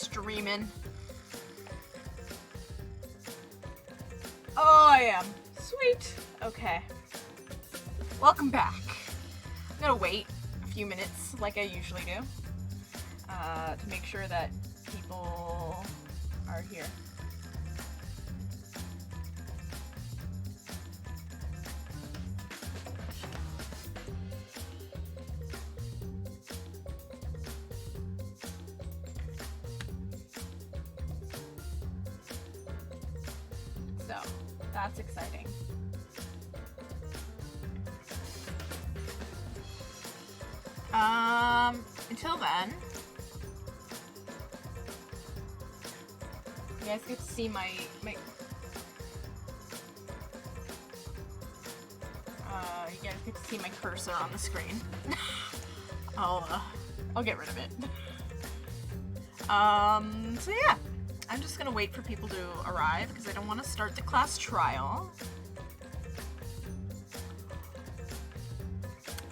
streaming. Oh, I am. Sweet. Okay. Welcome back. I'm gonna wait a few minutes, like I usually do, to make sure that people are here. So, that's exciting. Until then, you guys get to see my you guys get to see my cursor on the screen. I'll get rid of it. So yeah, I'm just gonna wait for people to arrive because I don't want to start the class trial.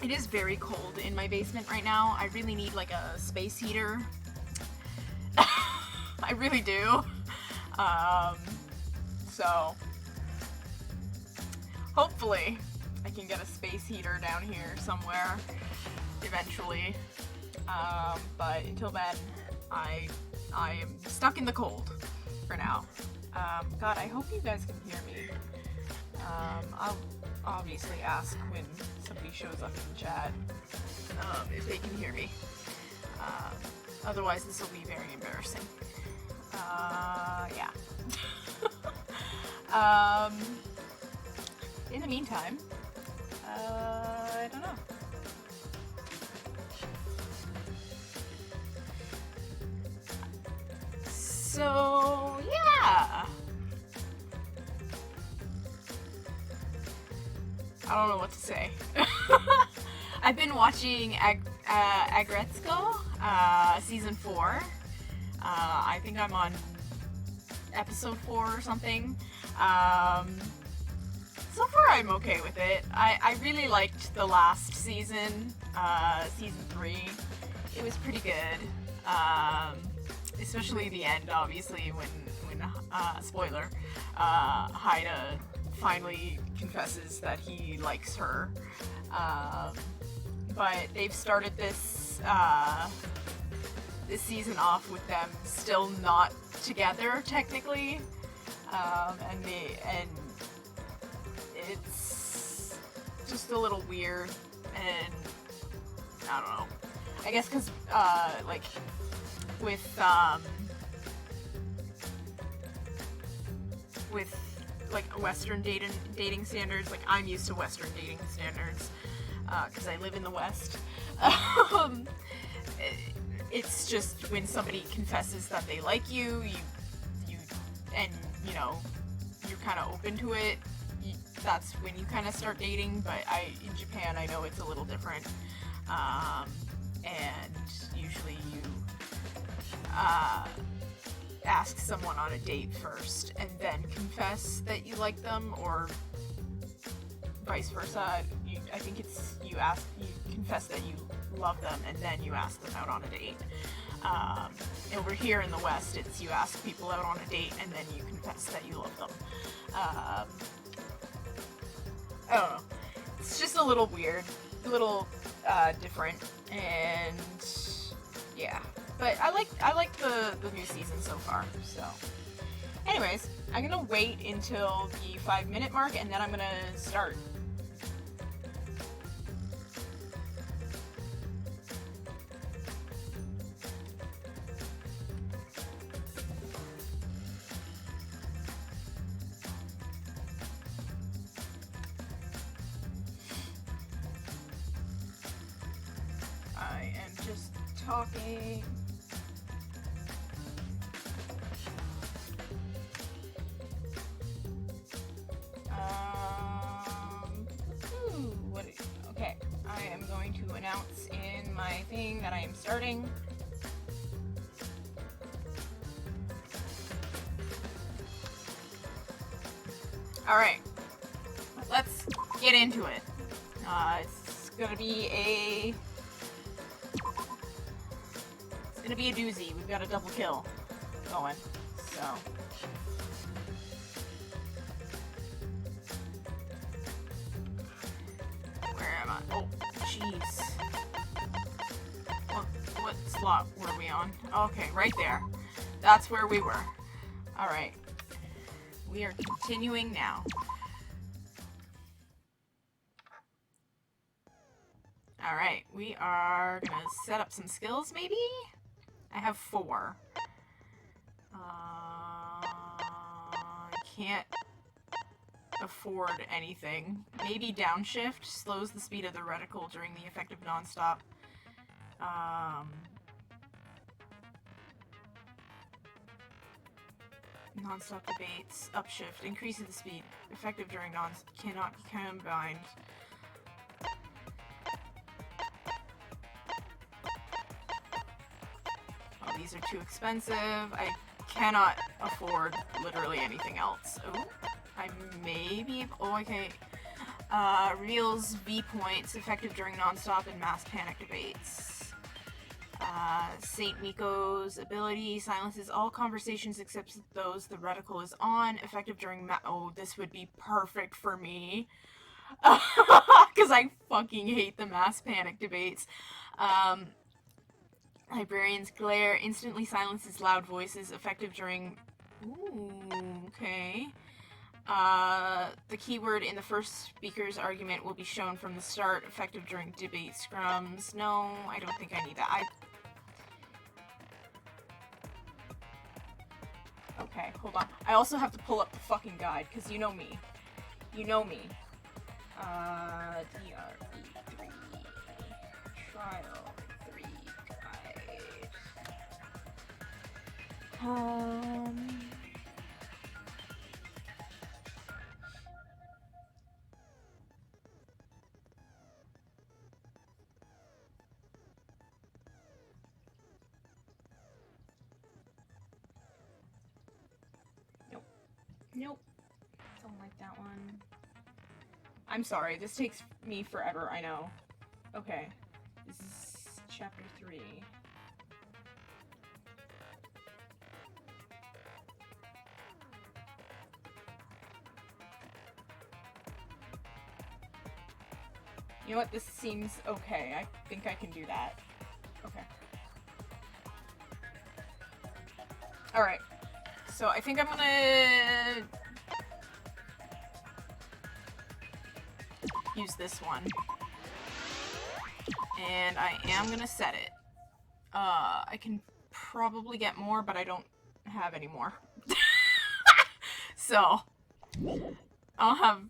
It is very cold in my basement right now. I really need like a space heater. I really do. So hopefully I can get a space heater down here somewhere eventually. But until then, I am stuck in the cold for now. God, I hope you guys can hear me. I'll obviously ask when somebody shows up in chat if they can hear me. Otherwise, this will be very embarrassing. Yeah. In the meantime, I don't know. So, yeah. I don't know what to say. I've been watching Agretzko, season 4. I think I'm on episode 4 or something. So far I'm okay with it. I really liked the last season, season 3. It was pretty good. Especially the end, obviously, when spoiler, Haida finally confesses that he likes her. But they've started this season off with them still not together technically, and it's just a little weird, and I don't know. I guess because like with like Western dating standards, like I'm used to Western dating standards because I live in the West. It's just when somebody confesses that they like you, and you know you're kind of open to it. That's when you kind of start dating. But in Japan, I know it's a little different, and usually you ask someone on a date first and then confess that you like them, or vice versa. I think it's you confess that you love them and then you ask them out on a date. Over here in the West, it's you ask people out on a date and then you confess that you love them. I don't know. It's just a little weird, a little different, and yeah. But I like the new season so far. So, anyways, I'm gonna wait until the 5-minute mark and then I'm gonna start. I am just talking. Okay, I am going to announce in my thing that I am starting. Alright, let's get into it. It's gonna be a doozy. We've got a double kill. going. So. Where am I? Oh, jeez. What slot were we on? Okay, right there. That's where we were. Alright. We are continuing now. Alright, we are gonna set up some skills, maybe? I have 4. I can't afford anything. Maybe downshift slows the speed of the reticle during the effective nonstop. Nonstop debates. Upshift increases the speed. Effective during cannot be combined. Oh, these are too expensive. I cannot afford literally anything else. Oh, I may be able. Oh, okay. Reels V points effective during nonstop and mass panic debates. Saint Miko's ability silences all conversations except those the reticle is on. Effective during oh, this would be perfect for me. Because I fucking hate the mass panic debates. Librarian's glare instantly silences loud voices. Effective during... Ooh, okay. The keyword in the first speaker's argument will be shown from the start. Effective during debate scrums. No, I don't think I need that. Okay, hold on. I also have to pull up the fucking guide, because you know me. You know me. DRE3. Trial 3 guide. Nope. Don't like that one. I'm sorry, this takes me forever, I know. Okay. This is chapter 3. You know what? This seems okay. I think I can do that. Okay. Alright. So I think I'm gonna use this one. And I am gonna set it. I can probably get more, but I don't have any more. So, I'll have,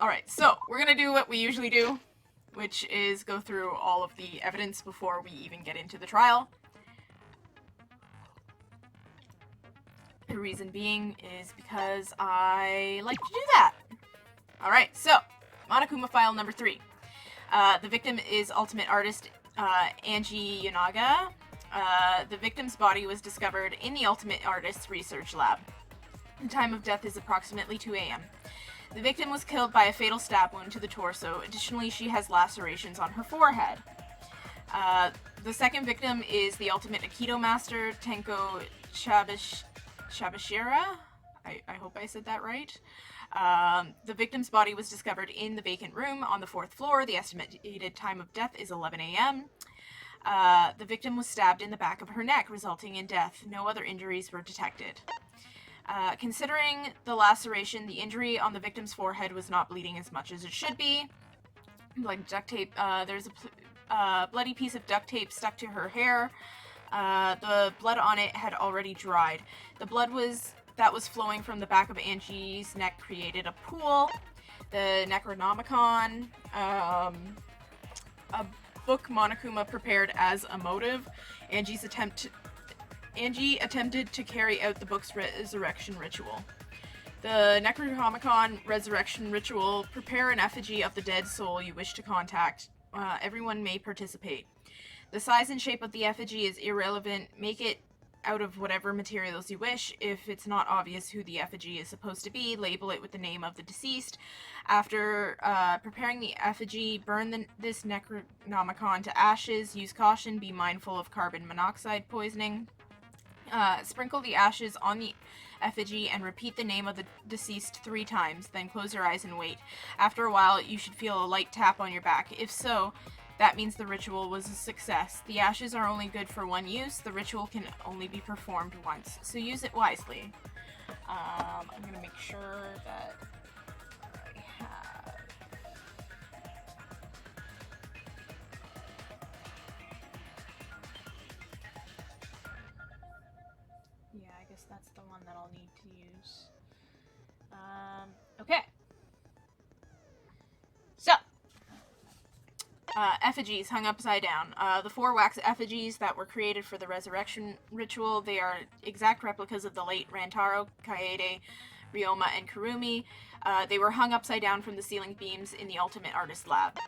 alright, so we're gonna do what we usually do, which is go through all of the evidence before we even get into the trial. The reason being is because I like to do that. Alright, so, Monokuma file number 3. The victim is ultimate artist Angie Yonaga. The victim's body was discovered in the ultimate artist's research lab. The time of death is approximately 2 a.m. The victim was killed by a fatal stab wound to the torso. Additionally, she has lacerations on her forehead. The second victim is the ultimate Aikido master, Tenko Shabashira. I hope I said that right. The victim's body was discovered in the vacant room on the 4th floor. The estimated time of death is 11 a.m. The victim was stabbed in the back of her neck, resulting in death. No other injuries were detected. Considering the laceration, the injury on the victim's forehead was not bleeding as much as it should be. Like duct tape, there's a bloody piece of duct tape stuck to her hair. The blood on it had already dried. The blood that was flowing from the back of Angie's neck created a pool. The Necronomicon, a book Monokuma prepared as a motive. Angie attempted to carry out the book's resurrection ritual. The Necronomicon resurrection ritual: prepare an effigy of the dead soul you wish to contact. Everyone may participate. The size and shape of the effigy is irrelevant. Make it out of whatever materials you wish. If it's not obvious who the effigy is supposed to be, label it with the name of the deceased. After preparing the effigy, burn this Necronomicon to ashes. Use caution. Be mindful of carbon monoxide poisoning. Sprinkle the ashes on the effigy and repeat the name of the deceased 3 times, then close your eyes and wait. After a while, you should feel a light tap on your back. If so, that means the ritual was a success. The ashes are only good for 1 use. The ritual can only be performed once, so use it wisely. I'm gonna make sure that I have... Yeah, I guess that's the one that I'll need to use. Okay. So, effigies hung upside down. The 4 wax effigies that were created for the resurrection ritual, they are exact replicas of the late Rantaro, Kaede, Ryoma, and Kurumi. They were hung upside down from the ceiling beams in the Ultimate Artist Lab.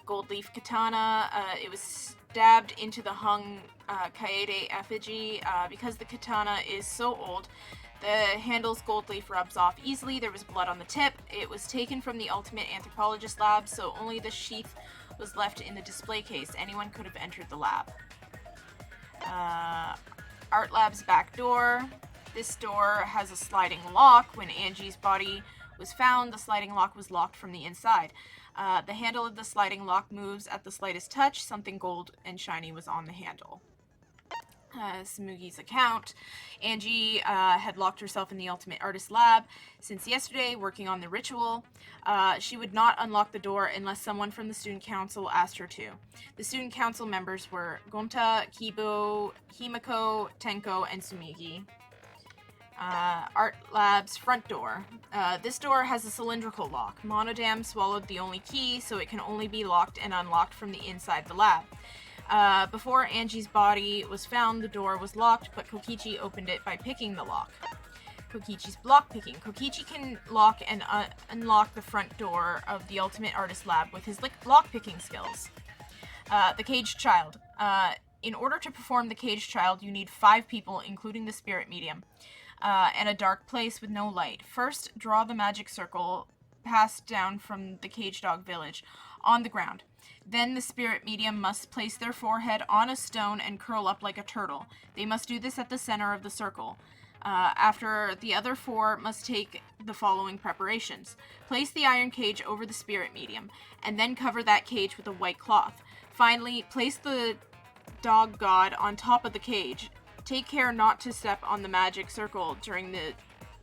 Gold leaf katana, it was stabbed into the hung Kaede effigy. Because the katana is so old, the handle's gold leaf rubs off easily. There was blood on the tip. It was taken from the Ultimate Anthropologist Lab, so only the sheath was left in the display case. Anyone could have entered the lab. Art Lab's back door. This door has a sliding lock. When Angie's body was found, the sliding lock was locked from the inside. The handle of the sliding lock moves at the slightest touch. Something gold and shiny was on the handle. Smugi's account. Angie had locked herself in the Ultimate Artist Lab since yesterday, working on the ritual. She would not unlock the door unless someone from the student council asked her to. The student council members were Gonta, Kibo, Himiko, Tenko, and Sumugi. Art Lab's front door. This door has a cylindrical lock. Monodam swallowed the only key, so it can only be locked and unlocked from the inside the lab. Before Angie's body was found, the door was locked, but Kokichi opened it by picking the lock. Kokichi's block picking. Kokichi can lock and unlock the front door of the Ultimate Artist Lab with his lock picking skills. The Caged Child. In order to perform the Caged Child, you need 5 people, including the spirit medium, and a dark place with no light. First, draw the magic circle passed down from the Cage Dog Village on the ground. Then the spirit medium must place their forehead on a stone and curl up like a turtle. They must do this at the center of the circle. After, the other 4 must take the following preparations. Place the iron cage over the spirit medium, and then cover that cage with a white cloth. Finally, place the dog god on top of the cage. Take care not to step on the magic circle during the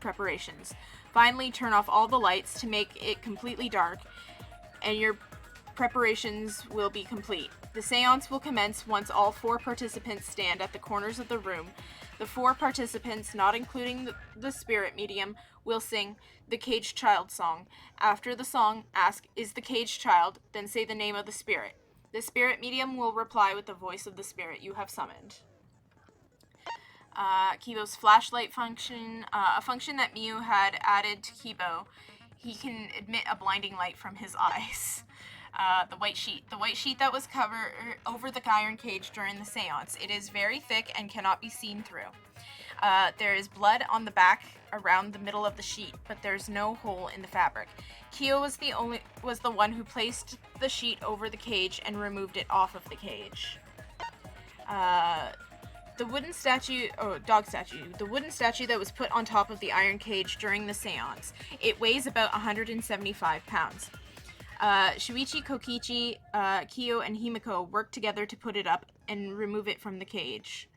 preparations. Finally, turn off all the lights to make it completely dark, and your preparations will be complete. The seance will commence once all 4 participants stand at the corners of the room. The 4 participants, not including the spirit medium, will sing the Caged Child song. After the song, ask, "Is the Caged Child?" Then say the name of the spirit. The spirit medium will reply with the voice of the spirit you have summoned. Kibo's flashlight function, a function that Miu had added to Kibo. He can emit a blinding light from his eyes. The white sheet. The white sheet that was covered over the iron cage during the seance. It is very thick and cannot be seen through. There is blood on the back around the middle of the sheet, but there's no hole in the fabric. Kyo was the one who placed the sheet over the cage and removed it off of the cage. The wooden statue, dog statue. The wooden statue that was put on top of the iron cage during the seance. It weighs about 175 pounds. Shuichi, Kokichi, Kyo, and Himiko work together to put it up and remove it from the cage.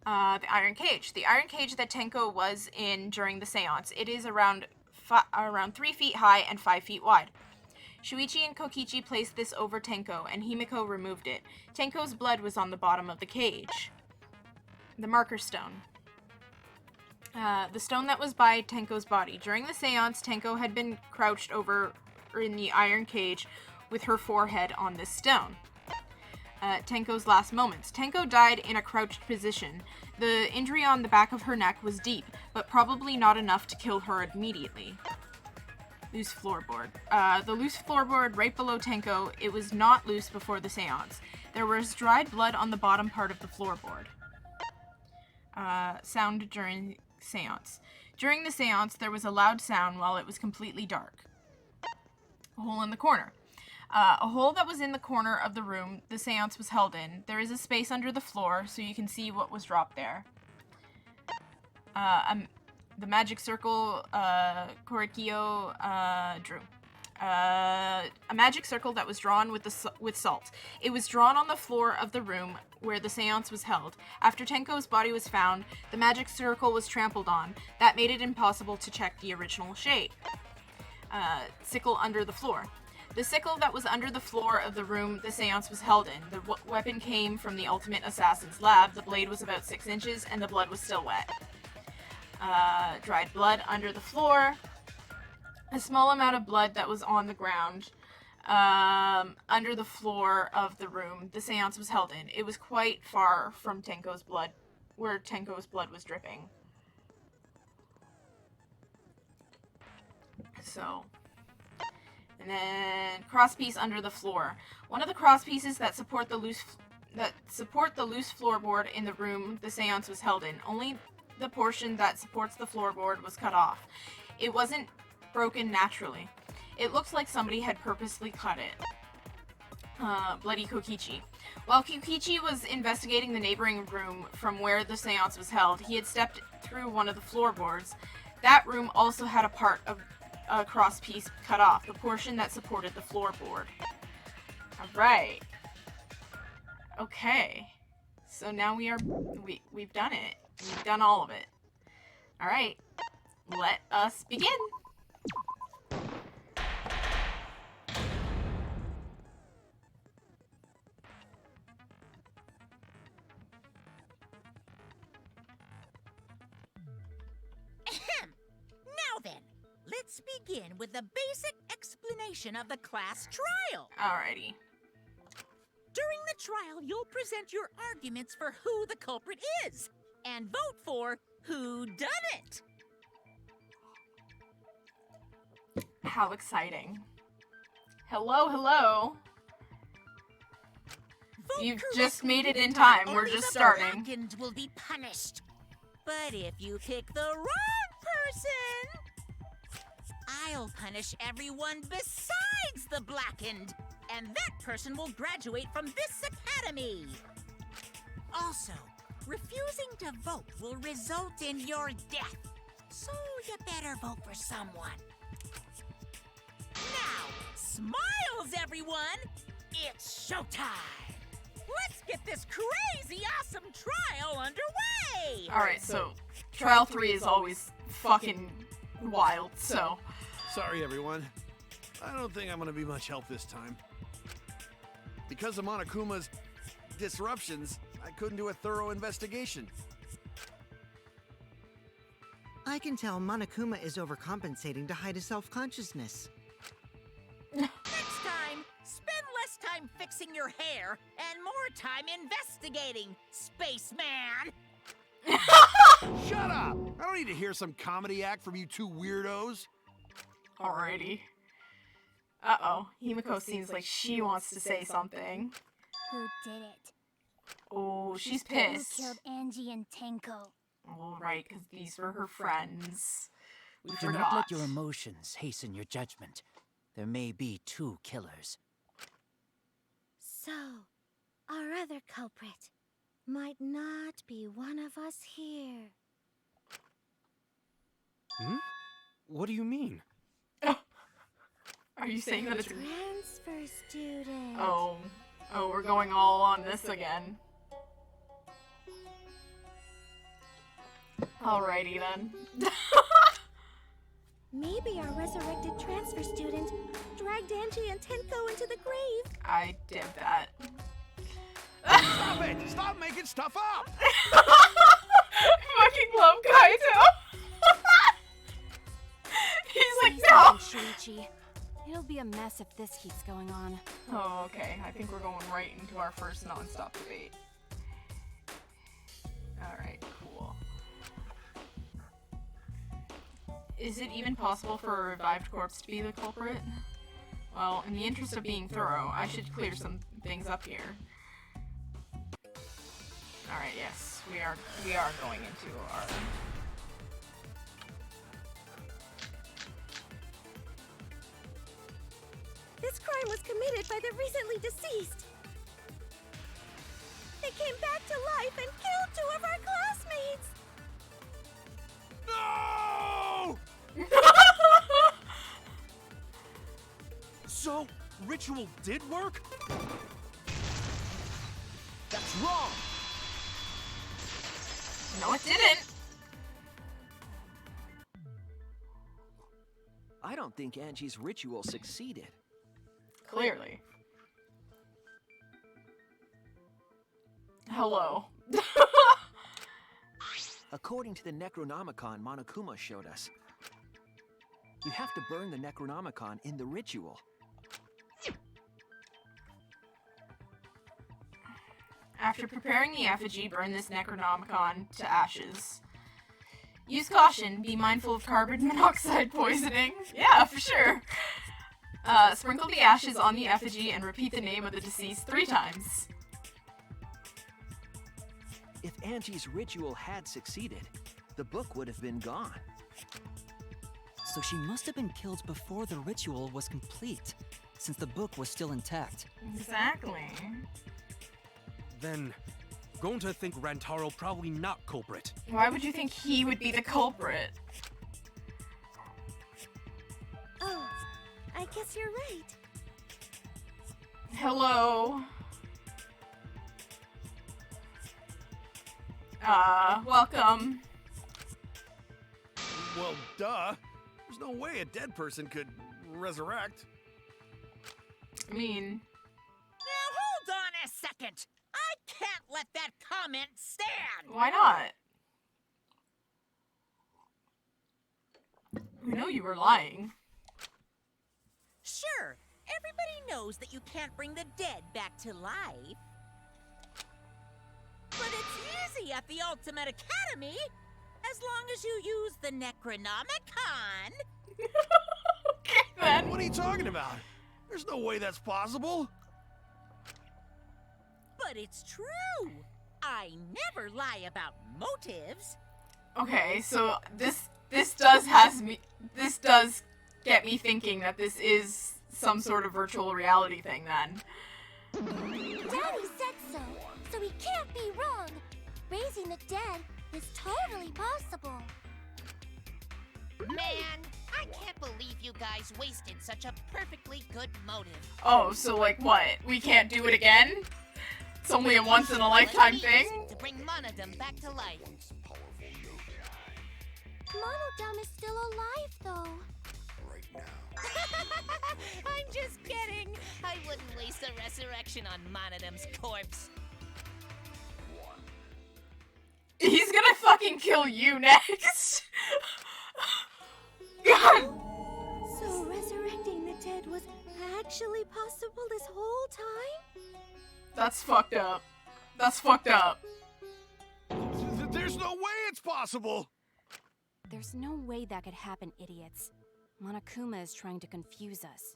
The iron cage. The iron cage that Tenko was in during the seance. It is around 3 feet high and 5 feet wide. Shuichi and Kokichi placed this over Tenko, and Himiko removed it. Tenko's blood was on the bottom of the cage. The marker stone. The stone that was by Tenko's body. During the seance, Tenko had been crouched over in the iron cage with her forehead on this stone. Tenko's last moments. Tenko died in a crouched position. The injury on the back of her neck was deep, but probably not enough to kill her immediately. Loose floorboard. The loose floorboard right below Tenko, it was not loose before the seance. There was dried blood on the bottom part of the floorboard. Sound during seance. During the seance, there was a loud sound while it was completely dark. A hole in the corner. A hole that was in the corner of the room the seance was held in. There is a space under the floor, so you can see what was dropped there. The magic circle, Korikio, drew. A magic circle that was drawn with salt. It was drawn on the floor of the room where the seance was held. After Tenko's body was found, the magic circle was trampled on. That made it impossible to check the original shape. Sickle under the floor. The sickle that was under the floor of the room the seance was held in. The weapon came from the ultimate assassin's lab. The blade was about 6 inches and the blood was still wet. Dried blood under the floor. A small amount of blood that was on the ground under the floor of the room the seance was held in. It was quite far from Tenko's blood, where Tenko's blood was dripping. So, and then crosspiece under the floor. One of the crosspieces that support the loose floorboard in the room the seance was held in. Only the portion that supports the floorboard was cut off. It wasn't broken naturally. It looks like somebody had purposely cut it. Bloody Kokichi. While Kokichi was investigating the neighboring room from where the seance was held, he had stepped through one of the floorboards. That room also had a part of a crosspiece cut off, the portion that supported the floorboard. Alright. Okay. So now we've done it. We've done all of it. Alright. Let us begin. Now then, let's begin with the basic explanation of the class trial. Alrighty. During the trial, you'll present your arguments for who the culprit is, and vote for who done it. How exciting. Hello, hello. Vote You've correctly, just made it in time. We're only just the starting. blackened will be punished. But if you pick the wrong person, I'll punish everyone besides the blackened, and that person will graduate from this academy. Also, refusing to vote will result in your death, so you better vote for someone. Now, smiles, everyone! It's showtime! Let's get this crazy awesome trial underway! Alright, so trial 3 is always fucking wild, so. Sorry, everyone. I don't think I'm gonna be much help this time. Because of Monokuma's disruptions, I couldn't do a thorough investigation. I can tell Monokuma is overcompensating to hide his self-consciousness. Next time, spend less time fixing your hair and more time investigating, spaceman! Shut up! I don't need to hear some comedy act from you two weirdos. Alrighty. Uh-oh. Himiko seems like she wants to say something. Who did it? Oh, she's Who pissed. killed Angie and Tenko? Oh, right, because these were her friends. We Do forgot. not let your emotions hasten your judgment. There may be 2 killers. So, our other culprit might not be one of us here. Hmm? What do you mean? Are you saying that it's... Transfer student. Oh. Oh, we're going all on this again. Alrighty then. Maybe our resurrected transfer student dragged Angie and Tenko into the grave. I did that. Stop it! Stop making stuff up! I fucking love Kaito. He's like, Please no! don't, Shuichi. It'll be a mess if this keeps going on. Oh, okay. I think we're going right into our first non-stop debate. Alright, cool. Is it even possible for a revived corpse to be the culprit? Well, in the interest of being thorough, I should clear some things up here. Alright, yes. We are going into our... This crime was committed by the recently deceased. They came back to life and killed 2 of our classmates! No! So, ritual did work? That's wrong! No, it didn't. I don't think Angie's ritual succeeded. Clearly. Hello. According to the Necronomicon Monokuma showed us, you have to burn the Necronomicon in the ritual. After preparing the effigy, burn this Necronomicon to ashes. Use caution. Be mindful of carbon monoxide poisoning. Yeah, for sure. Sprinkle the ashes on the effigy and repeat the name of the deceased 3 times. If Angie's ritual had succeeded, the book would have been gone. So she must have been killed before the ritual was complete, since the book was still intact. Exactly. Then, going to think Rantaro probably not culprit. Why would you think he would be the culprit? Oh, I guess you're right. Hello. Welcome. Well, duh. There's no way a dead person could resurrect. I mean, Now hold on a second. I can't let that comment stand. why not? We know you were lying. Sure, everybody knows that you can't bring the dead back to life. But it's easy at the Ultimate Academy, as long as you use the Necronomicon. Okay, then. What are you talking about? There's no way that's possible. But it's true. I never lie about motives. Okay, so this does get me thinking that this is some sort of virtual reality thing then. Daddy said so he can't be wrong. Raising the dead is totally possible. Man, I can't believe you guys wasted such a perfectly good motive. Oh, so like what? We can't do it again? It's only a once in a lifetime thing? To bring Monodum back to life. Monodum is still alive, though. I'm just kidding. I wouldn't waste a resurrection on Monodum's corpse. He's gonna fucking kill you next. God. So resurrecting the dead was actually possible this whole time? That's fucked up. That's fucked up. There's no way it's possible. There's no way that could happen, idiots. Monokuma is trying to confuse us.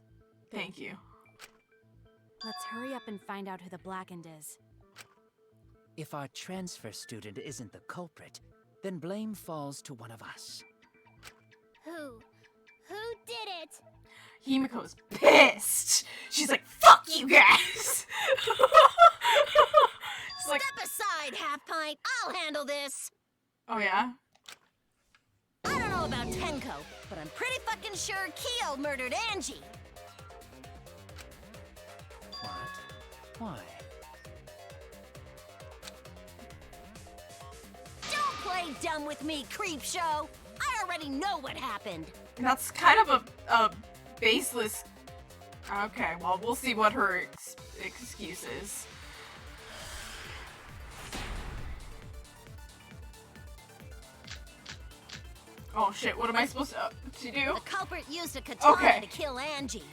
Thank you. Let's hurry up and find out who the Blackened is. If our transfer student isn't the culprit, then blame falls to one of us. Who did it? Himiko's pissed. She's like, fuck you guys. She's like, Step aside, Half Pint. I'll handle this. oh yeah? I don't know about Tenko, but I'm pretty fucking sure Kyo murdered Angie. What? Why? Don't play dumb with me, Creepshow. I already know what happened. That's kind of a baseless... Okay, well, we'll see what her excuse is. Oh shit, what am I supposed to do? The culprit used a katana Okay. to kill Angie.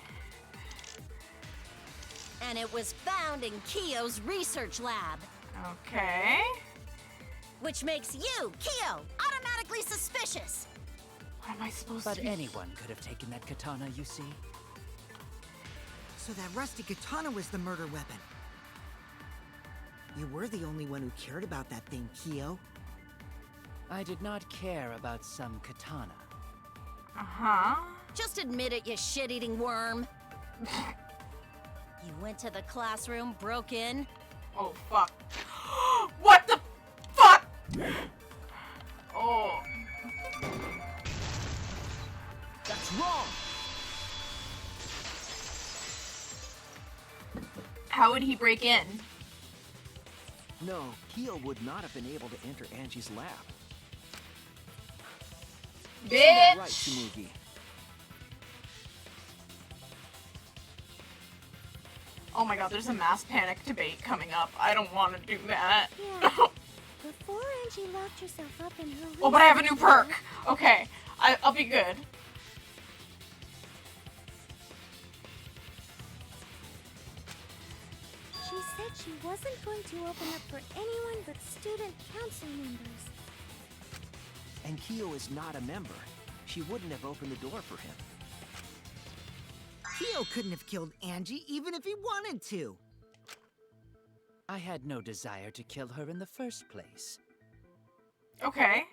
And it was found in Kyo's research lab. Okay. Which makes you, Kyo, automatically suspicious. What am I supposed But to be? anyone could have taken that katana, you see. So that rusty katana was the murder weapon. You were the only one who cared about that thing, Kyo. I did not care about some katana. Uh-huh. Just admit it, you shit-eating worm. You went to the classroom, broke in. Oh, fuck. What the fuck? Oh. That's wrong! How would he break in? No, Keo would not have been able to enter Angie's lab. Bitch! Isn't that right, Tsumugi? Oh my god, there's a mass panic debate coming up. I don't want to do that. Yeah. Before Angie locked herself up in her room. Oh, but I have a new perk. Okay, I'll be good. She said she wasn't going to open up for anyone but student council members. And Keo is not a member. She wouldn't have opened the door for him. Keo couldn't have killed Angie even if he wanted to. I had no desire to kill her in the first place. Okay.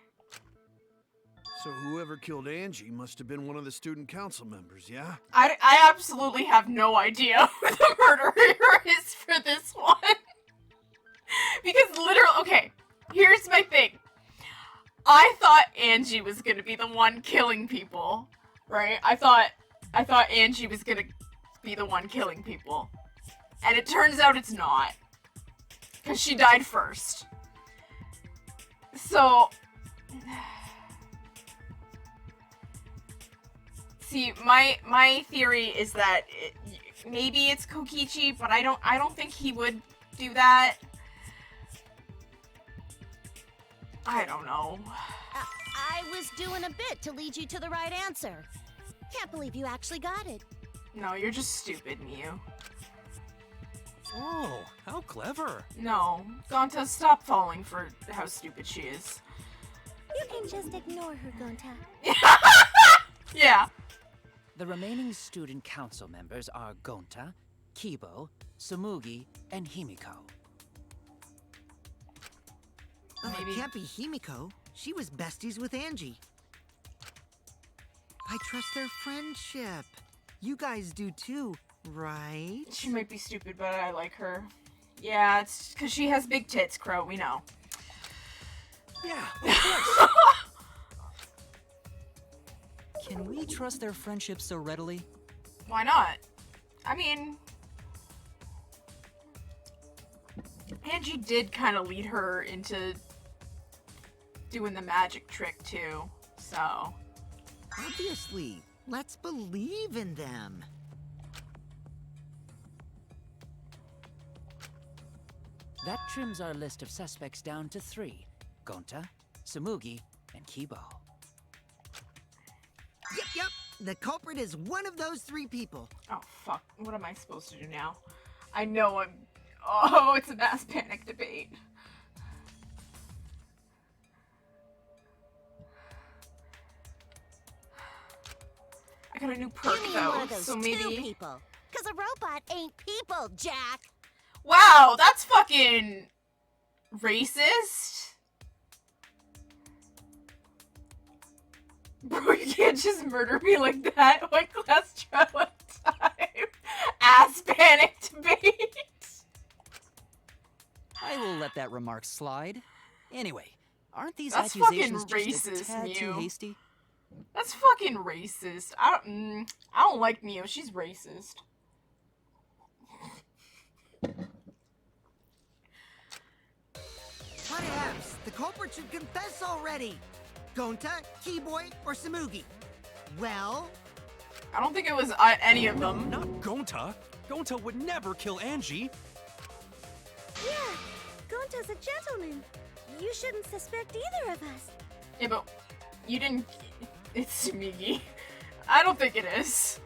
So whoever killed Angie must have been one of the student council members, yeah? I absolutely have no idea who the murderer is for this one. Because literally, okay, here's my thing. I thought Angie was gonna be the one killing people, right? I thought Angie was gonna be the one killing people. And it turns out it's not. Because she died first. So... See, my theory is that maybe it's Kokichi, but I don't think he would do that. I don't know. I was doing a bit to lead you to the right answer. Can't believe you actually got it. No, you're just stupid, Miu. Oh, how clever. No, Gonta, stop falling for how stupid she is. You can just ignore her, Gonta. Yeah. The remaining student council members are Gonta, Kibo, Tsumugi, and Himiko. Oh, Maybe- it can't be Himiko. She was besties with Angie. I trust their friendship. You guys do too, right? She might be stupid, but I like her. Yeah, it's because she has big tits, Crow, we know. Yeah, of course. Can we trust their friendship so readily? Why not? I mean... Angie did kind of lead her into doing the magic trick, too, so... Obviously. Let's believe in them. That trims our list of suspects down to 3. Gonta, Tsumugi, and Kibo. Yep. The culprit is one of those 3 people. Oh, fuck. What am I supposed to do now? I know I'm... Oh, it's a mass panic debate. I got a new perk, You mean though, one of those so 2 maybe... people. Because a robot ain't people, Jack. Wow, that's fucking... racist? Bro, you can't just murder me like that. One class trial at a time. Ass panic debate. I will let that remark slide. Anyway, aren't these That's accusations fucking just a racist, tad too Mew. hasty? That's fucking racist. I don't like Mio. She's racist. What ifs? The culprit should confess already. Gonta, Keyboy, or Tsumugi? Well... I don't think it was any of them. Not Gonta. Gonta would never kill Angie. Yeah, Gonta's a gentleman. You shouldn't suspect either of us. Yeah, but you didn't... It's Tsumigi. I don't think it is.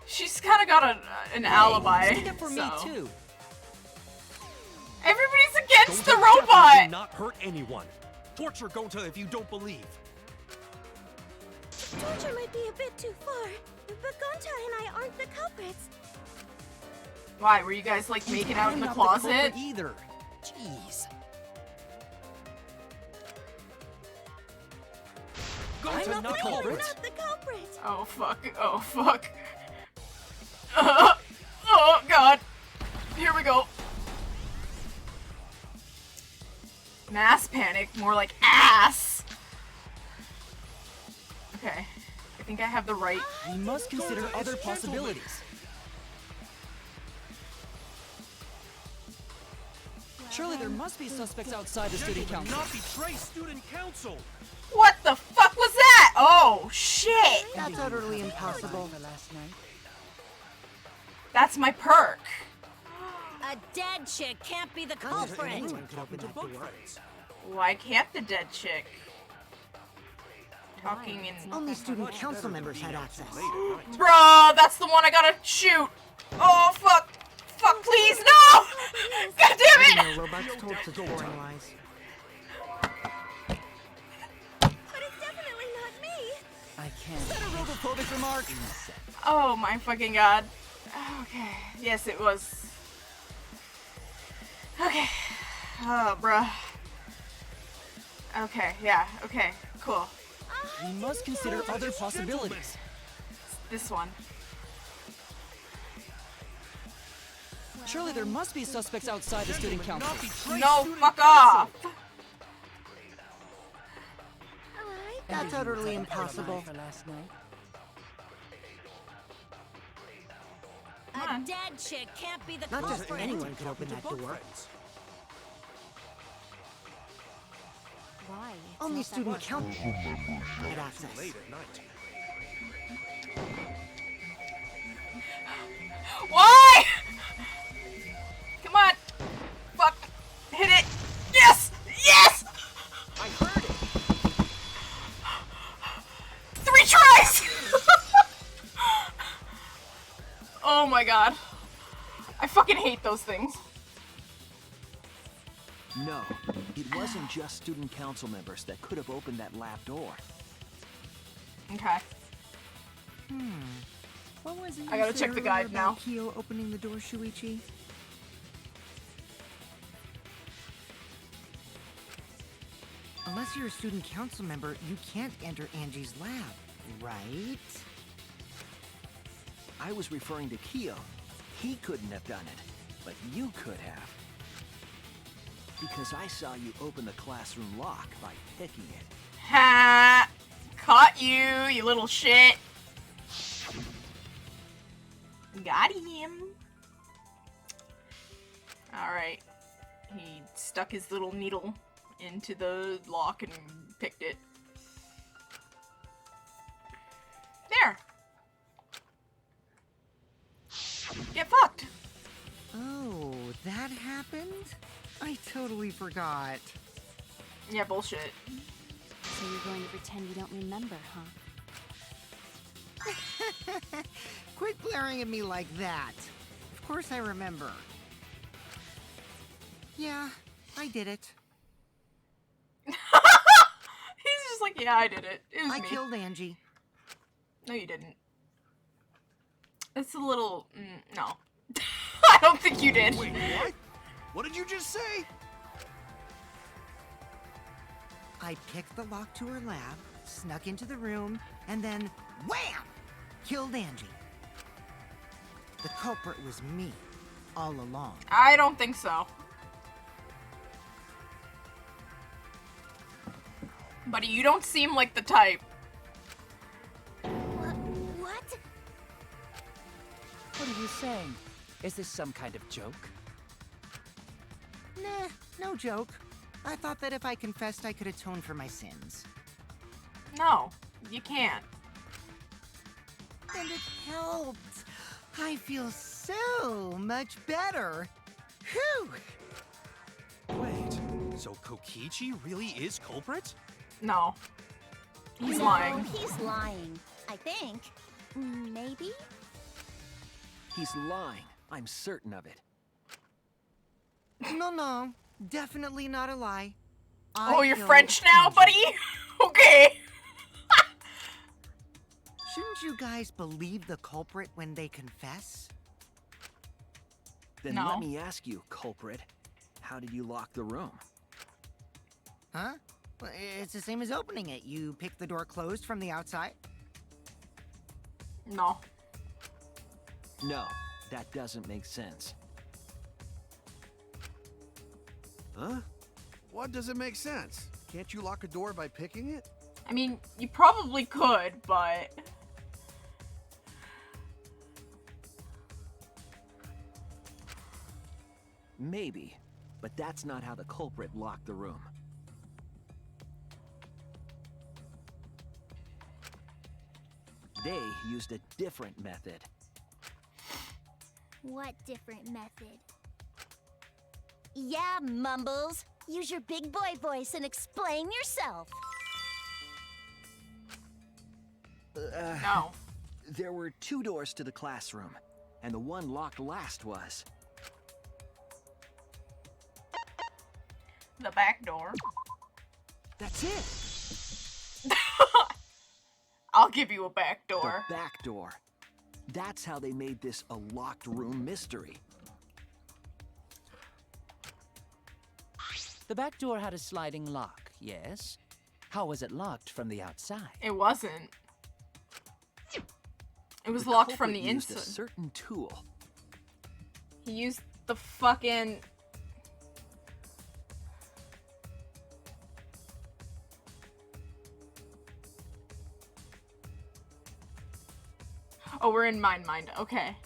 She's kind of got an alibi. Stick up for me so. too. Everybody's against Gonta the definitely robot! did not hurt anyone. Torture Gonta if you don't believe. Torture might be a bit too far, but Gonta and I aren't the culprits. Why, were you guys like making out in I'm the not closet? culprit either. Jeez. Gonta not not the culprit. Not the culprit. Oh fuck, oh fuck. god. Here we go. Mass panic, more like ass. Okay. I think I have the right. We must consider other possibilities. Surely there must be suspects outside the student council. Not betray student council. What the fuck was that? Oh, shit. That's utterly impossible. That's my perk. A dead chick can't be the culprit. Why can't the dead chick? Talking in... Only student council members had access. Bruh, that's the one I gotta shoot. Oh, fuck. Fuck, please, no! God damn it! Robots told such boring lies. But it's definitely not me. I can't. Is that a robophobic remark? Oh my fucking god. Okay. Yes, it was. Okay. Oh, bruh. Okay, yeah, okay, cool. We must consider other possibilities. This one. Surely there must be suspects outside the student council. No, fuck off! That's utterly impossible. A dead chick can't be the Not just culprit. anyone could open that door. Why? It's Only not that student hard. council had access. Late at night. Why? Come on. Fuck. Hit it. Yes! Yes! I heard it. 3 tries! Oh my god. I fucking hate those things. No, it wasn't just student council members that could have opened that lab door. Okay. What was it I gotta check the guide now. Kyo opening the door, Shuichi? Unless you're a student council member, you can't enter Angie's lab, right? I was referring to Kyo. He couldn't have done it, but you could have. Because I saw you open the classroom lock by picking it. Ha! Caught you, you little shit. Got him. Alright. He stuck his little needle into the lock and picked it. There. Get fucked. Oh, that happened? I totally forgot. Yeah, bullshit. So you're going to pretend you don't remember, huh? Quit glaring at me like that. Of course I remember. Yeah, I did it. He's just like, yeah, I did it. It was I me. killed Angie. No, you didn't. It's a little... no. I don't think you did. Wait, what? What did you just say? I picked the lock to her lab, snuck into the room, and then wham! Killed Angie. The culprit was me, all along. I don't think so. Buddy, you don't seem like the type. What? What are you saying? Is this some kind of joke? Nah, no joke. I thought that if I confessed, I could atone for my sins. No, you can't. And it helped. I feel so much better. Whew! Wait, so Kokichi really is culprit? No. He's No, lying. He's lying. I think. Maybe? He's lying. I'm certain of it. No, definitely not a lie. Oh, you're killed French now, Angie. buddy? Okay. Shouldn't you guys believe the culprit when they confess? Then No. let me ask you, culprit. How did you lock the room? Huh? Well, it's the same as opening it. You pick the door closed from the outside. No. No, That doesn't make sense. Huh? What doesn't make sense? Can't you lock a door by picking it? I mean, you probably could, but... Maybe, but that's not how the culprit locked the room. They used a different method. What different method? Yeah, Mumbles. Use your big boy voice and explain yourself. No. There were 2 doors to the classroom, and the one locked last was... The back door. That's it! I'll give you a back door. The back door. That's how they made this a locked room mystery. The back door had a sliding lock, yes? How was it locked from the outside? It wasn't. It was The locked from culprit the used a inside. certain tool. He used the fucking... Oh, we're in Mind. Okay.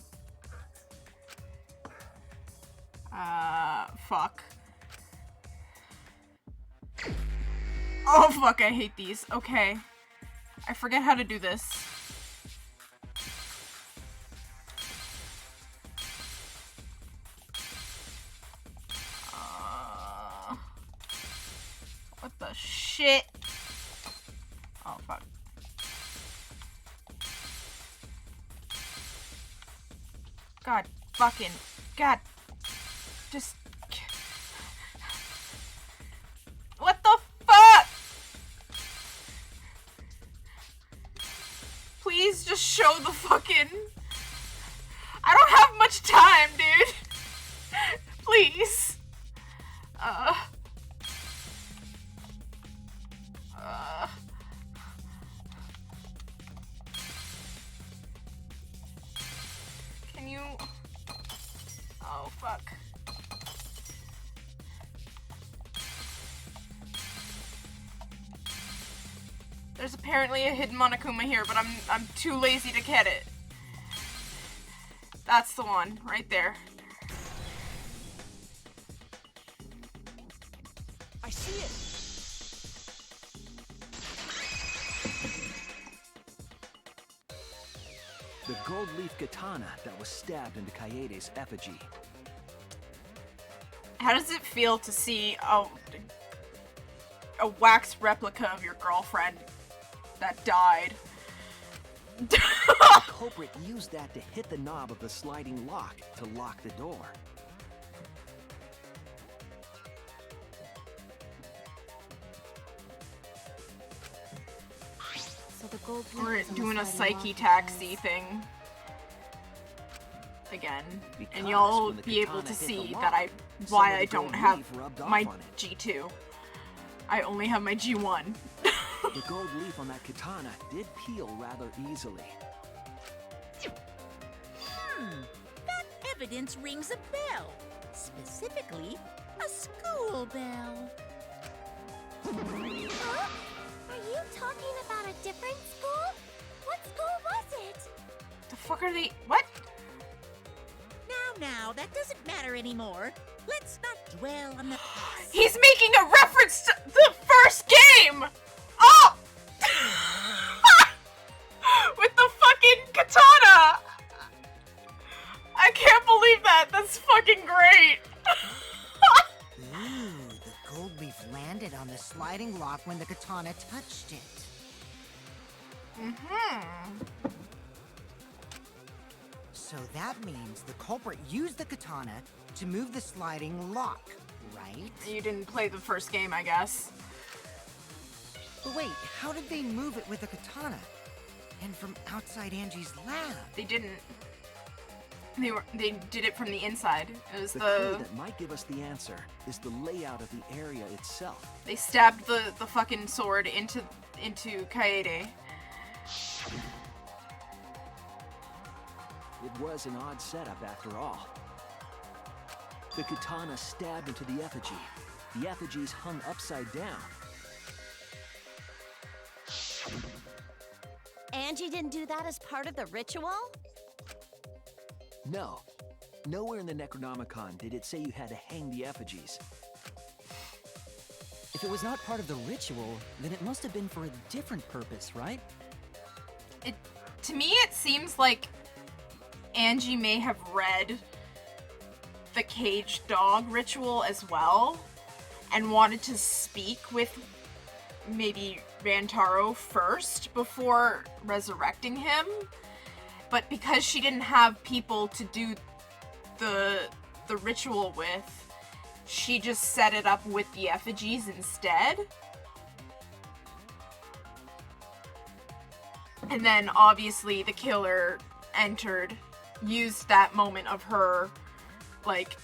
Fuck. Oh, fuck, I hate these. Okay. I forget how to do this. What the shit? Oh, fuck. God fucking... God. Just... What the fuck? Please just show the fucking... I don't have much time, dude. Please. Can you... Oh, fuck. There's apparently a hidden Monokuma here, but I'm too lazy to get it. That's the one, right there. I see it! The gold leaf katana that was stabbed into Kaede's effigy. How does it feel to see a wax replica of your girlfriend that died? The culprit used that to hit the knob of the sliding lock to lock the door. So the gold leaf We're is on the doing a sliding psyche lock taxi because- thing. Again. Because And y'all when the be able katana to hit the see lock, that some why of the I don't gold have leaf rubbed off my on it. G2. I only have my G1. The gold leaf on that katana did peel rather easily. That evidence rings a bell. Specifically, a school bell. Huh? Are you talking about a different school? What school was it? The fuck are they? What? Now, that doesn't matter anymore. Let's not dwell on the past. He's making a reference to the first game! Oh! With the fucking katana! I can't believe that. That's fucking great. Ooh, the gold leaf landed on the sliding lock when the katana touched it. Mm-hmm. So that means the culprit used the katana to move the sliding lock, right? You didn't play the first game, I guess. But wait, how did they move it with a katana? And from outside Angie's lab? They didn't. They did it from the inside. It was The clue that might give us the answer is the layout of the area itself. they stabbed the fucking sword into Kaede. it was an odd setup after all. The katana stabbed into the effigy. The effigies hung upside down. Angie didn't do that as part of the ritual? No. Nowhere in the Necronomicon did it say you had to hang the effigies. If it was not part of the ritual, then it must have been for a different purpose, right? To me, it seems like Angie may have read the caged dog ritual as well and wanted to speak with maybe Rantaro first before resurrecting him. But because she didn't have people to do the ritual with, she just set it up with the effigies instead. And then obviously the killer entered, used that moment of her like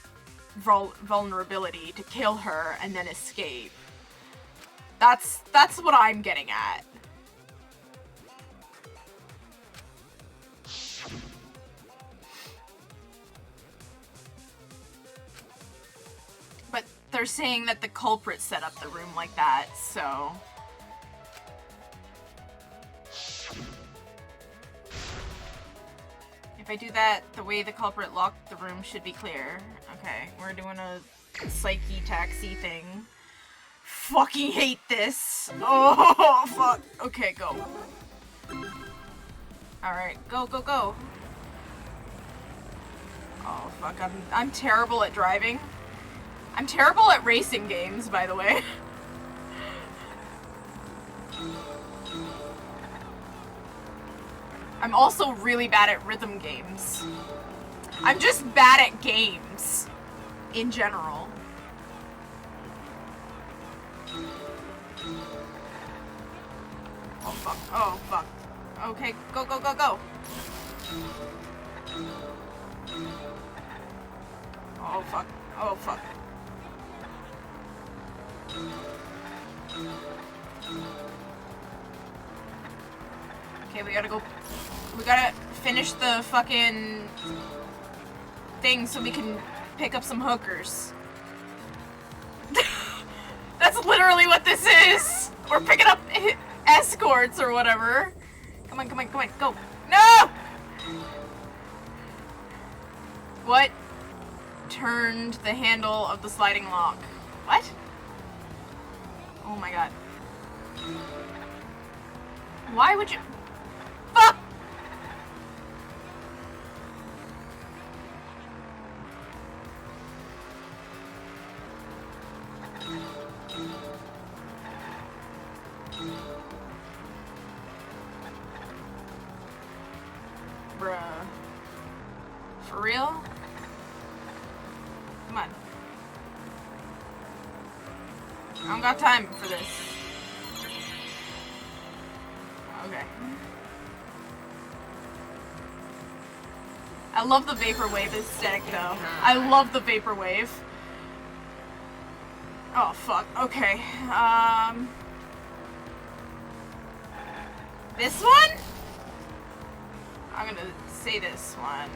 vulnerability to kill her and then escape. That's what I'm getting at. But they're saying that the culprit set up the room like that, so... If I do that, the way the culprit locked the room should be clear. Okay, we're doing a psyche taxi thing. Fucking hate this. Oh, fuck. Okay, go. Alright, go, go, go. Oh, fuck. I'm terrible at driving. I'm terrible at racing games, by the way. I'm also really bad at rhythm games. I'm just bad at games in general. Oh fuck, oh fuck. Okay, go, go, go, go. Oh fuck, oh fuck. Okay, we gotta go. We gotta finish the fucking thing so we can pick up some hookers. That's literally what this is! We're picking up escorts or whatever. Come on, come on, come on, go. No! What turned the handle of the sliding lock? What? Oh my god. Why would you... Fuck! Bruh. For real? Come on. I don't got time for this. Okay. I love the vaporwave aesthetic though. I love the vaporwave. Oh fuck. Okay. This one? I'm gonna say this one.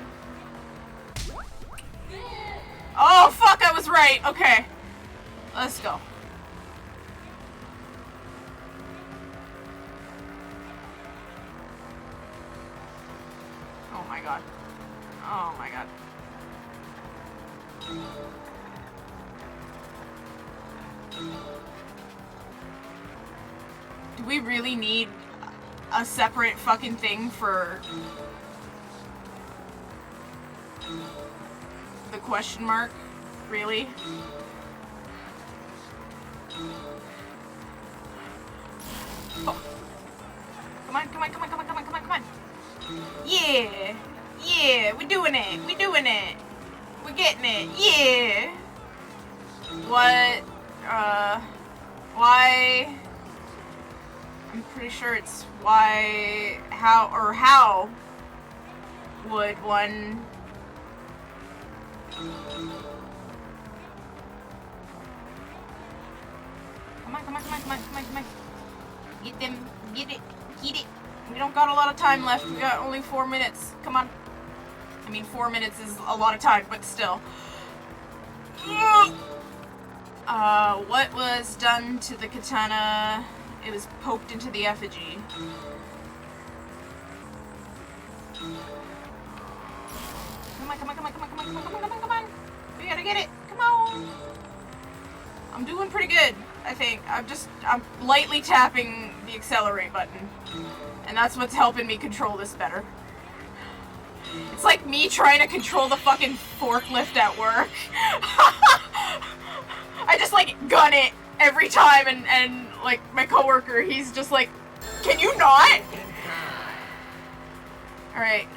Oh fuck, I was right. Okay. Let's go. Oh my god. Oh my god. Do we really need a separate fucking thing for the question mark? Really? Oh. Come on, come on, come on, come on, come on, come on, come on. Yeah! Yeah, we're doing it! We're doing it! We're getting it! Yeah! What? Why? I'm pretty sure it's why, how would one... Come on, come on, come on, come on, come on, come on. Get them, get it, get it. We don't got a lot of time left. We got only 4 minutes. Come on. I mean, 4 minutes is a lot of time, but still. What was done to the katana? It was poked into the effigy. Come on, come on, come on, come on, come on, come on, come on, come on, come on. We gotta get it. Come on. I'm doing pretty good, I think. I'm lightly tapping the accelerate button. And that's what's helping me control this better. It's like me trying to control the fucking forklift at work. I just like gun it every time and like my coworker, he's just like, can you not? Alright.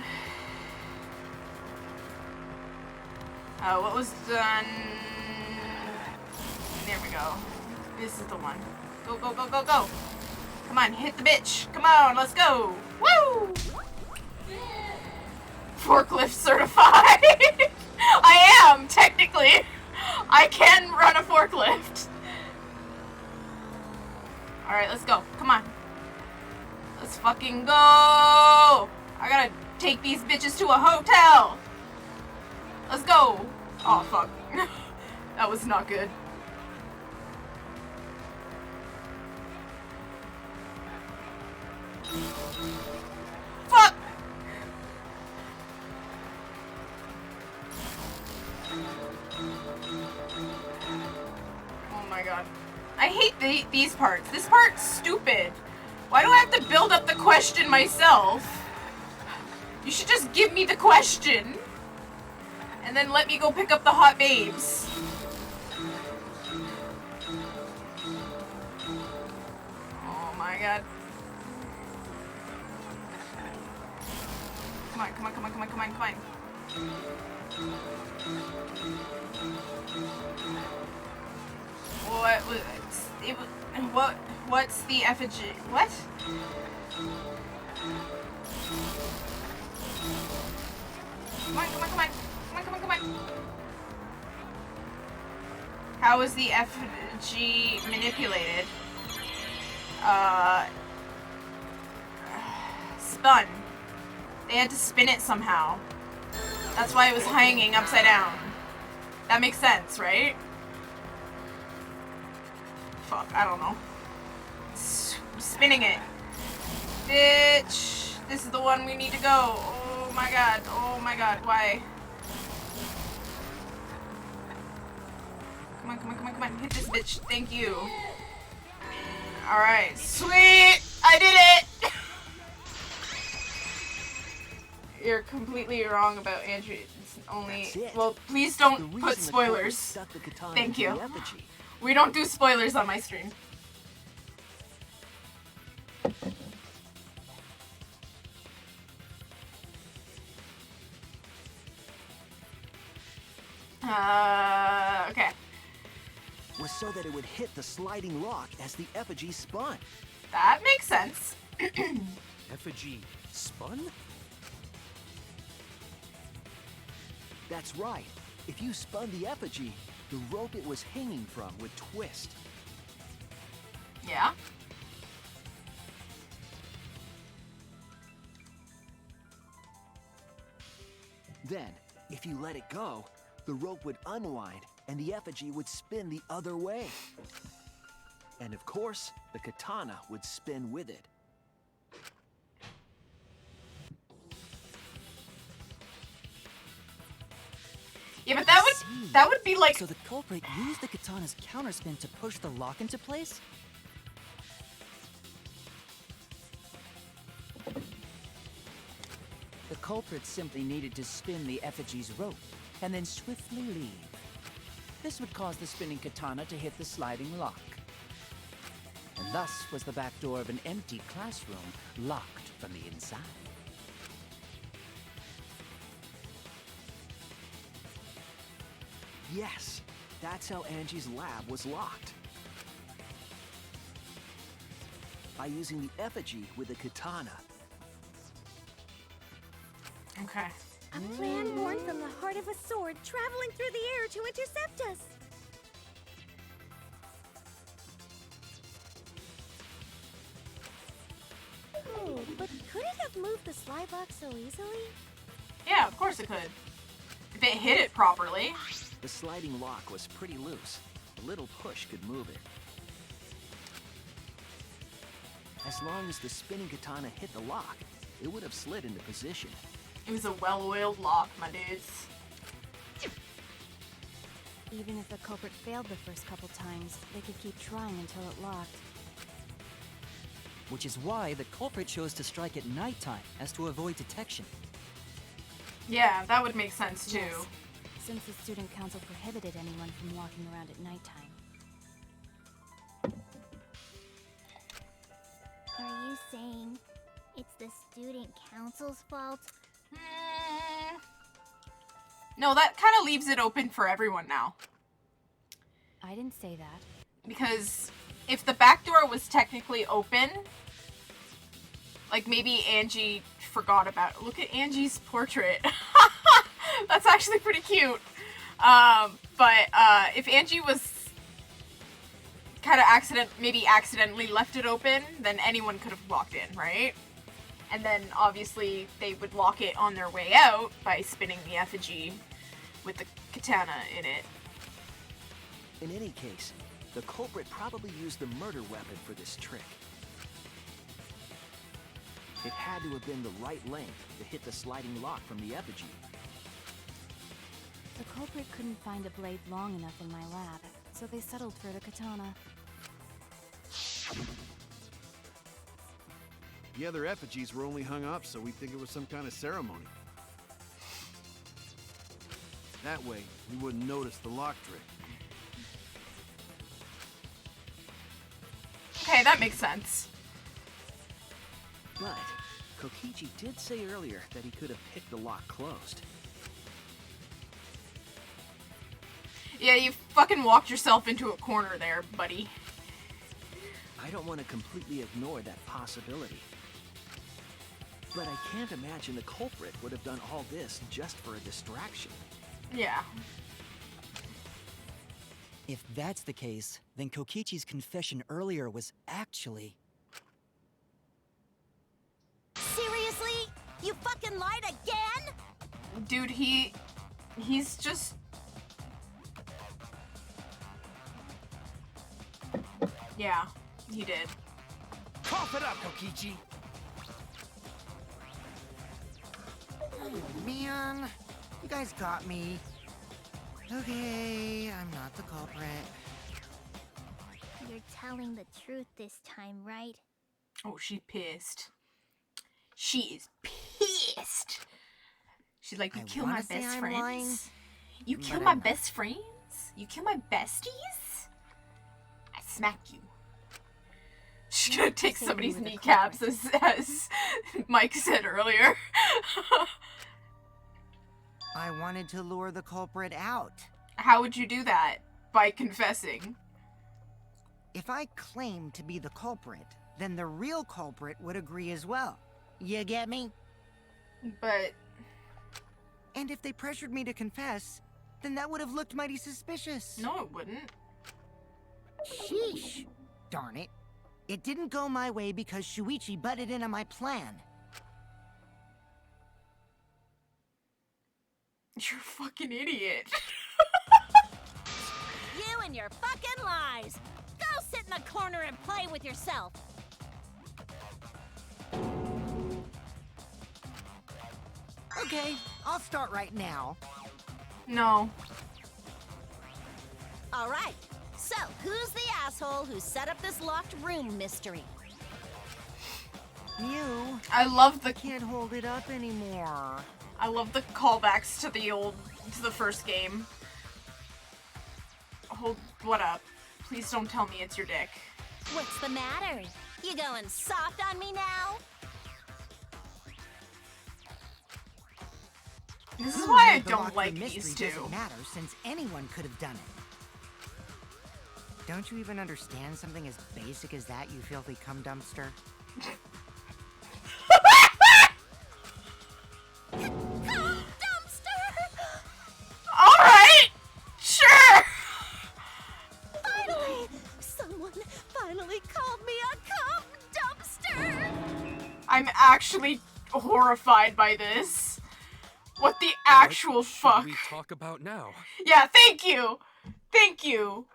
What was done? There we go. This is the one. Go, go, go, go, go. Come on, hit the bitch. Come on, let's go. Woo! Forklift certified. I am, technically. I can run a forklift. Alright, let's go. Come on. Let's fucking go. I gotta take these bitches to a hotel. Let's go. Oh, fuck. That was not good. Fuck! Oh my god. I hate these parts. This part's stupid. Why do I have to build up the question myself? You should just give me the question. And then let me go pick up the hot babes. Oh my god. Come on, come on, come on, come on, come on, come on. What was it? What's the effigy? What? Come on, come on, come on. Come on, come on, come on. How was the effigy manipulated? Spun. They had to spin it somehow. That's why it was hanging upside down. That makes sense, right? Fuck, I don't know. Spinning it. Bitch. This is the one we need to go. Oh my god. Oh my god. Why? Come on, come on, come on, come on. Hit this bitch. Thank you. Alright. Sweet! I did it! You're completely wrong about Andrew. It's only... Well, please don't put spoilers. Thank you. We don't do spoilers on my stream. Okay. Was so that it would hit the sliding lock as the effigy spun. That makes sense. Effigy spun? That's right. If you spun the effigy, the rope it was hanging from would twist. Yeah? Then, if you let it go, the rope would unwind and the effigy would spin the other way. And of course, the katana would spin with it. Yeah, but that would be like... So the culprit used the katana's counterspin to push the lock into place? The culprit simply needed to spin the effigy's rope, and then swiftly leave. This would cause the spinning katana to hit the sliding lock. And thus was the back door of an empty classroom locked from the inside. Yes, that's how Angie's lab was locked. By using the effigy with the katana. Okay. A plan born from the heart of a sword traveling through the air to intercept us. Oh, but could it have moved the slide lock so easily? Yeah, of course it could. If it hit it properly. The sliding lock was pretty loose. A little push could move it. As long as the spinning katana hit the lock, it would have slid into position. It was a well-oiled lock, my dudes. Even if the culprit failed the first couple times, they could keep trying until it locked. Which is why the culprit chose to strike at nighttime, as to avoid detection. Yeah, that would make sense too. Yes, since the student council prohibited anyone from walking around at nighttime. Are you saying it's the student council's fault? No, that kind of leaves it open for everyone now. I didn't say that. Because if the back door was technically open, like maybe Angie forgot about it. Look at Angie's portrait. That's actually pretty cute. But if Angie was kind of maybe accidentally left it open, then anyone could have walked in, right? And then obviously they would lock it on their way out by spinning the effigy with the katana in it. In any case, the culprit probably used the murder weapon for this trick. It had to have been the right length to hit the sliding lock from the effigy. The culprit couldn't find a blade long enough in my lab, so they settled for the katana. The other effigies were only hung up so we'd think it was some kind of ceremony. That way, we wouldn't notice the lock trick. Okay, that makes sense. But Kokichi did say earlier that he could have picked the lock closed. Yeah, you fucking walked yourself into a corner there, buddy. I don't want to completely ignore that possibility. But I can't imagine the culprit would have done all this just for a distraction. Yeah. If that's the case, then Kokichi's confession earlier was actually... Seriously? You fucking lied again? Dude, he's just... Yeah, he did. Cough it up, Kokichi! Oh, man. You guys got me. Okay, I'm not the culprit. You're telling the truth this time, right? Oh, she pissed. She is pissed. She's like, you kill my best friends? Lying, you kill my best friends? You kill my besties? I smack you. She's gonna take somebody's kneecaps, as Mike said earlier. I wanted to lure the culprit out. How would you do that? By confessing. If I claimed to be the culprit, then the real culprit would agree as well. You get me? But... And if they pressured me to confess, then that would have looked mighty suspicious. No, it wouldn't. Sheesh. Darn it. It didn't go my way because Shuichi butted in on my plan. You're a fucking idiot. You and your fucking lies! Go sit in the corner and play with yourself! Okay, I'll start right now. No. Alright, so who's the asshole who set up this locked room mystery? You. I love the... Can't hold it up anymore. I love the callbacks to the first game. Hold, what up? Please don't tell me it's your dick. What's the matter? You going soft on me now? This is why I don't like these two. Doesn't matter since anyone could have done it. Don't you even understand something as basic as that, you filthy cum dumpster? Alright! Sure! Finally! Someone finally called me a cum dumpster! I'm actually horrified by this. What the actual What fuck? should we talk about now? Yeah, thank you! Thank you!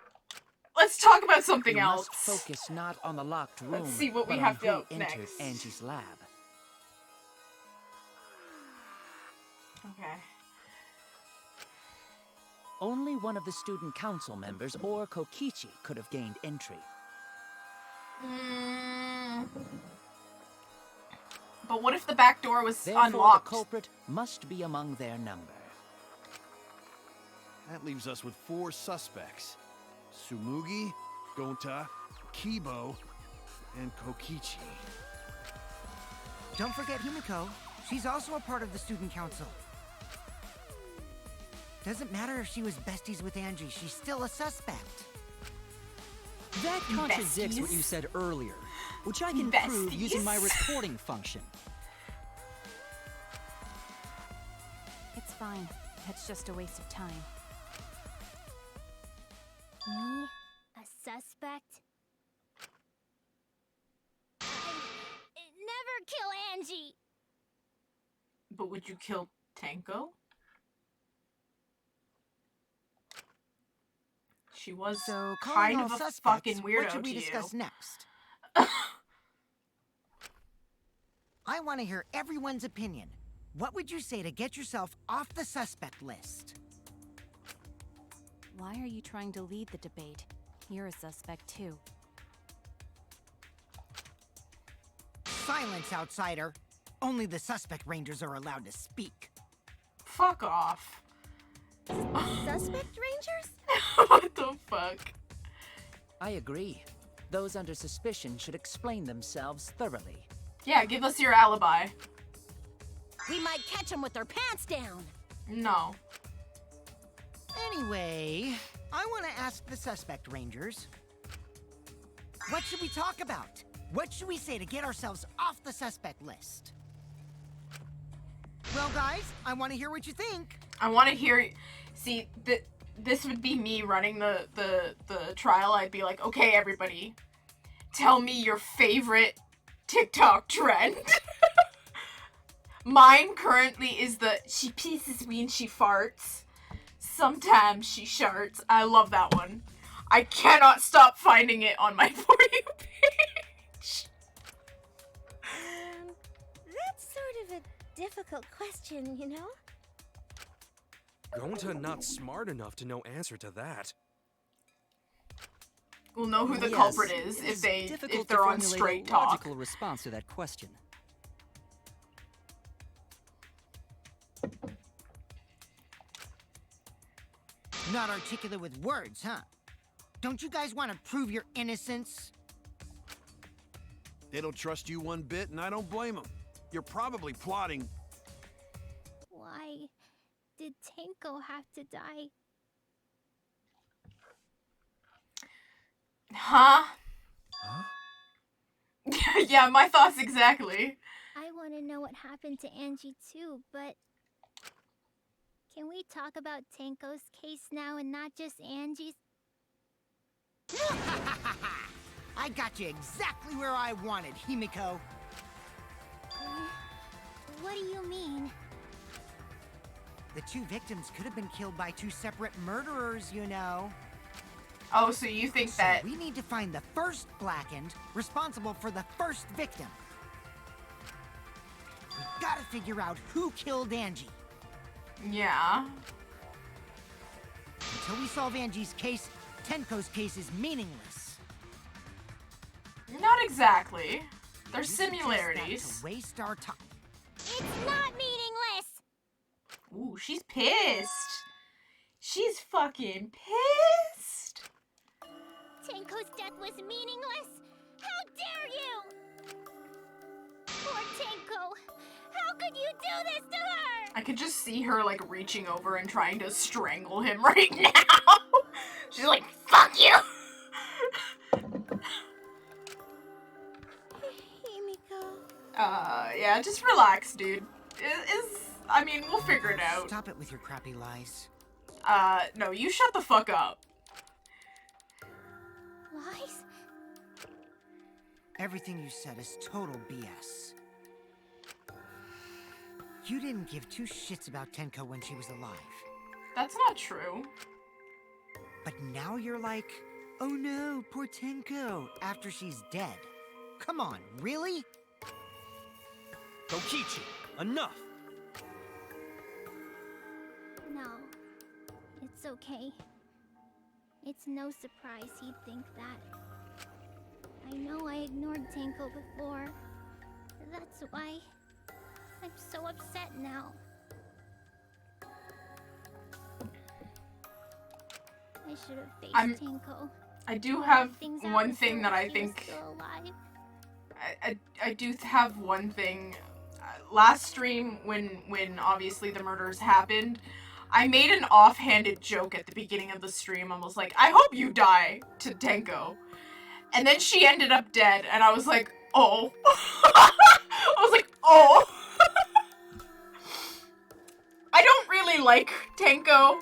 Let's talk about something You else. must focus not on the locked room, Let's see what we but have on who to entered next. Angie's lab. Okay. Only one of the student council members or Kokichi could have gained entry. But what if the back door was Therefore, unlocked? the culprit must be among their number. That leaves us with 4 suspects. Tsumugi, Gonta, Kibo, and Kokichi. Don't forget Himiko. She's also a part of the student council. Doesn't matter if she was besties with Angie, she's still a suspect. That contradicts what you said earlier, which I can prove using my recording function. It's fine. That's just a waste of time. Me? A suspect? I'd never kill Angie! But would you kill Tenko? She was So, kind calling of all a suspects, fucking weirdo what should we to discuss you. next? I want to hear everyone's opinion. What would you say to get yourself off the suspect list? Why are you trying to lead the debate? You're a suspect too. Silence, outsider. Only the suspect rangers are allowed to speak. Fuck off. Suspect rangers? What the fuck? I agree. Those under suspicion should explain themselves thoroughly. Yeah, give us your alibi. We might catch them with their pants down. No. Anyway, I want to ask the suspect rangers. What should we talk about? What should we say to get ourselves off the suspect list? Well, guys, I want to hear what you think. I want to hear. See, this would be me running the trial. I'd be like, okay, everybody, tell me your favorite TikTok trend. Mine currently is the she pisses when she farts. Sometimes she sharts. I love that one. I cannot stop finding it on my For You page. That's sort of a difficult question, you know? Gonta not smart enough to know answer to that. We'll know who the Yes, culprit is it's if difficult they're to on formulate straight a talk. logical response to that question. Not articulate with words, huh? Don't you guys want to prove your innocence? They don't trust you one bit, and I don't blame them. You're probably plotting. Why did Tenko have to die? Huh? Yeah, my thoughts exactly. I want to know what happened to Angie too, but can we talk about Tenko's case now and not just Angie's? I got you exactly where I wanted, Himiko. What do you mean? The 2 victims could have been killed by 2 separate murderers, you know. Oh, so you think that... We need to find the first Blackened responsible for the first victim. We gotta figure out who killed Angie. Yeah. Until we solve Angie's case, Tenko's case is meaningless. Not exactly. There's You suggest that similarities. to waste our time. It's not meaningless! Ooh, she's pissed. She's fucking pissed. Tenko's death was meaningless? How dare you! Poor Tenko! How could you do this to her? I could just see her, like, reaching over and trying to strangle him right now. She's like, fuck you! Himiko. Yeah, just relax, dude. I mean, we'll figure it out. Stop it with your crappy lies. No, you shut the fuck up. Lies? Everything you said is total BS. You didn't give two shits about Tenko when she was alive. That's not true. But now you're like, oh no, poor Tenko, after she's dead. Come on, really? Kokichi, enough! No, it's okay. It's no surprise he'd think that. I know I ignored Tenko before. That's why I'm so upset now. I should have faced Tenko. I do have Things out one before thing that I she was think... still alive. I do have one thing. Last stream, when obviously the murders happened, I made an offhanded joke at the beginning of the stream. I was like, I hope you die, to Tenko. And then she ended up dead, and I was like, oh. I was like, oh. I don't really like Tenko.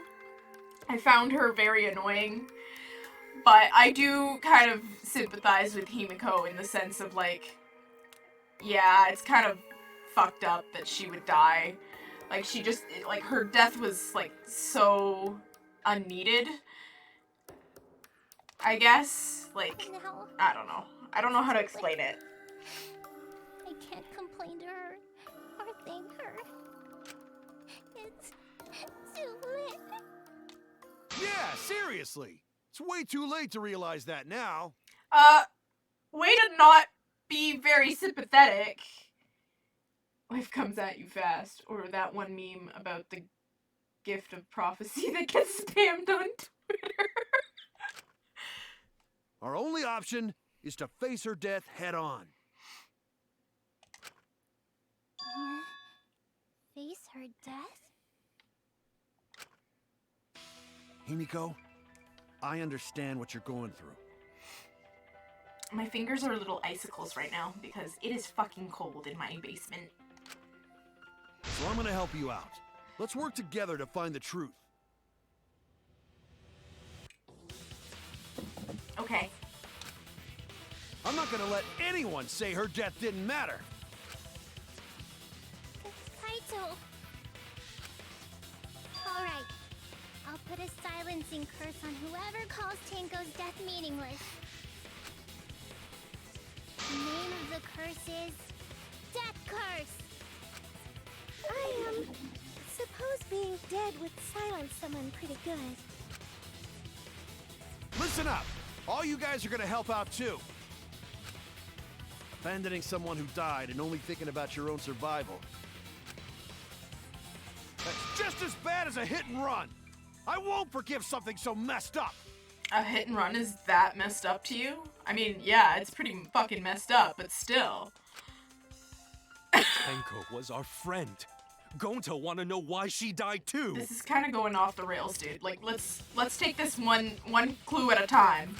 I found her very annoying. But I do kind of sympathize with Himiko in the sense of, like, yeah, it's kind of fucked up that she would die. Like, she just, like, her death was, like, so unneeded, I guess. Like, No, I don't know. I don't know how to explain it. I can't complain to her or thank her. It's too late. Yeah, seriously. It's way too late to realize that now. Way to not be very sympathetic. Life comes at you fast. Or that one meme about the gift of prophecy that gets spammed on Twitter. Our only option is to face her death head on. Face her death? Himiko, I understand what you're going through. My fingers are little icicles right now because it is fucking cold in my basement. So I'm gonna help you out. Let's work together to find the truth. Okay. I'm not gonna let anyone say her death didn't matter. Kaito. Alright. I'll put a silencing curse on whoever calls Tenko's death meaningless. The name of the curse is Death Curse. I suppose being dead would silence someone pretty good. Listen up! All you guys are gonna help out too. Abandoning someone who died and only thinking about your own survival. That's just as bad as a hit and run. I won't forgive something so messed up. A hit and run is that messed up to you? I mean, yeah, it's pretty fucking messed up, but still. Tenko was our friend. Gonta wanna know why she died too. This is kind of going off the rails, dude. Like, let's take this one clue at a time.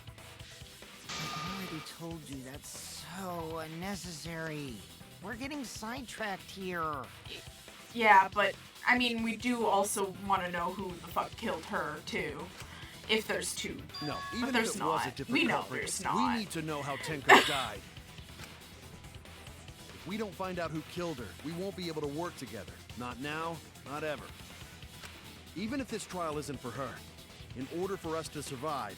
I already told you that's so unnecessary. We're getting sidetracked here. Yeah, but I mean, we do also want to know who the fuck killed her too. If there's two. No, But even there's if it not. was a different We know culprit, there's not. we need to know how Tenko died. If we don't find out who killed her, we won't be able to work together. Not now, not ever. Even if this trial isn't for her, in order for us to survive,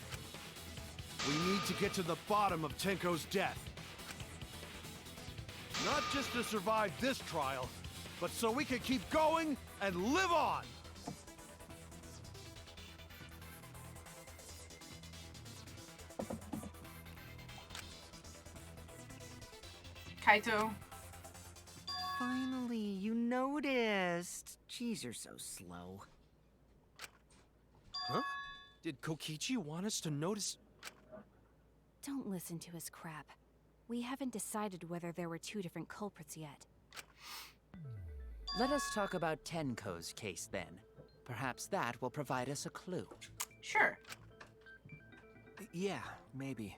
we need to get to the bottom of Tenko's death. Not just to survive this trial, but so we can keep going and live on! Kaito. Finally, you noticed. Jeez, you're so slow. Huh? Did Kokichi want us to notice? Don't listen to his crap. We haven't decided whether there were two different culprits yet. Let us talk about Tenko's case then. Perhaps that will provide us a clue. Sure. Yeah, maybe.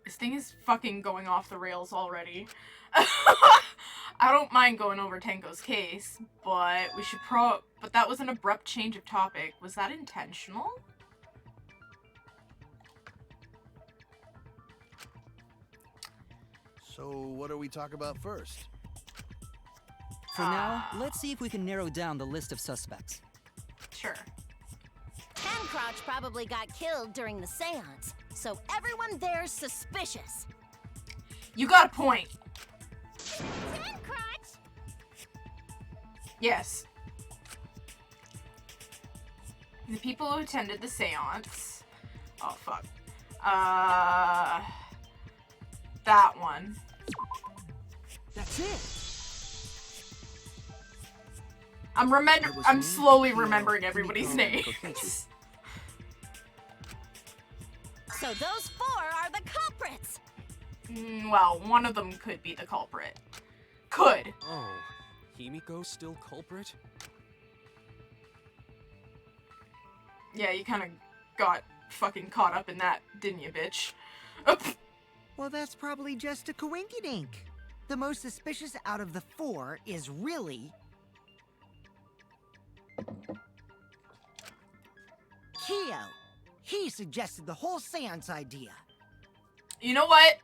This thing is fucking going off the rails already. I don't mind going over Tenko's case, but we should but that was an abrupt change of topic. Was that intentional? So what do we talk about first? For now, let's see if we can narrow down the list of suspects. Sure. Tancrouch probably got killed during the seance, so everyone there's suspicious. You got a point. Tancrouch! Yes. The people who attended the seance. Oh, fuck. That one. That's it. I'm slowly remembering everybody's names. So those 4 are the culprits. Well, one of them could be the culprit. Could. Oh, Himiko's still culprit? Yeah, you kind of got fucking caught up in that, didn't you, bitch? Well, that's probably just a coinkydink. The most suspicious out of the 4 is really... Keo. He suggested the whole seance idea. You know what?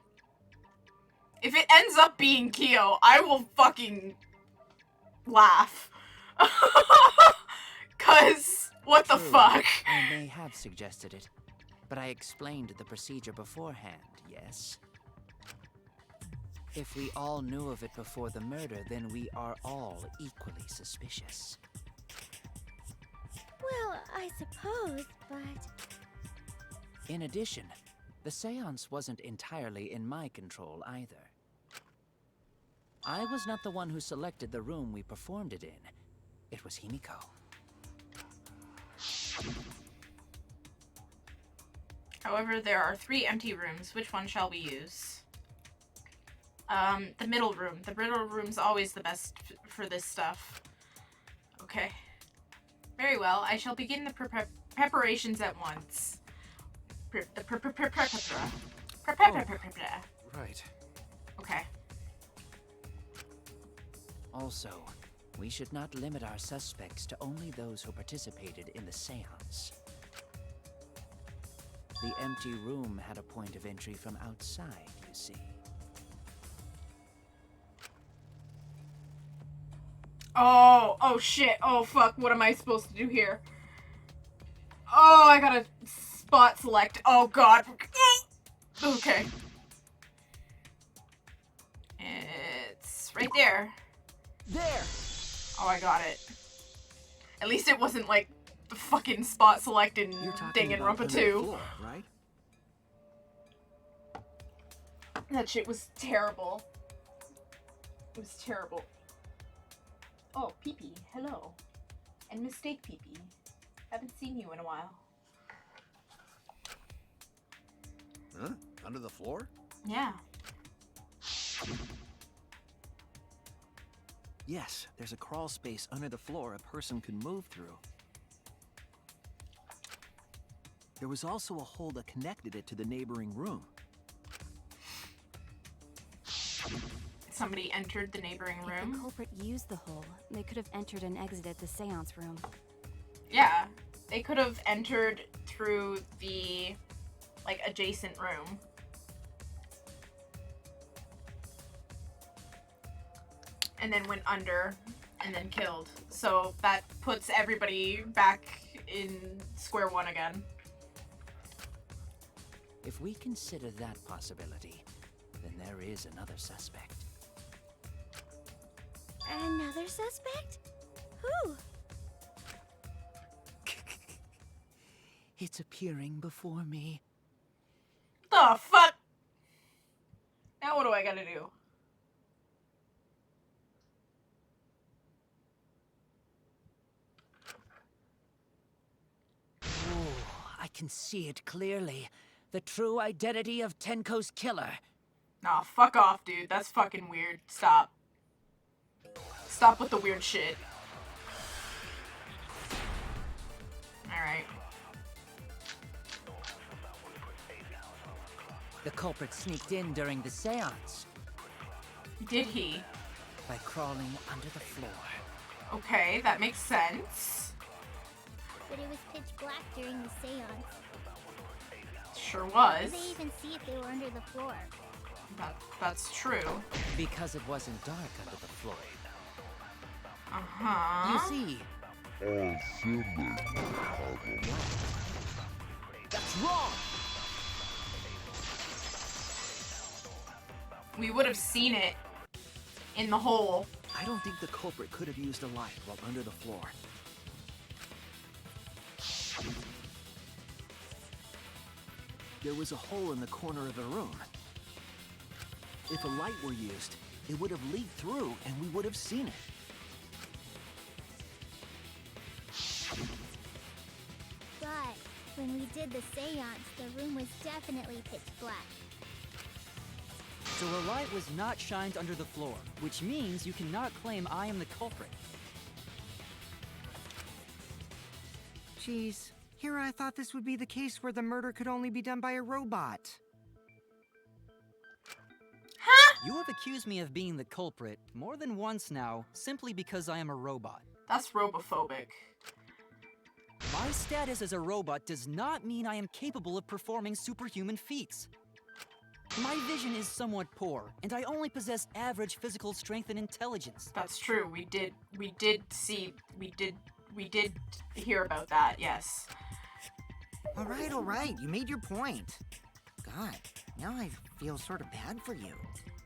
If it ends up being Keo, I will fucking laugh. Cause, what the True, fuck? I may have suggested it, but I explained the procedure beforehand, yes? If we all knew of it before the murder, then we are all equally suspicious. Well, I suppose, but... In addition, the seance wasn't entirely in my control either. I was not the one who selected the room we performed it in. It was Himiko. However, there are 3 empty rooms. Which one shall we use? The middle room. The middle room's always the best for this stuff. Okay. Very well. I shall begin the preparations at once. Right. Okay. Also, we should not limit our suspects to only those who participated in the seance. The empty room had a point of entry from outside, you see. Oh shit. Oh fuck, what am I supposed to do here? Oh, I gotta spot select. Oh god. Okay. It's right there. There! Oh, I got it. At least it wasn't like the fucking spot select in DanganRonpa 2. Floor, right? That shit was terrible. It was terrible. Oh, Pee-Pee, hello. And Mistake Pee-Pee. Haven't seen you in a while. Huh? Under the floor? Yeah. Yes, there's a crawl space under the floor a person can move through. There was also a hole that connected it to the neighboring room. Somebody entered the neighboring If the room. culprit used the hole, they could have entered and exited the seance room. Yeah. They could have entered through the, like, adjacent room. And then went under and then killed. So that puts everybody back in square one again. If we consider that possibility, then there is another suspect. Another suspect? Who? It's appearing before me. The fuck? Now what do I gotta do? Oh, I can see it clearly. The true identity of Tenko's killer. Nah, fuck off, dude. That's fucking weird. Stop. Stop with the weird shit. Alright. The culprit sneaked in during the seance. Did he? By crawling under the floor. Okay, that makes sense. But it was pitch black during the seance. Sure How was. did they even see if they were under the floor? That's true. Because it wasn't dark under the floor. Uh-huh. You see, That's wrong! We would have seen it in the hole. I don't think the culprit could have used a light while under the floor. There was a hole in the corner of the room. If a light were used, it would have leaked through and we would have seen it. But when we did the seance, the room was definitely pitch black. So a light was not shined under the floor, which means you cannot claim I am the culprit. jeez. Here I thought this would be the case where the murder could only be done by a robot. You have accused me of being the culprit more than once now, simply because I am a robot. That's robophobic. My status as a robot does not mean I am capable of performing superhuman feats. My vision is somewhat poor, and I only possess average physical strength and intelligence. That's true. We did hear about that, yes. All right. You made your point. God, now I feel sort of bad for you.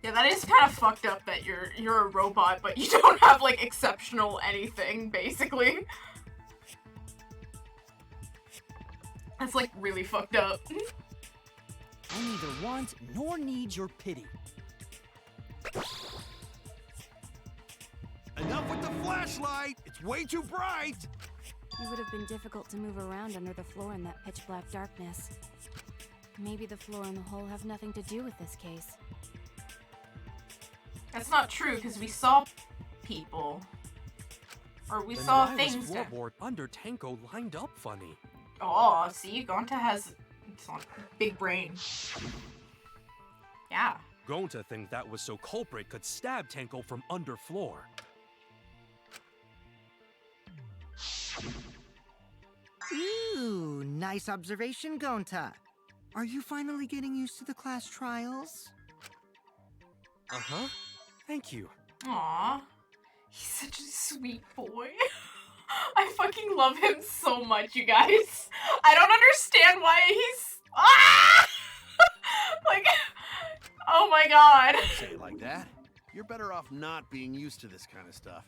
Yeah, that is kind of fucked up that you're a robot, but you don't have, like, exceptional anything, basically. That's, like, really fucked up. I neither want nor need your pity. Enough with the flashlight! It's way too bright! It would have been difficult to move around under the floor in that pitch black darkness. Maybe the floor and the hole have nothing to do with this case. That's not true, because we saw people. Or we Then saw why things. was floorboard under Tenko lined up funny? Oh, see, Gonta has big brain. Yeah. Gonta think that was so culprit could stab Tenko from underfloor. Ooh, nice observation, Gonta. Are you finally getting used to the class trials? Uh-huh. Thank you. Aw. He's such a sweet boy. I fucking love him so much, you guys. I don't understand why he's... Ah! Like, oh my god. Don't say it like that. You're better off not being used to this kind of stuff.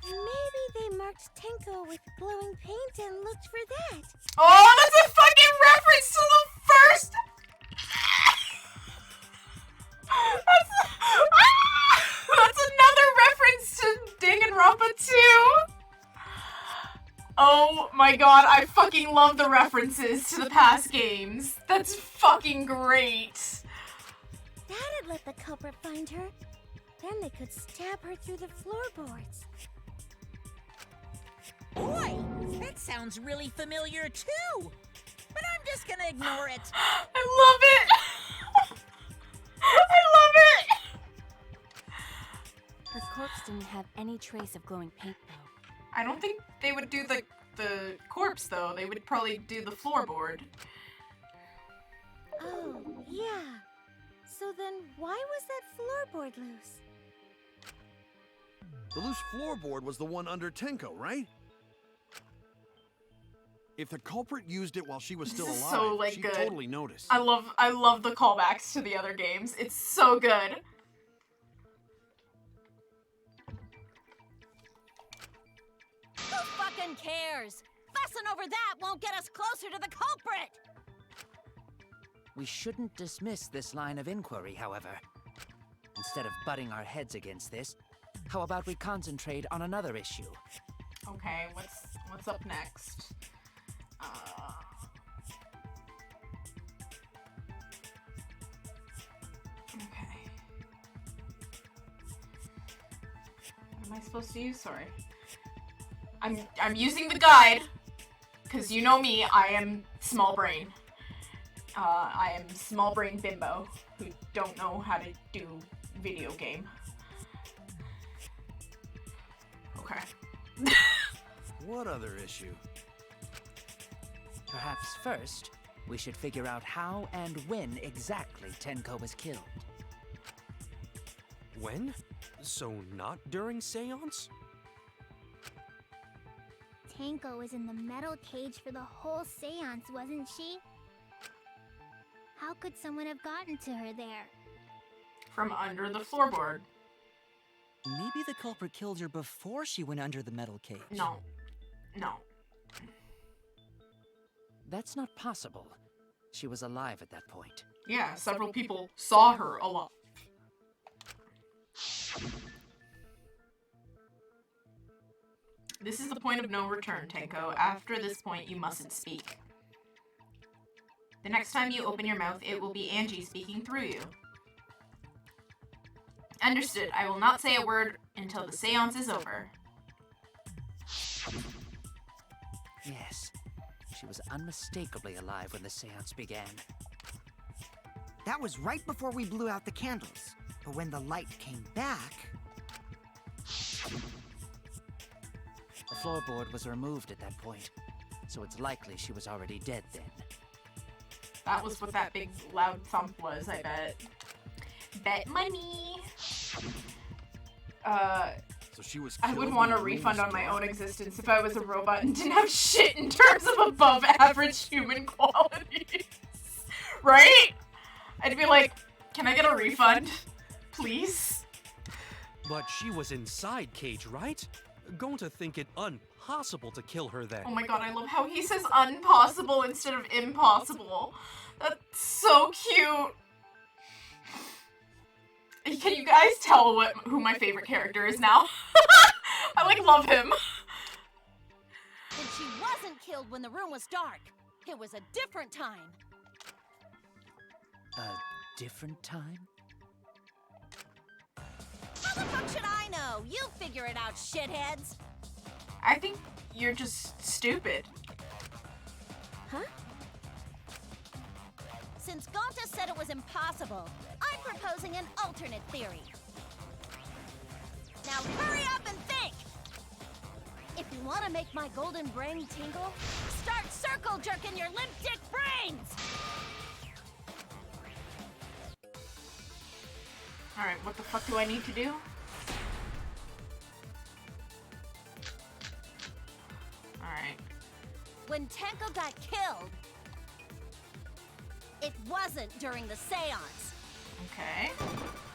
Maybe they marked Tenko with glowing paint and looked for that. Oh, that's a fucking reference to the first... That's another reference to Danganronpa 2! Oh my god, I fucking love the references to the past games. That's fucking great. That'd let the culprit find her. Then they could stab her through the floorboards. Boy, that sounds really familiar too. But I'm just gonna ignore it. I love it! I love it! Her corpse didn't have any trace of glowing paint, though. I don't think they would do the corpse, though. They would probably do the floorboard. Oh, yeah. So then why was that floorboard loose? The loose floorboard was the one under Tenko, right? If the culprit used it while she was still This is alive, so, like, she'd good. totally notice. I love the callbacks to the other games. It's so good. Who fucking cares? Fussing over that won't get us closer to the culprit! We shouldn't dismiss this line of inquiry, however. Instead of butting our heads against this, how about we concentrate on another issue? Okay, what's up next? Okay. What am I supposed to use? Sorry. I'm using the guide, because you know me, I am small brain. I am small brain bimbo who don't know how to do video game. Okay. What other issue? Perhaps first, we should figure out how and when exactly Tenko was killed. When? So not during seance? Tanko was in the metal cage for the whole seance, wasn't she? How could someone have gotten to her there? From under the floorboard. Maybe the culprit killed her before she went under the metal cage. No. No. That's not possible. She was alive at that point. Yeah, several people saw her alive. This is the point of no return, Tanko. After this point, you mustn't speak. The next time you open your mouth, it will be Angie speaking through you. Understood. I will not say a word until the seance is over. Yes, she was unmistakably alive when the seance began. That was right before we blew out the candles. But when the light came back... The floorboard was removed at that point, so it's likely she was already dead then. That was what that big loud thump was, I bet. Bet money! So she was I killed would want a when the room refund was on my dark? own existence if I was a robot and didn't have shit in terms of above average human qualities. Right? I'd be like, can I get a refund? Please? But she was inside Cage, right? Going to think it impossible to kill her then. Oh my god, I love how he says impossible instead of impossible. That's so cute. Can you guys tell who my favorite character is now? I like love him. And she wasn't killed when the room was dark. It was a different time. A different time? How the fuck should I know? You figure it out, shitheads. I think you're just stupid. Huh? Since Gonta said it was impossible, I'm proposing an alternate theory. Now hurry up and think! If you want to make my golden brain tingle, start circle jerking your limp dick brains! Alright, what the fuck do I need to do? Alright. When Tenko got killed, it wasn't during the seance. Okay.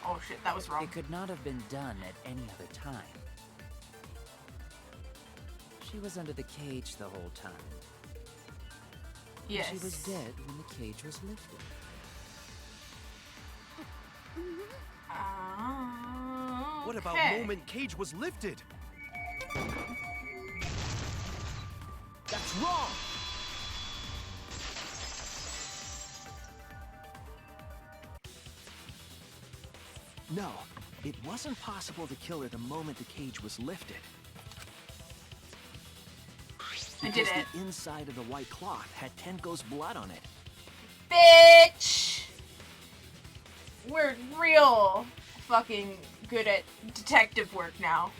Oh shit, that was wrong. It could not have been done at any other time. She was under the cage the whole time. Yes. She was dead when the cage was lifted. What about Okay. moment Cage was lifted? That's wrong! No, it wasn't possible to kill her the moment the cage was lifted. I did Because it. the inside of the white cloth had Tenko's blood on it. Bitch! We're real fucking good at detective work now.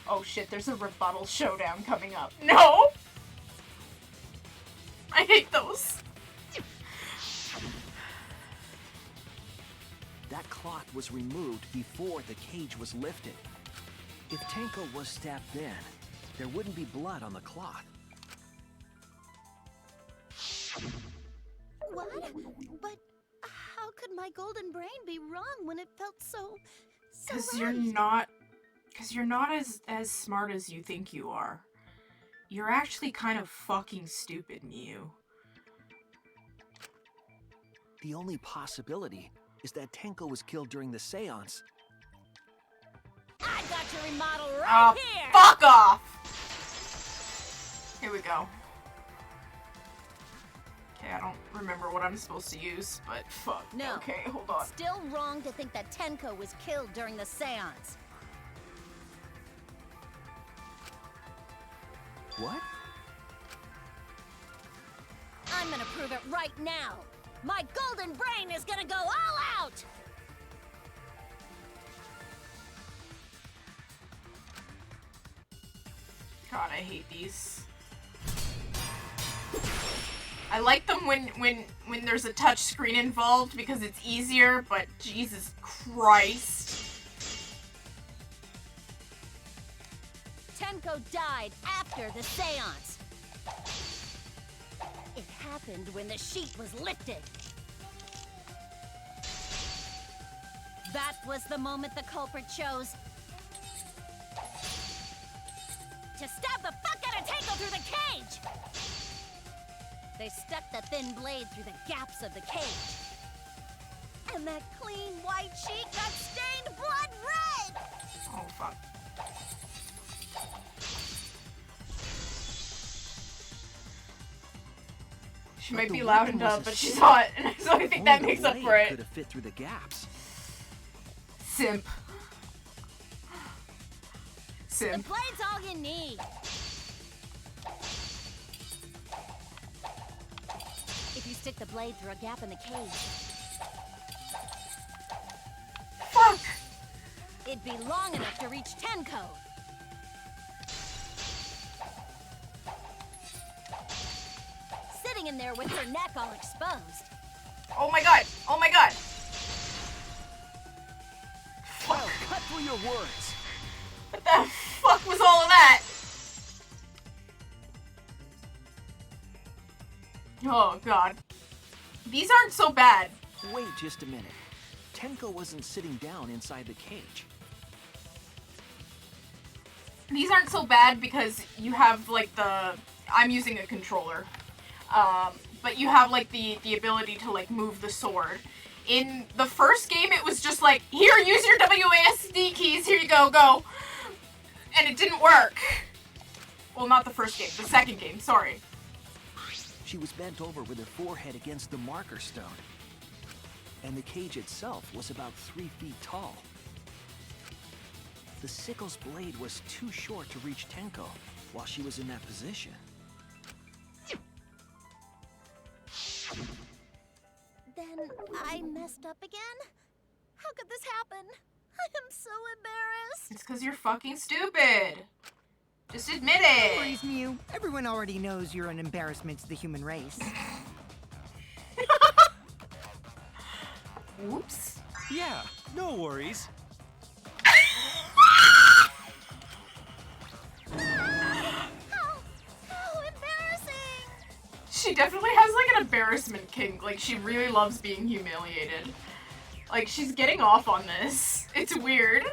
Oh shit, there's a rebuttal showdown coming up. No! I hate those. That cloth was removed before the cage was lifted. If Tenko was stabbed then, there wouldn't be blood on the cloth. What? But how could my golden brain be wrong when it felt so Cause right? you're not as smart as you think you are. You're actually kind of fucking stupid, Mew. The only possibility is that Tenko was killed during the seance. I got your remodel Oh, right here! fuck off! Here we go. Okay, I don't remember what I'm supposed to use, but fuck. No. Okay, hold on. Still wrong to think that Tenko was killed during the seance. What? I'm gonna prove it right now. My golden brain is gonna go all out! God, I hate these. I like them when there's a touch screen involved because it's easier, but Jesus Christ. Tenko died after the seance. It happened when the sheet was lifted. That was the moment the culprit chose to stab the fuck out of Tenko through the cage! They stuck the thin blade through the gaps of the cage. And that clean white sheet got stained blood red! Oh, fuck. She might be loud and dumb, but she's hot, and so I think that makes up for it. Could have fit through the gaps. Simp. Simp. The blade's all you need. If you stick the blade through a gap in the cage, fuck! It'd be long enough to reach Tenko. Sitting in there with her neck all exposed. Oh my god! Oh my god! Well, cut through your words. What the fuck was all of that? Oh god. These aren't so bad. Wait just a minute. Tenko wasn't sitting down inside the cage. These aren't so bad because you have like the... I'm using a controller. But you have like the ability to like move the sword. In the first game it was just like, here, use your WASD keys, here you go, go. And it didn't work. Well, not the first game, the second game, sorry. She was bent over with her forehead against the marker stone. And the cage itself was about 3 feet tall. The sickle's blade was too short to reach Tenko while she was in that position. Then I messed up again? How could this happen? I am so embarrassed. It's because you're fucking stupid. Just admit No it. worries, Mew. Everyone already knows you're an embarrassment to the human race. Whoops. Yeah, no worries. How embarrassing! She definitely has like an embarrassment kink. Like she really loves being humiliated. Like she's getting off on this. It's weird.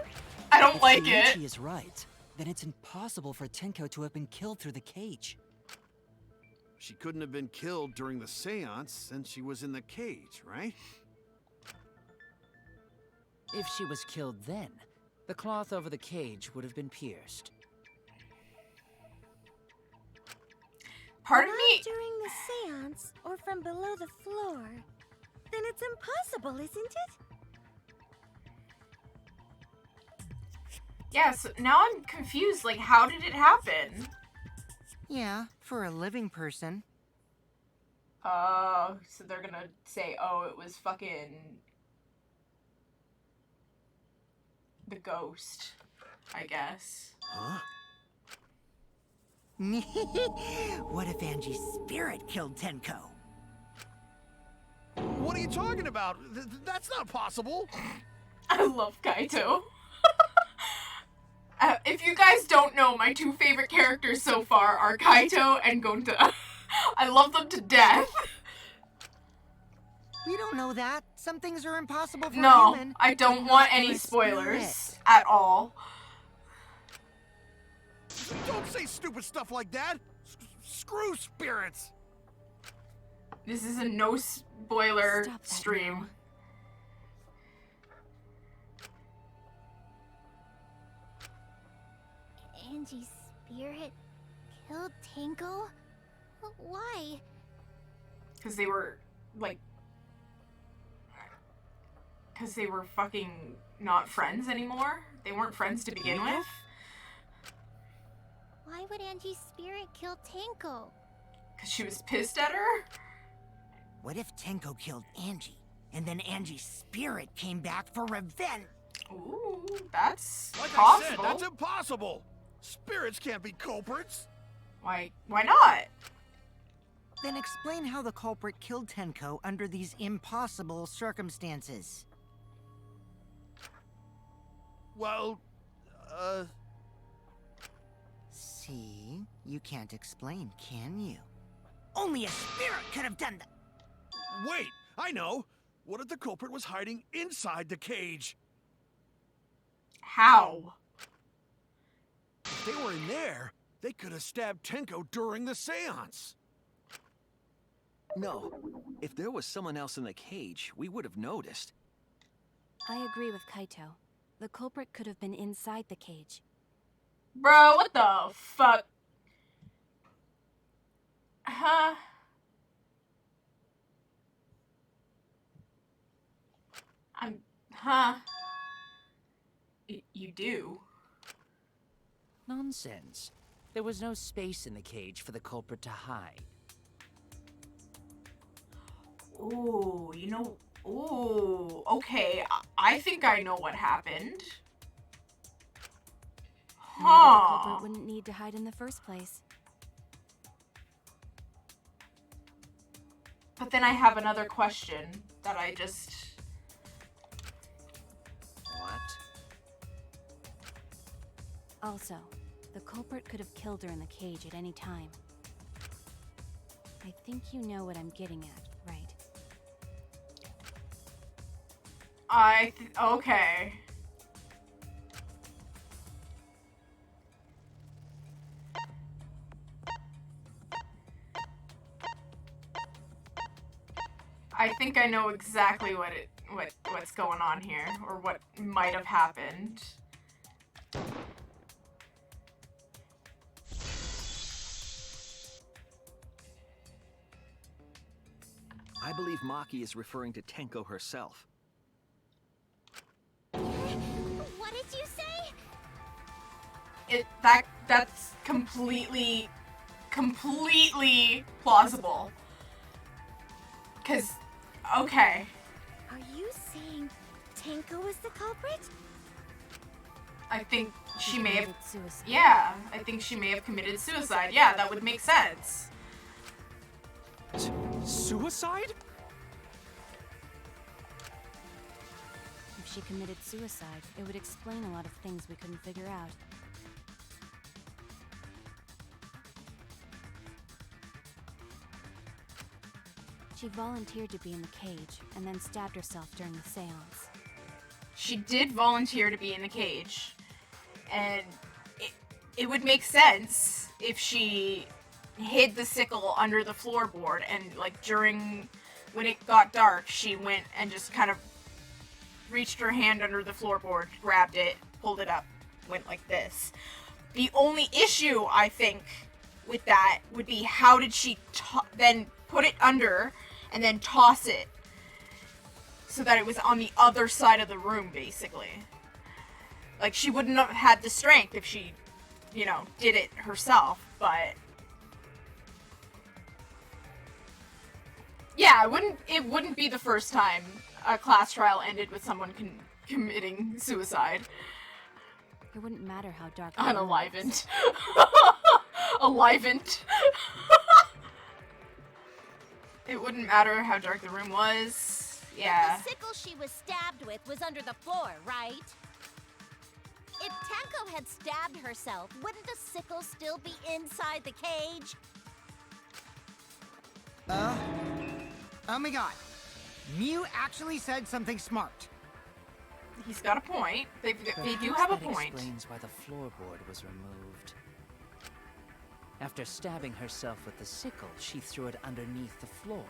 I don't like it. She is right. Then it's impossible for Tenko to have been killed through the cage. She couldn't have been killed during the seance since she was in the cage, right? If she was killed then, the cloth over the cage would have been pierced. Pardon me? During the seance, or from below the floor. Then it's impossible, isn't it? Yeah, so now I'm confused. Like, how did it happen? Yeah, for a living person. Oh, so they're gonna say, oh, it was fucking... the ghost, I guess. Huh? What if Angie's spirit killed Tenko? What are you talking about? That's not possible. I love Kaito. If you guys don't know, my two favorite characters so far are Kaito and Gonta. I love them to death. We don't know that. Some things are impossible for a No, human. I don't want any spoilers at all. Don't say stupid stuff like that. Screw spirits. This is a no spoiler stream. Angie's spirit killed Tenko? Why? Because they were, like... because they were fucking not friends anymore? They weren't friends to begin with? Why would Angie's spirit kill Tenko? Because she was pissed at her? What if Tenko killed Angie, and then Angie's spirit came back for revenge? Ooh, that's Like possible. I said, that's impossible. Spirits can't be culprits. Why not? Then explain how the culprit killed Tenko under these impossible circumstances. Well, See? You can't explain, can you? Only a spirit could have done that! wait! I know! What if the culprit was hiding inside the cage? How? If they were in there, they could have stabbed Tenko during the seance. No. If there was someone else in the cage, we would have noticed. I agree with Kaito. The culprit could have been inside the cage. Bro, what the fuck? Huh? Huh? You do? Nonsense. There was no space in the cage for the culprit to hide. Ooh, you know... Ooh, okay. I think I know what happened. Maybe the culprit Huh. wouldn't need to hide in the first place. But then I have another question that I just... What? Also, the culprit could have killed her in the cage at any time. I think you know what I'm getting at, right? Okay. I think I know exactly what's going on here, or what might have happened. I believe Maki is referring to Tenko herself. What did you say? That's completely plausible. 'Cause, okay. Are you saying Tenko is the culprit? I think she may have... Committed suicide. Yeah, I think she may have committed suicide. Yeah, that would make sense. Suicide? If she committed suicide, it would explain a lot of things we couldn't figure out. She volunteered to be in the cage, and then stabbed herself during the seance. She did volunteer to be in the cage. And it would make sense if she hid the sickle under the floorboard, and like when it got dark, she went and just kind of reached her hand under the floorboard, grabbed it, pulled it up, went like this. The only issue, I think, with that would be how did she then put it under and then toss it so that it was on the other side of the room, basically. Like, she wouldn't have had the strength if she, you know, did it herself, but... Yeah, it wouldn't be the first time a class trial ended with someone committing suicide. It wouldn't matter how dark the room was. Unenlivened. Enlivened. It wouldn't matter how dark the room was. Yeah. The sickle she was stabbed with was under the floor, right? If Tenko had stabbed herself, wouldn't the sickle still be inside the cage? Oh my god. Mew actually said something smart. He's got a point. They do Perhaps have a that point. explains why the floorboard was removed. After stabbing herself with the sickle, she threw it underneath the floor.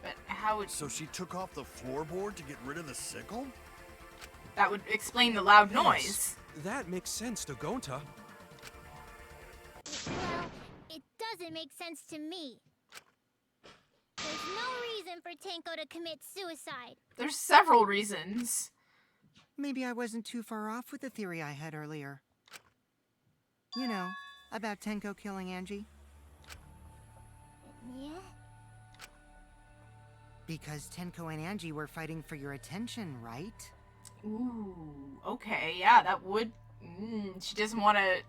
But how would... So she took off the floorboard to get rid of the sickle? That would explain the loud noise. That makes sense to Gonta. Well, it doesn't make sense to me. There's no reason for Tenko to commit suicide. There's several reasons. Maybe I wasn't too far off with the theory I had earlier. You know, about Tenko killing Angie. Yeah? Because Tenko and Angie were fighting for your attention, right? Ooh, okay, yeah, that would... she doesn't want to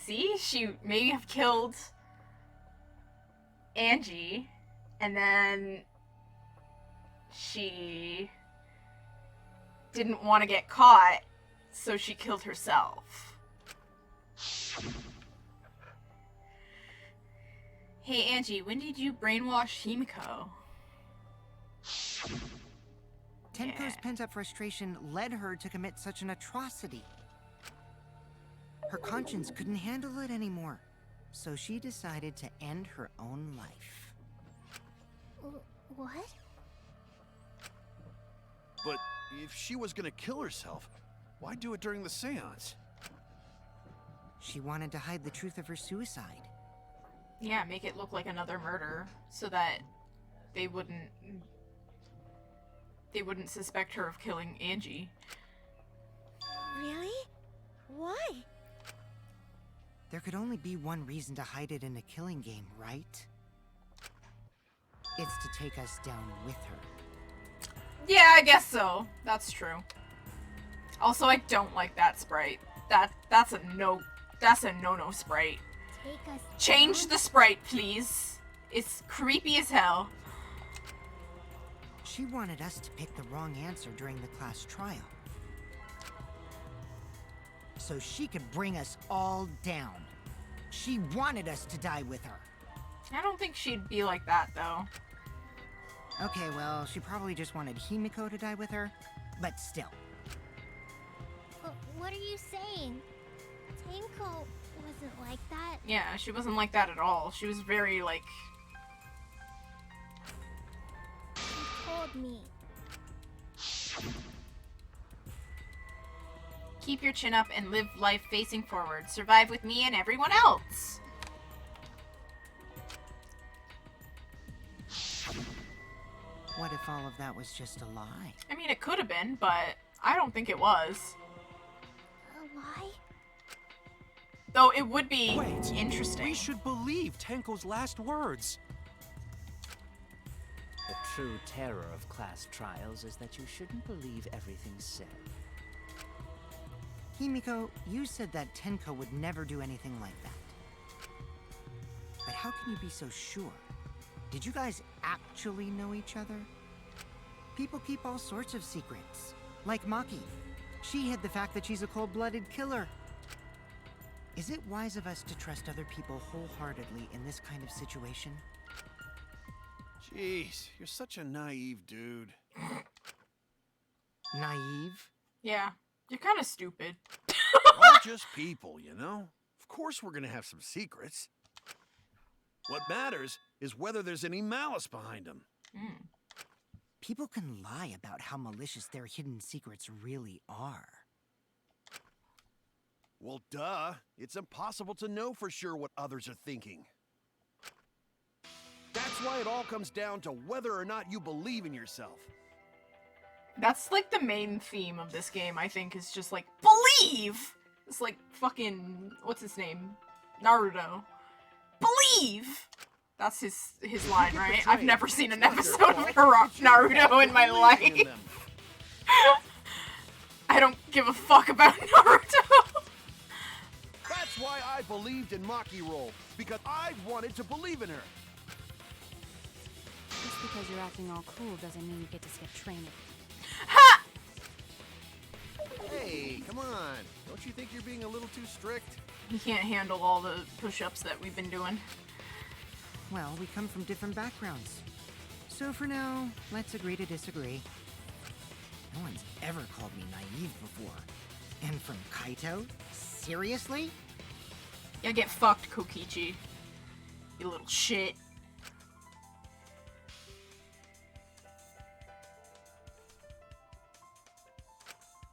See? She may have killed Angie, and then she didn't want to get caught, so she killed herself. Hey Angie, when did you brainwash Himiko? Tenko's pent-up frustration led her to commit such an atrocity. Her conscience couldn't handle it anymore, so she decided to end her own life. What? But if she was gonna kill herself, why do it during the seance? She wanted to hide the truth of her suicide. Yeah, make it look like another murder, so that they wouldn't suspect her of killing Angie. Really? Why? There could only be one reason to hide it in a killing game, right? It's to take us down with her. Yeah, I guess so. That's true. Also, I don't like that sprite. That's a no-no sprite. Take us Change down? the sprite, please. It's creepy as hell. She wanted us to pick the wrong answer during the class trial, so she could bring us all down. She wanted us to die with her. I don't think she'd be like that, though. Okay, well, she probably just wanted Himiko to die with her, but still. What are you saying? Tenko wasn't like that. Yeah, she wasn't like that at all. She was very, like... She told me. Keep your chin up and live life facing forward. Survive with me and everyone else. What if all of that was just a lie? I mean, it could have been, but I don't think it was. A lie? Though it would be Wait, interesting. we should believe Tenko's last words. The true terror of class trials is that you shouldn't believe everything said. Himiko, you said that Tenko would never do anything like that. But how can you be so sure? Did you guys actually know each other? People keep all sorts of secrets. Like Maki. She hid the fact that she's a cold-blooded killer. Is it wise of us to trust other people wholeheartedly in this kind of situation? Jeez, you're such a naive dude. Naive? Yeah, you're kind of stupid. We're all just people, you know? Of course we're gonna have some secrets. What matters is whether there's any malice behind them. People can lie about how malicious their hidden secrets really are. Well, duh. It's impossible to know for sure what others are thinking. That's why it all comes down to whether or not you believe in yourself. That's like the main theme of this game, I think, is just like, believe! It's like fucking, what's his name? Naruto. Believe! That's his line, right? I've never seen an episode of Naruto in my life. I don't give a fuck about Naruto. That's why I believed in Maki Roll, because I wanted to believe in her. Just because you're acting all cool doesn't mean you get to skip training. Ha! Hey, come on. Don't you think you're being a little too strict? He can't handle all the push-ups that we've been doing. Well, we come from different backgrounds. So for now, let's agree to disagree. No one's ever called me naive before. And from Kaito? Seriously? Yeah, get fucked, Kokichi. You little shit.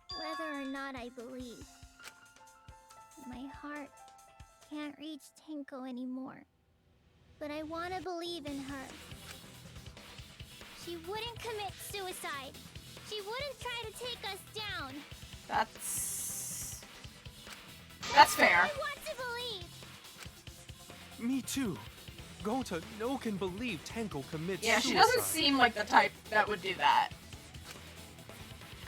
Whether or not I believe, my heart can't reach Tenko anymore. But I want to believe in her. She wouldn't commit suicide. She wouldn't try to take us down. That's fair. I want to believe. Me too. Gonta, no can believe Tenko commits Yeah, suicide. she doesn't seem like the type that would do that.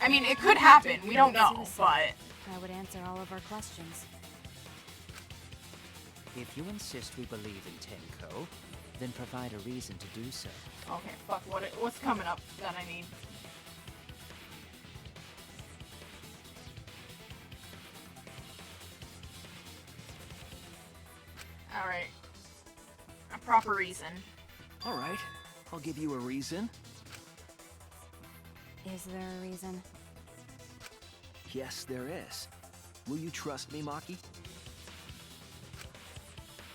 I mean, it could happen. We don't know, but... That would answer all of our questions. If you insist we believe in Tenko, then provide a reason to do so. Okay, fuck, what's coming up that I need? Alright. A proper reason. All right, I'll give you a reason. Is there a reason? Yes, there is. Will you trust me, Maki?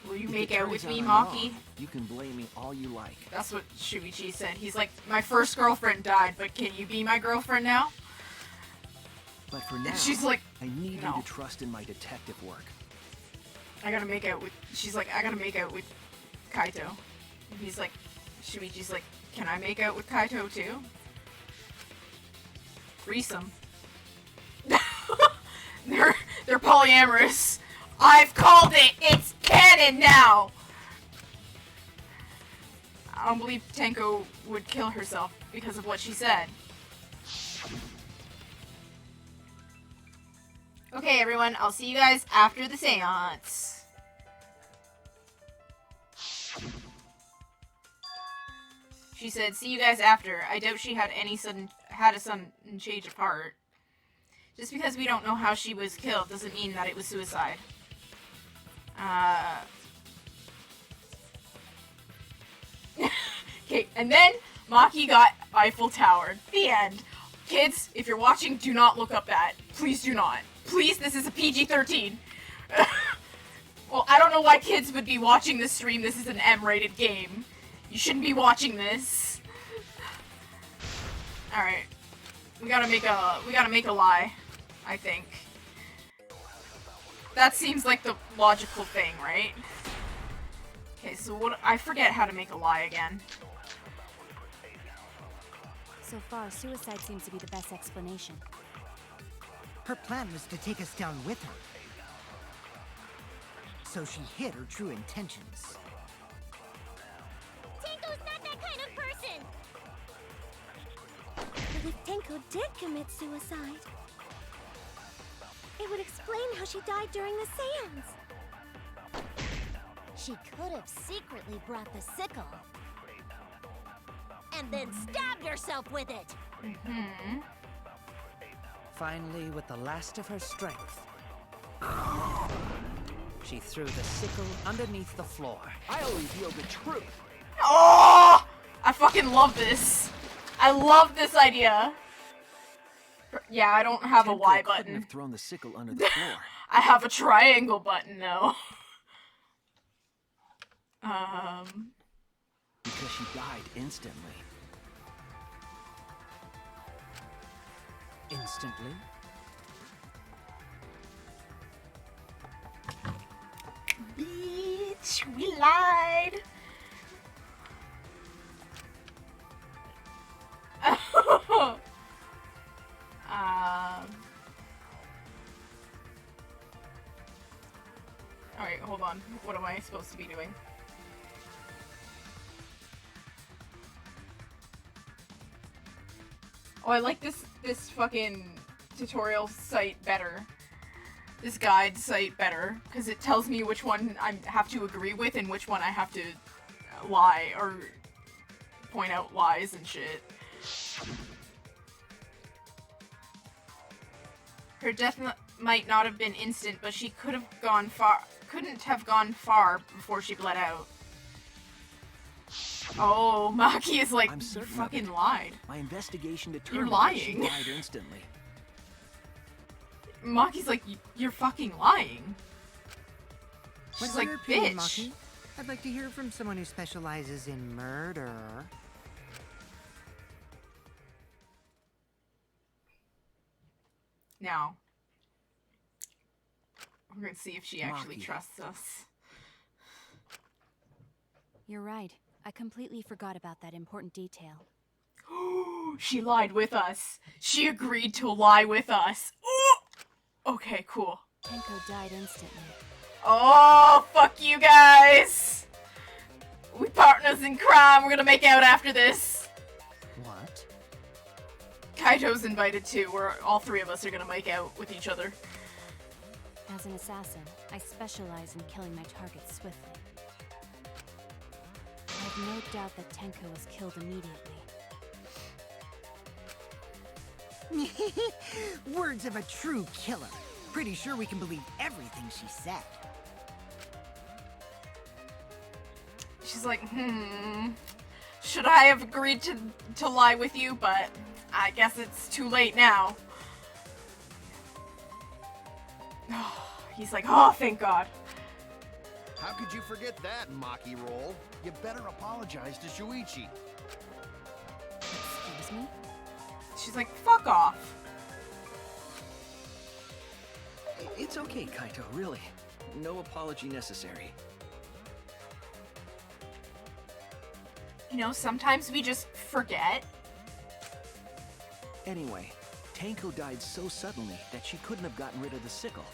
Will you If make it out with turns me, I'm Maki? wrong, you can blame me all you like. That's what Shuichi said. He's like, my first girlfriend died, but can you be my girlfriend now? But for now, She's like, I need no. you to trust in my detective work. I gotta make out with. She's like, I gotta make out with Kaito. And he's like, Shuichi's like, can I make out with Kaito too? Threesome. They're polyamorous. I've called it. It's canon now. I don't believe Tenko would kill herself because of what she said. Okay, everyone. I'll see you guys after the seance. She said, see you guys after. I doubt she had a sudden change of heart. Just because we don't know how she was killed doesn't mean that it was suicide. Okay, and then Maki got Eiffel Towered. The end. Kids, if you're watching, do not look up that. Please do not. Please, this is a PG-13. Well, I don't know why kids would be watching this stream. This is an M-rated game. You shouldn't be watching this. Alright. We gotta make a lie, I think. That seems like the logical thing, right? Okay, so what, I forget how to make a lie again. So far, suicide seems to be the best explanation. Her plan was to take us down with her. So she hid her true intentions. Tenko's not that kind of person! But if Tenko did commit suicide, it would explain how she died during the seance. She could have secretly brought the sickle. And then stabbed herself with it! Mm-hmm. Finally, with the last of her strength, she threw the sickle underneath the floor. I'll reveal the truth. Oh! I fucking love this. I love this idea. Yeah, I don't have a Y Couldn't button. have thrown the sickle under the floor. I have a triangle button though. Because she died instantly. Instantly? Bitch, we lied. Alright, hold on. What am I supposed to be doing? Oh, I like this fucking tutorial site better. This guide site better, because it tells me which one I have to agree with and which one I have to lie or point out lies and shit. Her death might not have been instant, but she couldn't have gone far before she bled out. Oh, Maki is like, I'm you certain of fucking it. lied. My investigation determined You're that she lying. died instantly. Maki's like, you're fucking lying. She's What's like, your opinion, bitch. Maki? I'd like to hear from someone who specializes in murder. Now, we're gonna see if she actually Maki. trusts us. You're right. I completely forgot about that important detail. She lied with us. She agreed to lie with us. Ooh! Okay, cool. Tenko died instantly. Oh, fuck you guys! We partners in crime. We're gonna make out after this. What? Kaito's invited too. All three of us are gonna make out with each other. As an assassin, I specialize in killing my targets swiftly. I have no doubt that Tenko was killed immediately. Words of a true killer. Pretty sure we can believe everything she said. She's like, should I have agreed to lie with you? But I guess it's too late now. He's like, oh, thank God. How could you forget that, Maki roll? You better apologize to Shuichi. Excuse me? She's like, fuck off. It's okay, Kaito, really. No apology necessary. You know, sometimes we just forget. Anyway, Tenko died so suddenly that she couldn't have gotten rid of the sickle.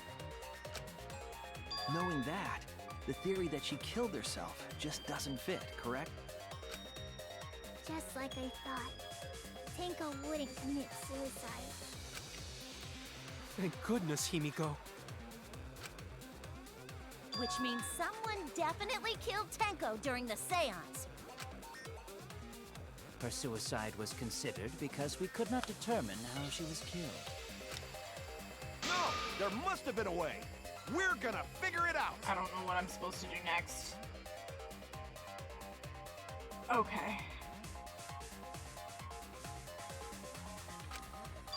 Knowing that, the theory that she killed herself just doesn't fit, correct? Just like I thought. Tenko wouldn't commit suicide. Thank goodness, Himiko. Which means someone definitely killed Tenko during the seance. Her suicide was considered because we could not determine how she was killed. No! There must have been a way! We're gonna figure it out! I don't know what I'm supposed to do next. Okay.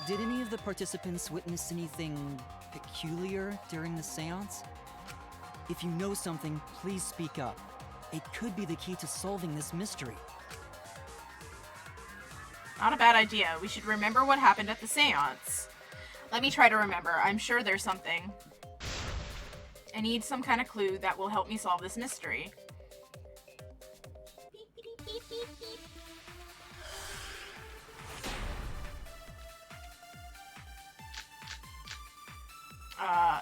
Did any of the participants witness anything peculiar during the seance? If you know something, please speak up. It could be the key to solving this mystery. Not a bad idea. We should remember what happened at the seance. Let me try to remember. I'm sure there's something. I need some kind of clue that will help me solve this mystery.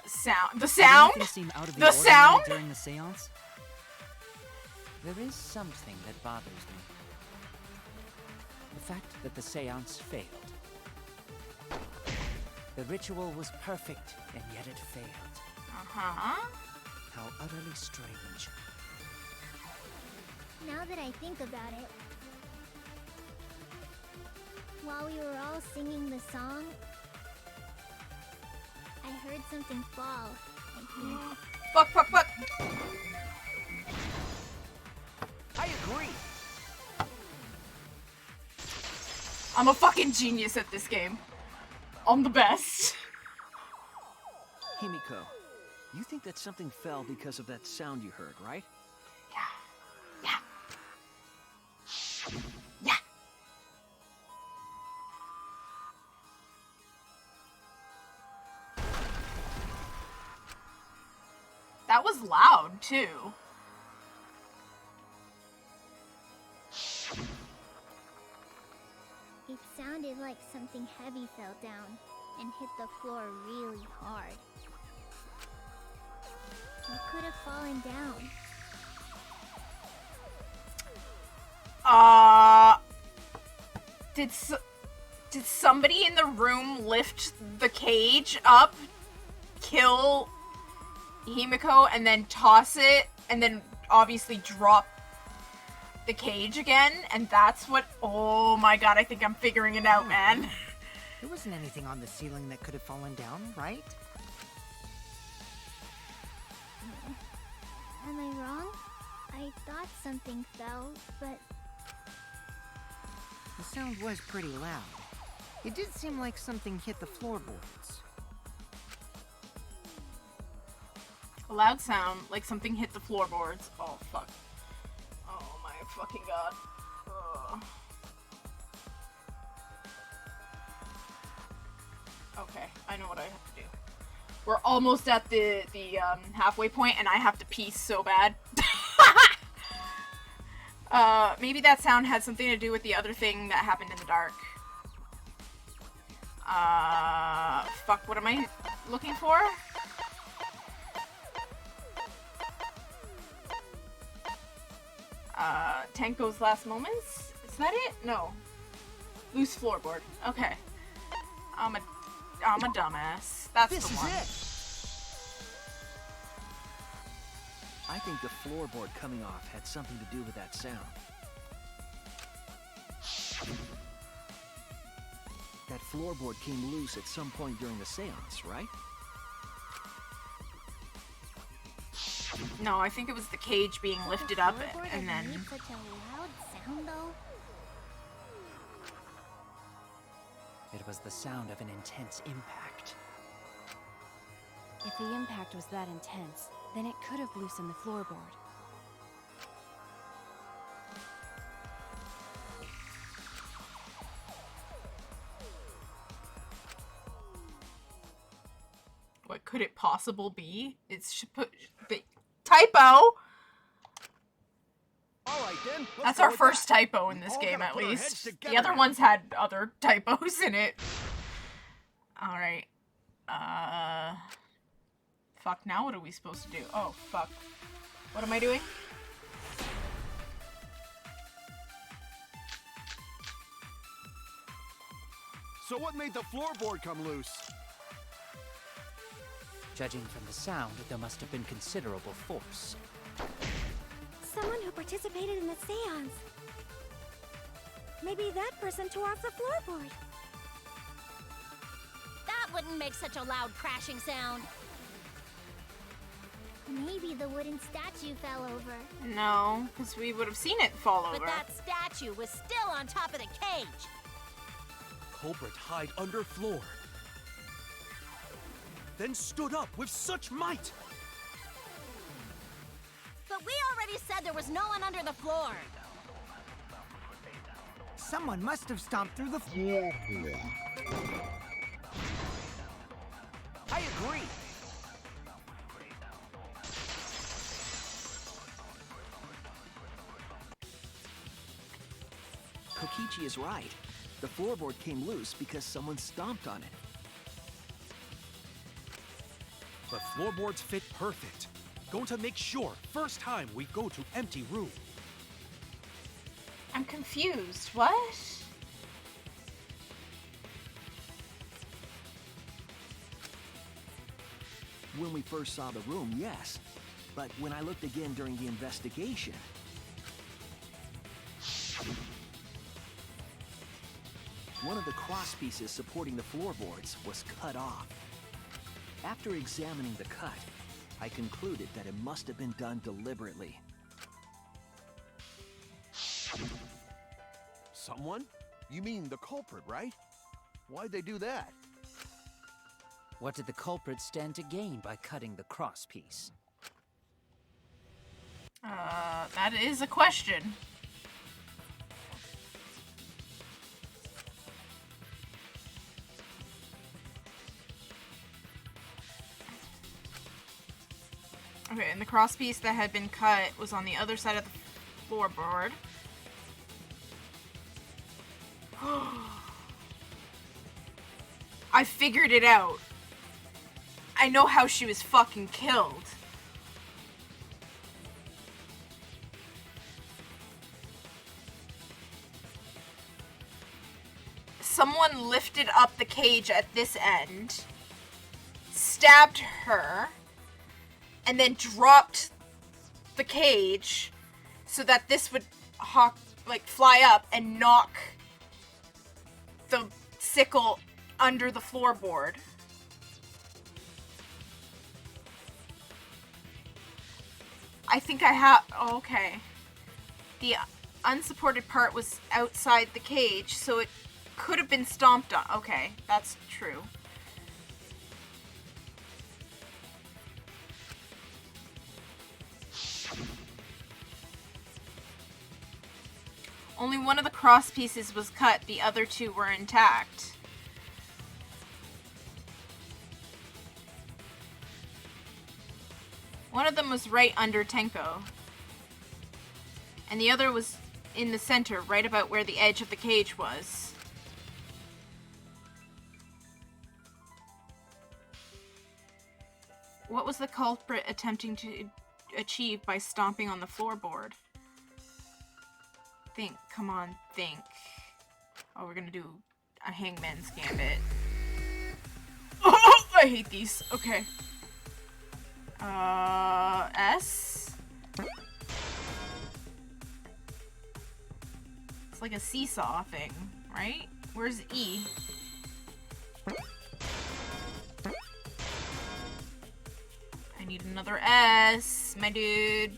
Sound. The sound? Did anything seem out of the ordinary sound? during the seance? There is something that bothers me. The fact that the seance failed. The ritual was perfect, and yet it failed. Uh-huh. How utterly strange. Now that I think about it, while we were all singing the song, I heard something fall, I think. Fuck, fuck, fuck! I agree! I'm a fucking genius at this game. I'm the best. Himiko, you think that something fell because of that sound you heard, right? Yeah. Yeah. That was loud, too. It sounded like something heavy fell down and hit the floor really hard. What could have fallen down? Did somebody in the room lift the cage up, kill Himiko, and then toss it, and then obviously drop the cage again? And that's what... Oh my god, I think I'm figuring it out, man. There wasn't anything on the ceiling that could have fallen down, right? Am I wrong? I thought something fell, but... The sound was pretty loud. It did seem like something hit the floorboards. A loud sound, like something hit the floorboards. Oh, fuck. Oh my fucking god. Ugh. Okay, I know what I have to do. We're almost at the halfway point, and I have to pee so bad. Maybe that sound had something to do with the other thing that happened in the dark. Fuck, what am I looking for? Tenko's last moments? Is that it? No. Loose floorboard. Okay. I'm a dumbass. That's This the is one. it! I think the floorboard coming off had something to do with that sound. That floorboard came loose at some point during the seance, right? No, I think it was the cage being lifted up and then... Made such a loud sound, though. It was the sound of an intense impact. If the impact was that intense, then it could have loosened the floorboard. What could it possible be? It's typo! All right, then. That's our first typo in this game, at least. The other ones had other typos in it. Alright. Fuck, now what are we supposed to do? Oh, fuck. What am I doing? So what made the floorboard come loose? Judging from the sound, there must have been considerable force. Someone who participated in the seance. Maybe that person tore off the floorboard. That wouldn't make such a loud crashing sound. Maybe the wooden statue fell over. No, because we would have seen it fall over. But that statue was still on top of the cage. Culprit hide under floor. Then stood up with such might. But we already said there was no one under the floor. Someone must have stomped through the floor. I agree. Kokichi is right. The floorboard came loose because someone stomped on it. But floorboards fit perfect. Going to make sure first time we go to empty room. I'm confused. What? When we first saw the room, yes. But when I looked again during the investigation... one of the cross pieces supporting the floorboards was cut off. After examining the cut, I concluded that it must have been done deliberately. Someone? You mean the culprit, right? Why'd they do that? What did the culprit stand to gain by cutting the cross piece? That is a question. Okay, and the crosspiece that had been cut was on the other side of the floorboard. I figured it out. I know how she was fucking killed. Someone lifted up the cage at this end, stabbed her, and then dropped the cage so that this would fly up and knock the sickle under the floorboard. I think I have... Oh, okay. The unsupported part was outside the cage, so it could have been stomped on. Okay, that's true. Only one of the cross pieces was cut, the other two were intact. One of them was right under Tenko. And the other was in the center, right about where the edge of the cage was. What was the culprit attempting to achieve by stomping on the floorboard? Think. Come on, think. Oh, we're gonna do a hangman's gambit. Oh, I hate these. Okay. S? It's like a seesaw thing, right? Where's E? I need another S, my dude.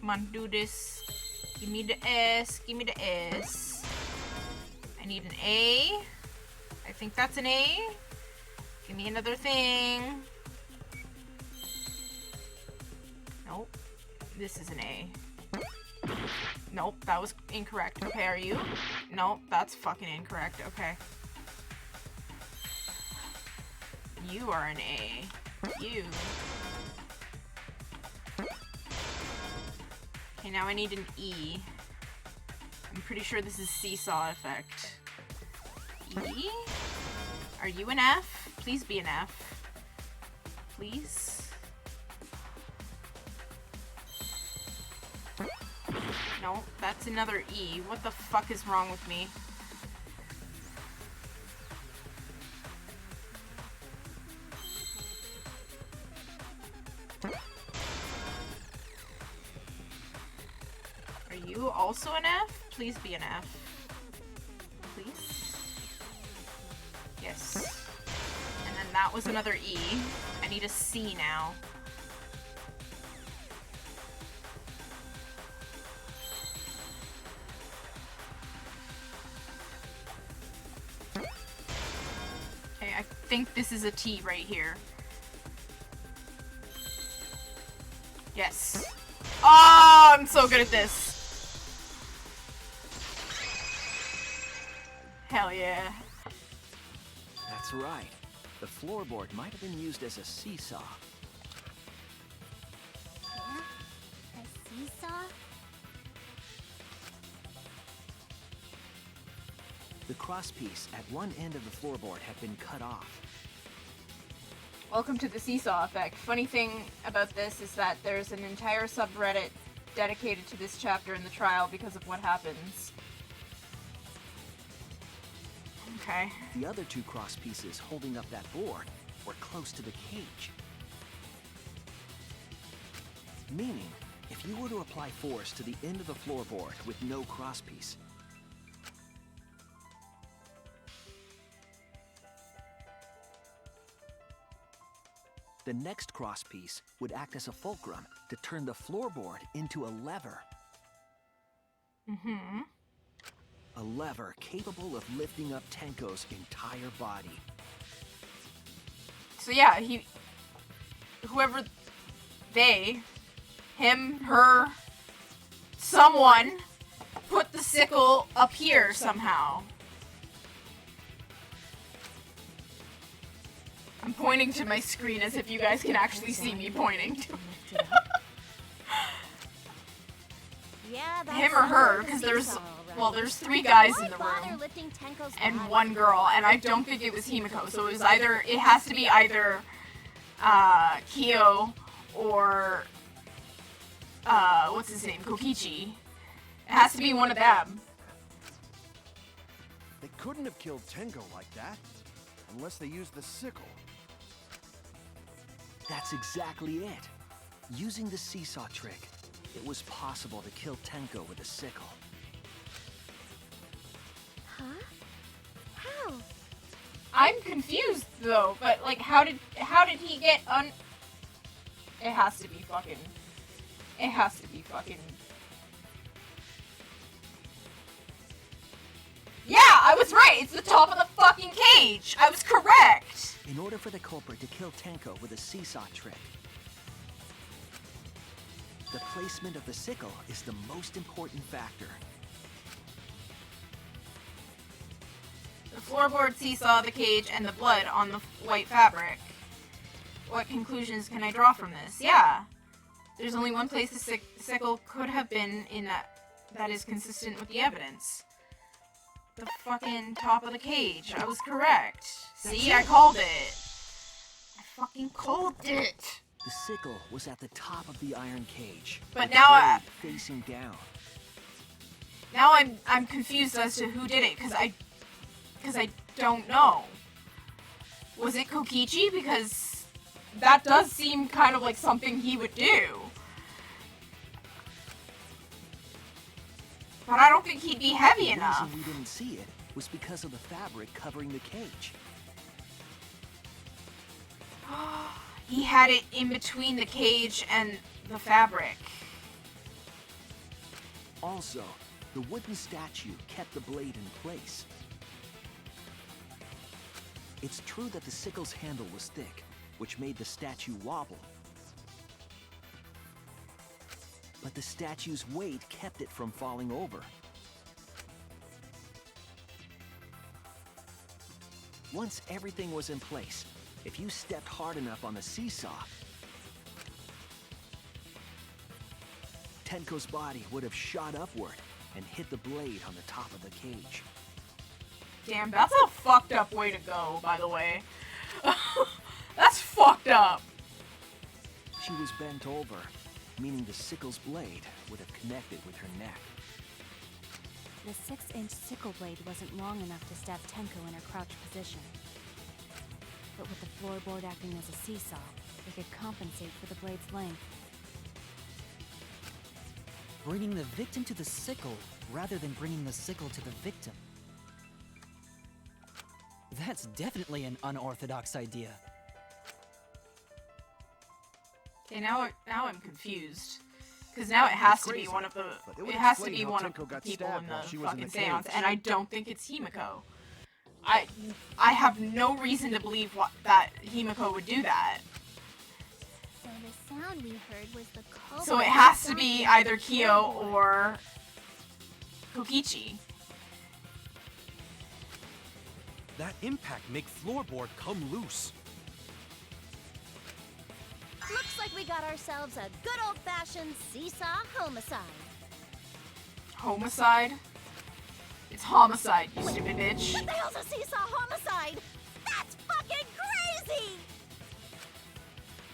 Come on, do this. Give me the S, give me the S. I need an A. I think that's an A. Give me another thing. Nope. This is an A. Nope, that was incorrect. Okay, are you? Nope, that's fucking incorrect. Okay. You are an A. You. Okay, now I need an E. I'm pretty sure this is seesaw effect. E? Are you an F? Please be an F. Please? No, that's another E. What the fuck is wrong with me? Are you also an F? Please be an F. Please? Yes. And then that was another E. I need a C now. Okay, I think this is a T right here. Yes. Oh, I'm so good at this. Hell yeah. That's right. The floorboard might have been used as a seesaw. Yeah? A seesaw? The crosspiece at one end of the floorboard had been cut off. Welcome to the seesaw effect. Funny thing about this is that there's an entire subreddit dedicated to this chapter in the trial because of what happens. Okay. The other two crosspieces holding up that board were close to the cage. Meaning, if you were to apply force to the end of the floorboard with no crosspiece, the next crosspiece would act as a fulcrum to turn the floorboard into a lever. Mm-hmm. A lever capable of lifting up Tenko's entire body. So yeah, whoever they, him, her, someone put the sickle up here somehow. I'm pointing to my screen as if you guys can actually see me pointing to Yeah, that's him or her, because there's, well, there's 3 guys in the room and 1 girl, and I don't think it was Himiko, so it has to be either Kyo or what's his name, Kokichi. It has to be one of them. They couldn't have killed Tenko like that, unless they used the sickle. That's exactly it. Using the seesaw trick, it was possible to kill Tenko with a sickle. Huh? How? I'm confused though, but like how did he get It has to be fucking Yeah, I was right. It's the top of the fucking cage. I was correct. In order for the culprit to kill Tenko with a seesaw trick, the placement of the sickle is the most important factor. The floorboard, seesaw, the cage, and the blood on the white fabric. What conclusions can I draw from this? Yeah. There's only one place the sickle could have been in that is consistent with the evidence. The fucking top of the cage. I was correct. See, I called it. I fucking called it. The sickle was at the top of the iron cage. But with now the blade facing down. Now I'm confused as to who did it, because I don't know. Was it Kokichi? Because that does seem kind of like something he would do. But I don't think he'd be heavy The enough. reason we didn't see it was because of the fabric covering the cage. He had it in between the cage and the fabric. Also, the wooden statue kept the blade in place. It's true that the sickle's handle was thick, which made the statue wobble. But the statue's weight kept it from falling over. Once everything was in place, if you stepped hard enough on the seesaw, Tenko's body would have shot upward and hit the blade on the top of the cage. Damn, that's a fucked up way to go, by the way. That's fucked up. She was bent over, meaning the sickle's blade would have connected with her neck. The 6-inch sickle blade wasn't long enough to stab Tenko in her crouch position. But with the floorboard acting as a seesaw, it could compensate for the blade's length. Bringing the victim to the sickle rather than bringing the sickle to the victim. That's definitely an unorthodox idea. Okay, now I'm confused. Because now it has to be one of the But it it has to explain be how one of Tenko the got people stabbed in while the she was in fucking the seance, cage. and I don't think it's Himiko. I have no reason to believe that Himiko would do that. So the sound we heard was the cobalt. So it has to be either Kyo or Kokichi. That impact make floorboard come loose. Looks like we got ourselves a good old-fashioned seesaw homicide. Homicide? It's homicide, you stupid bitch. What the hell's a seesaw homicide? That's fucking crazy!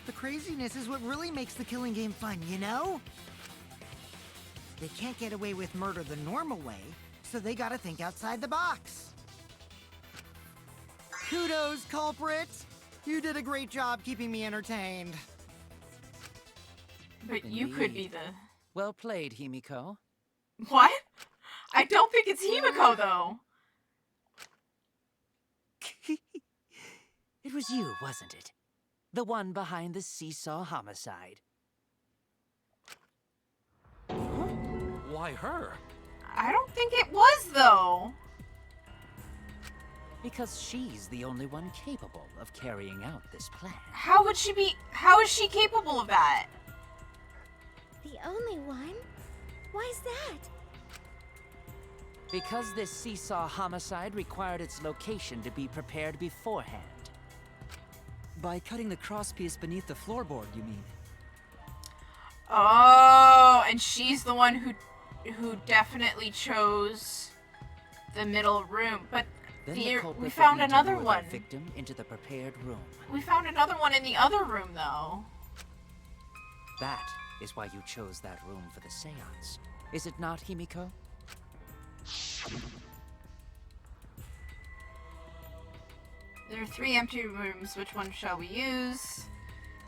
The craziness is what really makes the killing game fun, you know? They can't get away with murder the normal way, so they gotta think outside the box. Kudos, culprit! You did a great job keeping me entertained. But you could be the... Well played, Himiko. What? I don't think it's Himiko, though. It was you, wasn't it? The one behind the seesaw homicide. Why her? I don't think it was, though. Because she's the only one capable of carrying out this plan. How would she be... How is she capable of that? The only one? Why's that? Because this seesaw homicide required its location to be prepared beforehand. By cutting the crosspiece beneath the floorboard, you mean? Oh, and she's the one who definitely chose the middle room. But Then the, the culprit we would found need to another lure one. the victim into the prepared room. We found another one in the other room, though. That is why you chose that room for the seance. Is it not, Himiko? There are 3 empty rooms. Which one shall we use?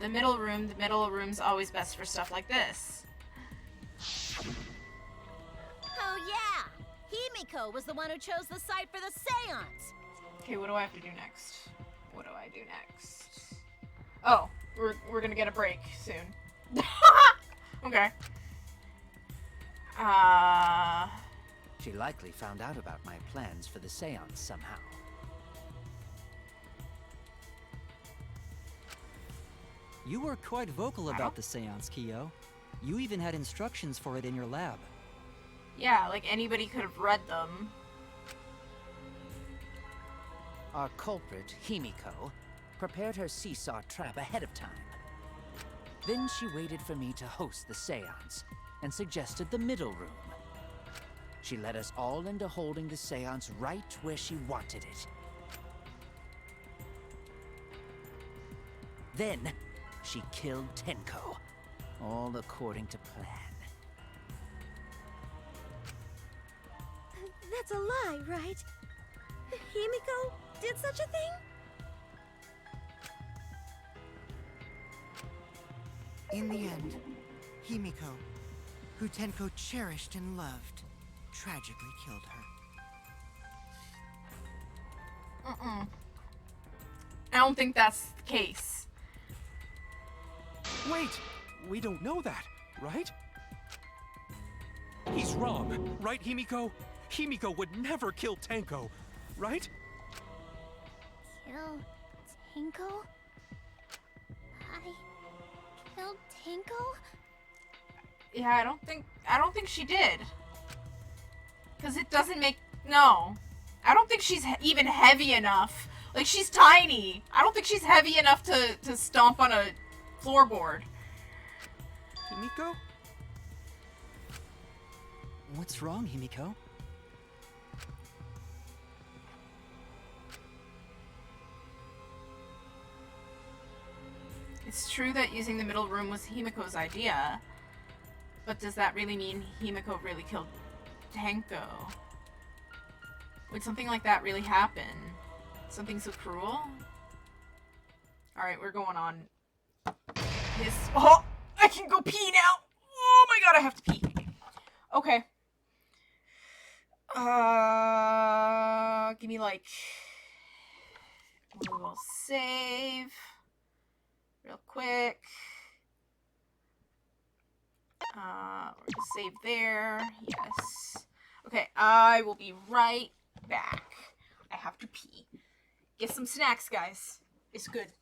The middle room. The middle room's always best for stuff like this. Oh yeah! Himiko was the one who chose the site for the seance! Okay, what do I have to do next? What do I do next? Oh, we're gonna get a break soon. Okay. She likely found out about my plans for the seance somehow. You were quite vocal about the seance, Kyo. You even had instructions for it in your lab. Yeah, like anybody could have read them. Our culprit, Himiko, prepared her seesaw trap ahead of time. Then she waited for me to host the seance and suggested the middle room. She led us all into holding the seance right where she wanted it. Then, she killed Tenko, all according to plan. That's a lie, right? Himiko did such a thing? In the end, Himiko, who Tenko cherished and loved, tragically killed her. I don't think that's the case. Wait! We don't know that, right? He's wrong, right, Himiko? Himiko would never kill Tenko, right? Kill Tenko? I killed Tenko? Yeah, I don't think she did. Cause it doesn't make, no. I don't think she's even heavy enough. Like, she's tiny. I don't think she's heavy enough to stomp on a floorboard. Himiko? What's wrong, Himiko? It's true that using the middle room was Himiko's idea. But does that really mean Himiko really killed Tenko? Would something like that really happen? Something so cruel? Alright, we're going on this. Oh! I can go pee now! Oh my god, I have to pee. Okay. Give me like... We will save. Real quick. We're gonna save there. Yes. Okay, I will be right back. I have to pee. Get some snacks, guys. It's good.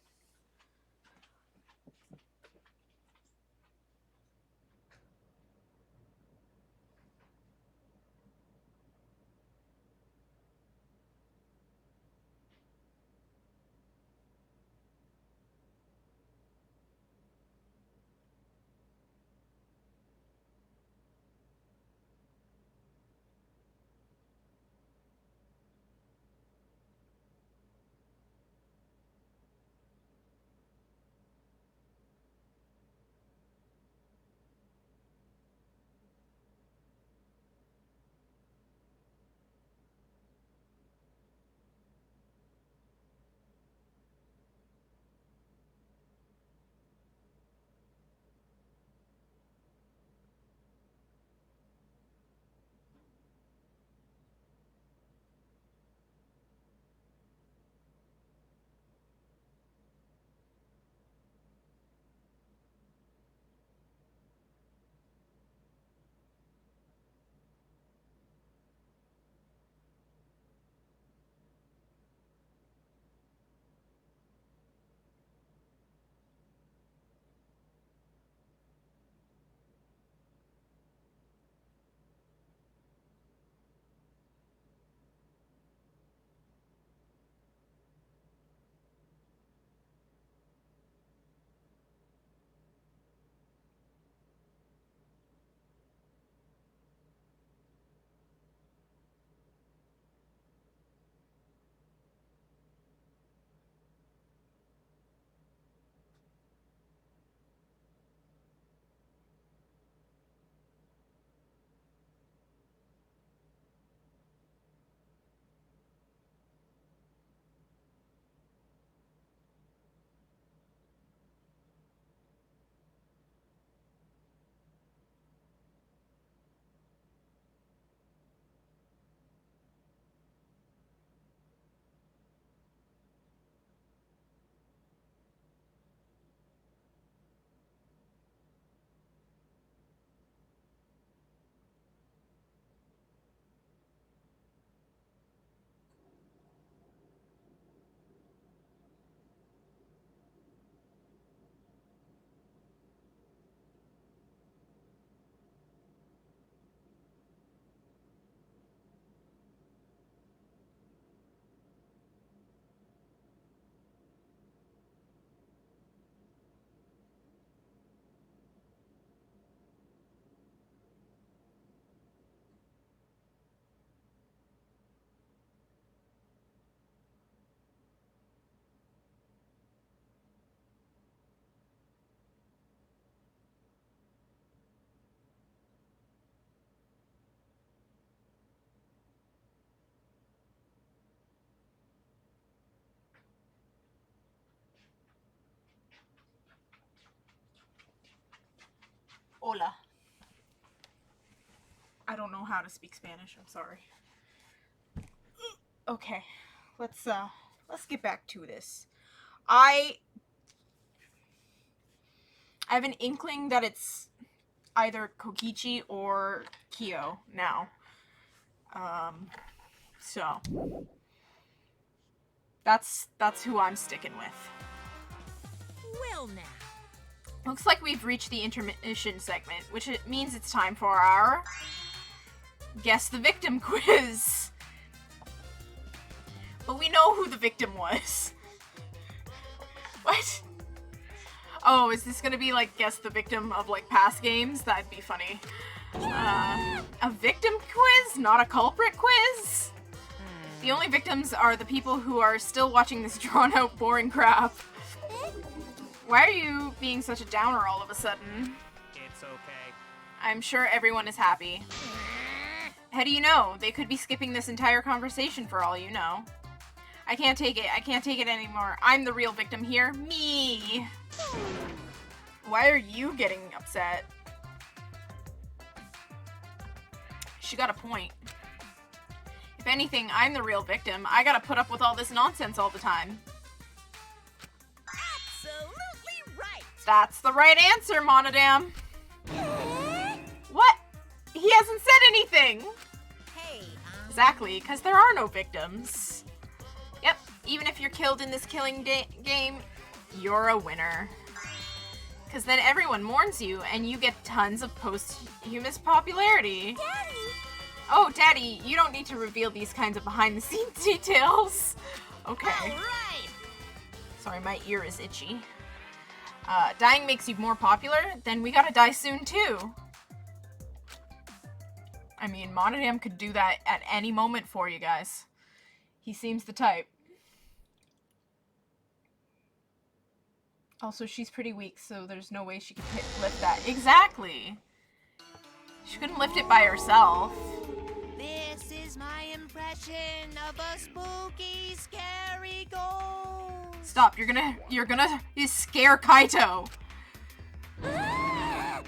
Hola. I don't know how to speak Spanish. I'm sorry. Okay, let's get back to this. I have an inkling that it's either Kokichi or Kyo now. So that's who I'm sticking with. Well now. Looks like we've reached the intermission segment, which it means it's time for our Guess the Victim quiz. But we know who the victim was. What? Oh, is this gonna be like Guess the Victim of like past games? That'd be funny. A victim quiz, not a culprit quiz? The only victims are the people who are still watching this drawn out boring crap. Why are you being such a downer all of a sudden? It's okay. I'm sure everyone is happy. How do you know? They could be skipping this entire conversation for all you know. I can't take it. I can't take it anymore. I'm the real victim here. Me! Why are you getting upset? She got a point. If anything, I'm the real victim. I gotta put up with all this nonsense all the time. Absolutely right. That's the right answer, Monodam. What? He hasn't said anything. Hey, Exactly, because there are no victims. Yep, even if you're killed in this killing game, you're a winner. Because then everyone mourns you, and you get tons of posthumous popularity. Daddy! Oh, Daddy, you don't need to reveal these kinds of behind-the-scenes details. Okay. all right. Sorry, my ear is itchy. Dying makes you more popular? Then we gotta die soon, too. I mean, Monodam could do that at any moment for you guys. He seems the type. Also, she's pretty weak, so there's no way she could lift that. Exactly! She couldn't lift it by herself. This is my impression of a spooky, scary ghost. Stop, you're gonna scare Kaito. I'm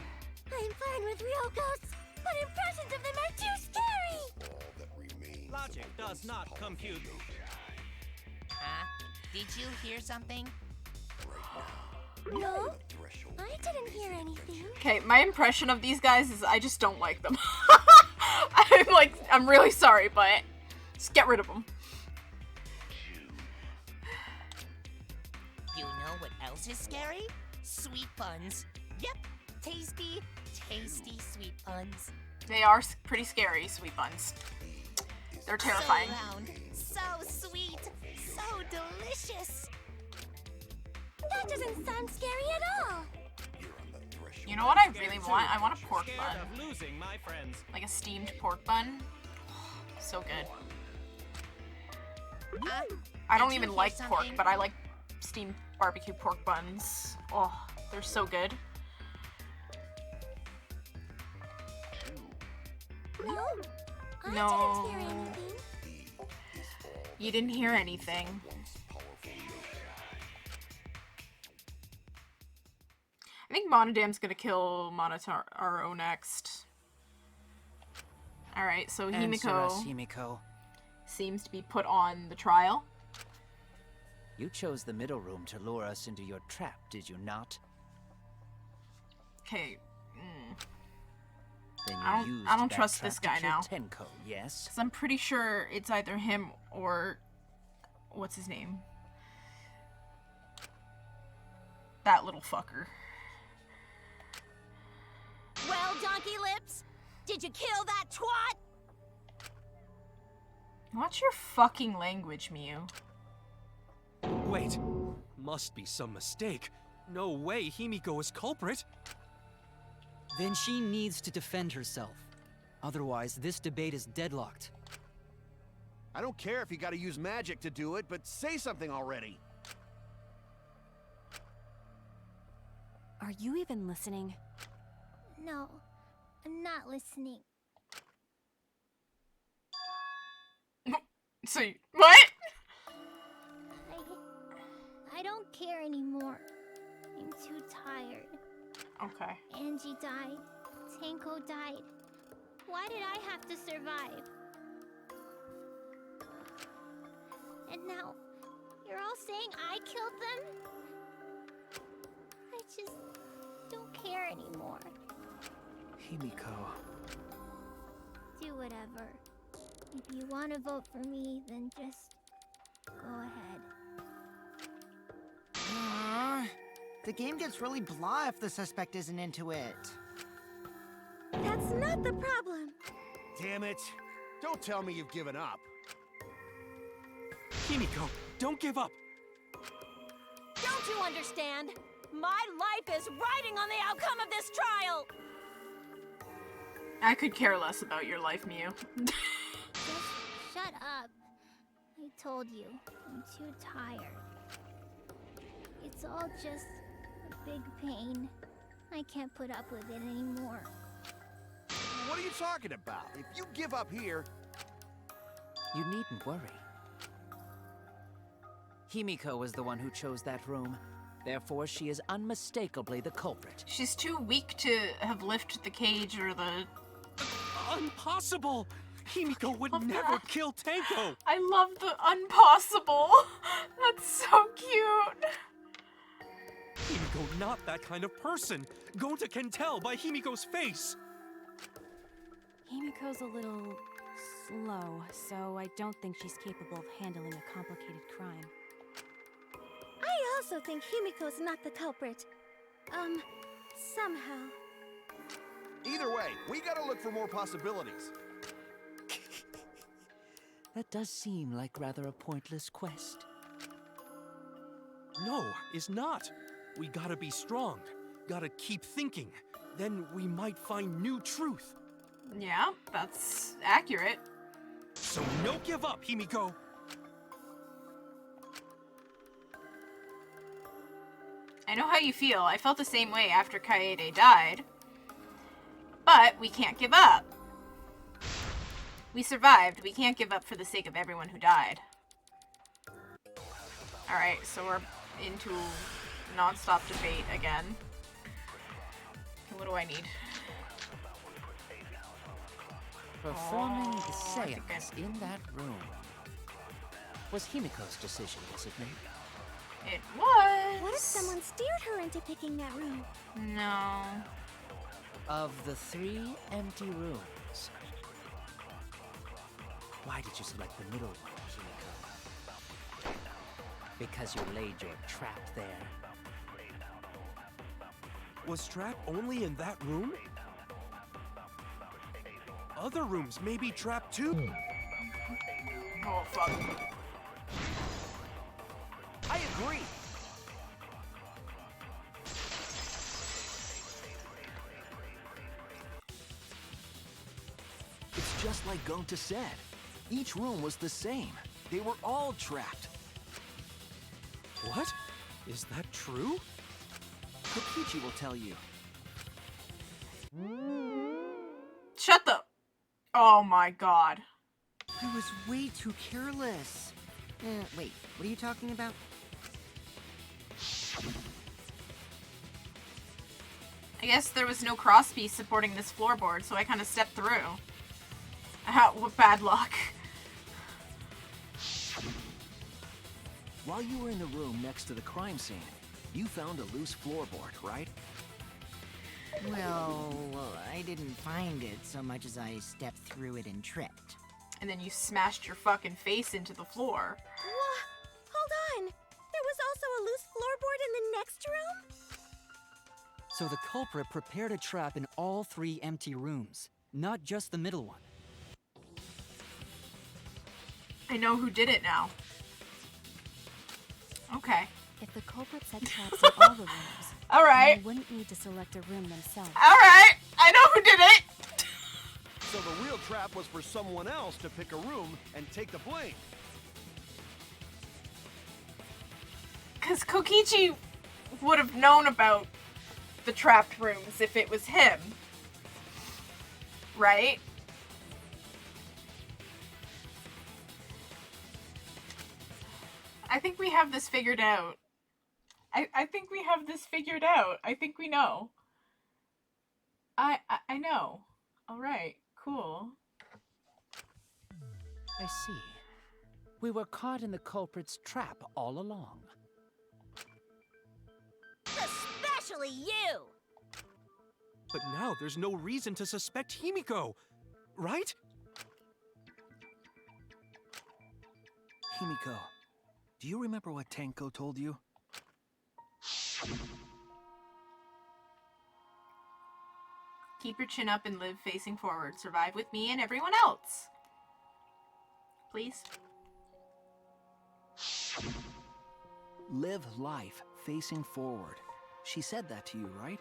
fine with real ghosts, but impressions of them are too scary! Logic does not compute. Huh? Did you hear something? No, I didn't hear anything. Okay, my impression of these guys is I just don't like them. I'm really sorry, but just get rid of them. You know what else is scary? Sweet buns. Yep, tasty, tasty sweet buns. They are pretty scary, sweet buns. They're terrifying. So round, so sweet, so delicious. That doesn't sound scary at all. You know what I really want? I want a pork Scared bun. of losing my friends. Like a steamed pork bun. So good. I don't did you even hear like pork, something? but I like steamed barbecue pork buns. Oh, they're so good. No, I No. didn't hear anything. You didn't hear anything. I think Monodam's gonna kill Monotaro next. Alright, so Answer us, Himiko Himiko. seems to be put on the trial. You chose the middle room to lure us into your trap, did you not? Okay, Then you I used don't that trust trap this to guy kill now. Tenko, yes? because I'm pretty sure it's either him or what's his name? That little fucker. Well, Donkey Lips, did you kill that twat? What's your fucking language, Miu? Wait, must be some mistake. No way Himiko is culprit. Then she needs to defend herself. Otherwise, this debate is deadlocked. I don't care if you gotta use magic to do it, but say something already. Are you even listening? No, I'm not listening. So, what? I don't care anymore. I'm too tired. Okay. Angie died. Tenko died. Why did I have to survive? And now, you're all saying I killed them? I just don't care anymore. Himiko. Do whatever. If you want to vote for me, then just go ahead. The game gets really blah if the suspect isn't into it. That's not the problem. Damn it. Don't tell me you've given up. Himiko, don't give up. Don't you understand? My life is riding on the outcome of this trial! I could care less about your life, Mew. Just shut up. I told you, I'm too tired. It's all just a big pain. I can't put up with it anymore. What are you talking about? If you give up here... You needn't worry. Himiko was the one who chose that room. Therefore, she is unmistakably the culprit. She's too weak to have lifted the cage or the... Impossible! Himiko would never kill Tenko! I love the impossible. That's so cute. Himiko, not that kind of person. Gonta can tell by Himiko's face. Himiko's a little slow, so I don't think she's capable of handling a complicated crime. I also think Himiko's not the culprit. Somehow. Either way, we gotta look for more possibilities. That does seem like rather a pointless quest. No, it's not. We gotta be strong. Gotta keep thinking. Then we might find new truth. Yeah, that's accurate. So no give up, Himiko! I know how you feel. I felt the same way after Kaede died. But we can't give up. We survived. We can't give up for the sake of everyone who died. Alright, so we're into non-stop debate again. What do I need? Performing the Oh, I think seance in that room was Himiko's decision, wasn't it? It was. What if someone steered her into picking that room? No. Of the 3 empty rooms, why did you select the middle one, Himiko? Because you laid your trap there. Was Trap only in that room? Other rooms may be trapped too. Oh, fuck. I agree. It's just like Gonta said. Each room was the same. They were all trapped. What? Is that true? Kokichi will tell you. Shut the... Oh my god. I was way too careless. Wait, what are you talking about? I guess there was no crosspiece supporting this floorboard, so I kind of stepped through. What bad luck. While you were in the room next to the crime scene, you found a loose floorboard, right? Well, I didn't find it so much as I stepped through it and tripped. And then you smashed your fucking face into the floor. Hold on! There was also a loose floorboard in the next room? So the culprit prepared a trap in all 3 empty rooms, not just the middle one. I know who did it now. Okay. If the culprit set traps in all the rooms, Alright. they wouldn't need to select a room themselves. Alright! I know who did it! So the real trap was for someone else to pick a room and take the blame. Because Kokichi would have known about the trapped rooms if it was him. Right? I think we have this figured out. I think we have this figured out. I think we know. I know. Alright, Cool. I see. We were caught in the culprit's trap all along. Especially you! But now there's no reason to suspect Himiko, right? Himiko, do you remember what Tenko told you? Keep your chin up and live facing forward. Survive with me and everyone else. Please? Live life facing forward. She said that to you, right?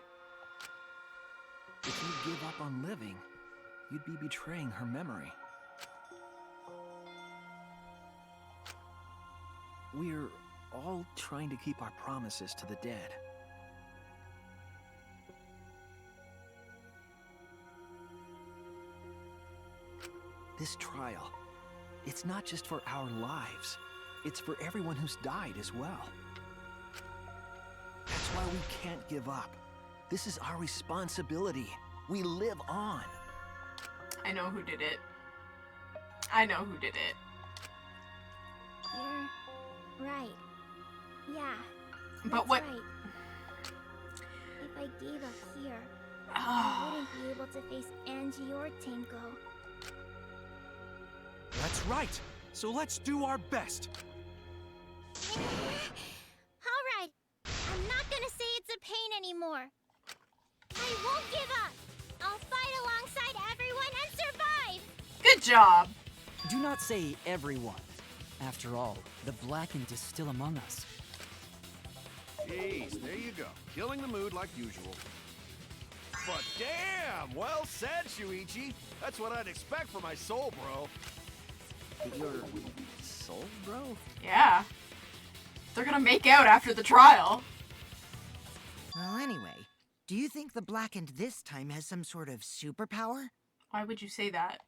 If you give up on living, you'd be betraying her memory. We're all trying to keep our promises to the dead. This trial, it's not just for our lives. It's for everyone who's died as well. That's why we can't give up. This is our responsibility. We live on. I know who did it. I know who did it. You're right. Yeah. But what? Right. If I gave up here, I wouldn't be able to face Angie or Tenko. That's right. So let's do our best. Alright. I'm not gonna say it's a pain anymore. I won't give up. I'll fight alongside everyone and survive. Good job. Do not say everyone. After all, the Blackened is still among us. Jeez, there you go. Killing the mood like usual. But damn, well said, Shuichi. That's what I'd expect for my soul, bro. Your soul, bro? Yeah. They're gonna make out after the trial. Well, anyway, do you think the Blackened this time has some sort of superpower? Why would you say that?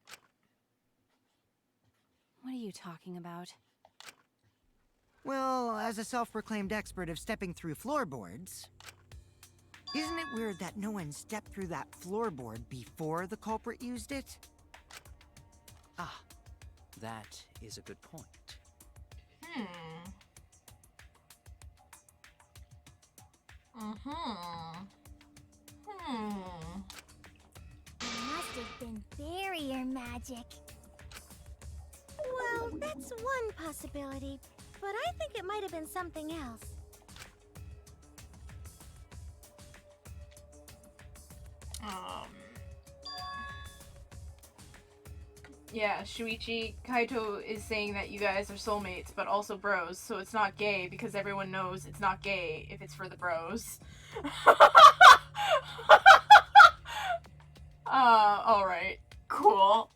What are you talking about? Well, as a self-proclaimed expert of stepping through floorboards, isn't it weird that no one stepped through that floorboard before the culprit used it? Ah, that is a good point. It must have been barrier magic. Well, that's one possibility, but I think it might have been something else. Yeah, Shuichi, Kaito is saying that you guys are soulmates, but also bros, so it's not gay because everyone knows it's not gay if it's for the bros. Alright, cool.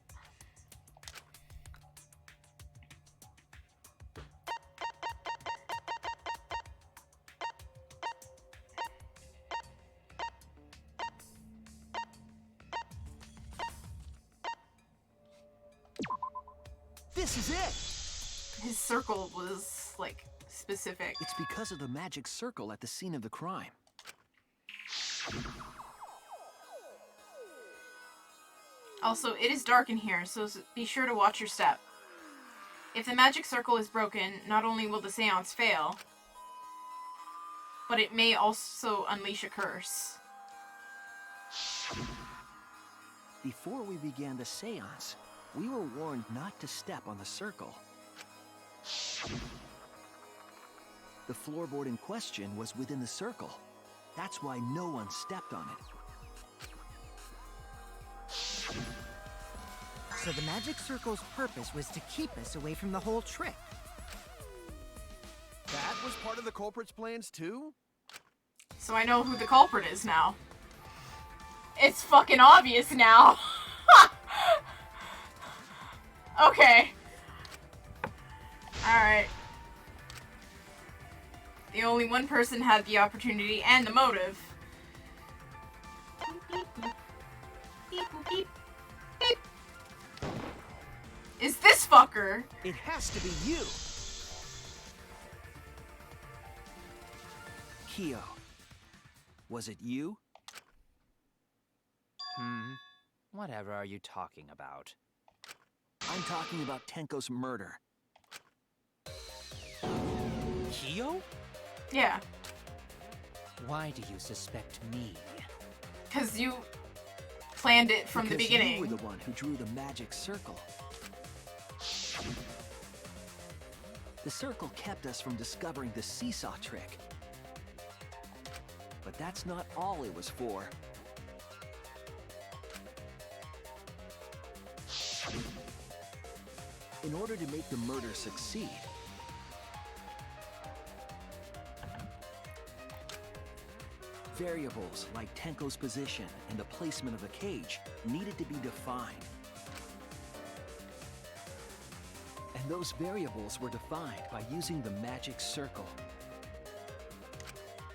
This is it! His circle was, like, specific. It's because of the magic circle at the scene of the crime. Also, it is dark in here, so be sure to watch your step. If the magic circle is broken, not only will the seance fail, but it may also unleash a curse. Before we began the seance, we were warned not to step on the circle. The floorboard in question was within the circle. That's why no one stepped on it. So the magic circle's purpose was to keep us away from the whole trick. That was part of the culprit's plans too? So I know who the culprit is now. It's fucking obvious now. Okay. Alright. The only one person had the opportunity and the motive. Beep, beep, beep, beep, beep. Is this fucker? It has to be you! Kyo, was it you? Whatever are you talking about? I'm talking about Tenko's murder. Kyo? Yeah, Why do you suspect me? because you planned it from the Because beginning. you were the one who drew the magic circle. The circle kept us from discovering the seesaw trick. But that's not all it was for. In order to make the murder succeed, variables like Tenko's position and the placement of the cage needed to be defined. And those variables were defined by using the magic circle.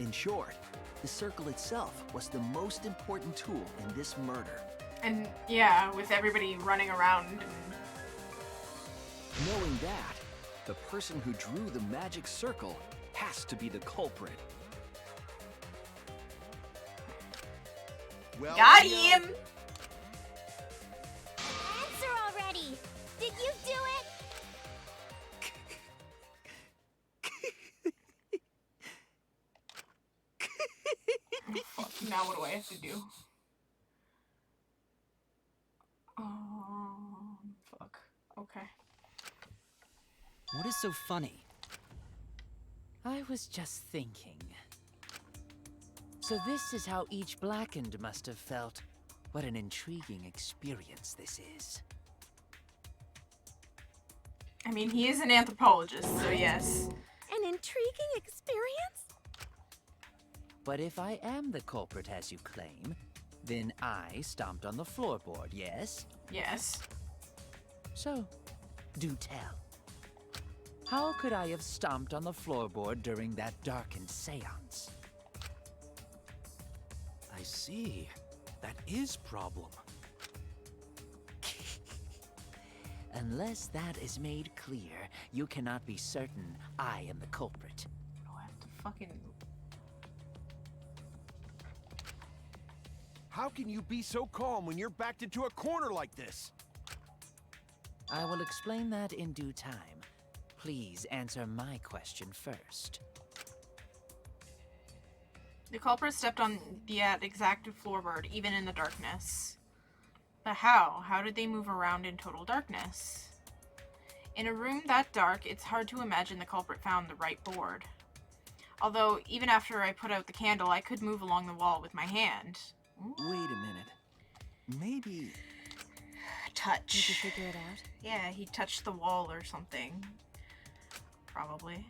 In short, the circle itself was the most important tool in this murder. And yeah, with everybody running around and Knowing that, the person who drew the magic circle has to be the culprit. Well, got him! Answer already! Did you do it? Fuck, now what do I have to do? Fuck. Okay. What is so funny? I was just thinking. So this is how each Blackened must have felt. What an intriguing experience this is. I mean, he is an anthropologist, so yes. An intriguing experience? But if I am the culprit as you claim, then I stomped on the floorboard, yes? Yes. So, do tell. How could I have stomped on the floorboard during that darkened seance? I see. That is problem. Unless that is made clear, you cannot be certain I am the culprit. Do I have to fucking... How can you be so calm when you're backed into a corner like this? I will explain that in due time. Please answer my question first. The culprit stepped on the exact floorboard, even in the darkness. But how? How did they move around in total darkness? In a room that dark, it's hard to imagine the culprit found the right board. Although, even after I put out the candle, I could move along the wall with my hand. Wait a minute. Maybe... Touch. Did you figure it out? Yeah, he touched the wall or something. Probably.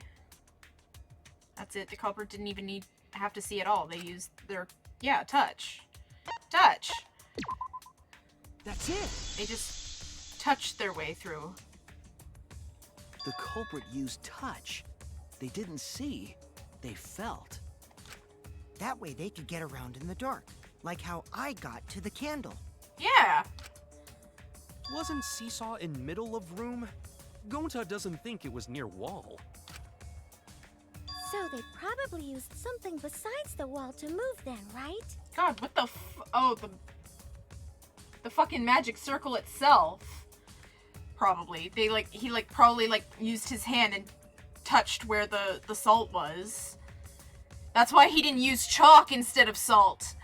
That's it. The culprit didn't even have to see at all. They used their... Yeah, touch. Touch! That's it! They just touched their way through. The culprit used touch. They didn't see, they felt. That way they could get around in the dark, like how I got to the candle. Yeah! Wasn't Seesaw in middle of room? Gonta doesn't think it was near wall. So they probably used something besides the wall to move then, right? God, what the oh, the fucking magic circle itself. Probably. He probably used his hand and touched where the salt was. That's why he didn't use chalk instead of salt.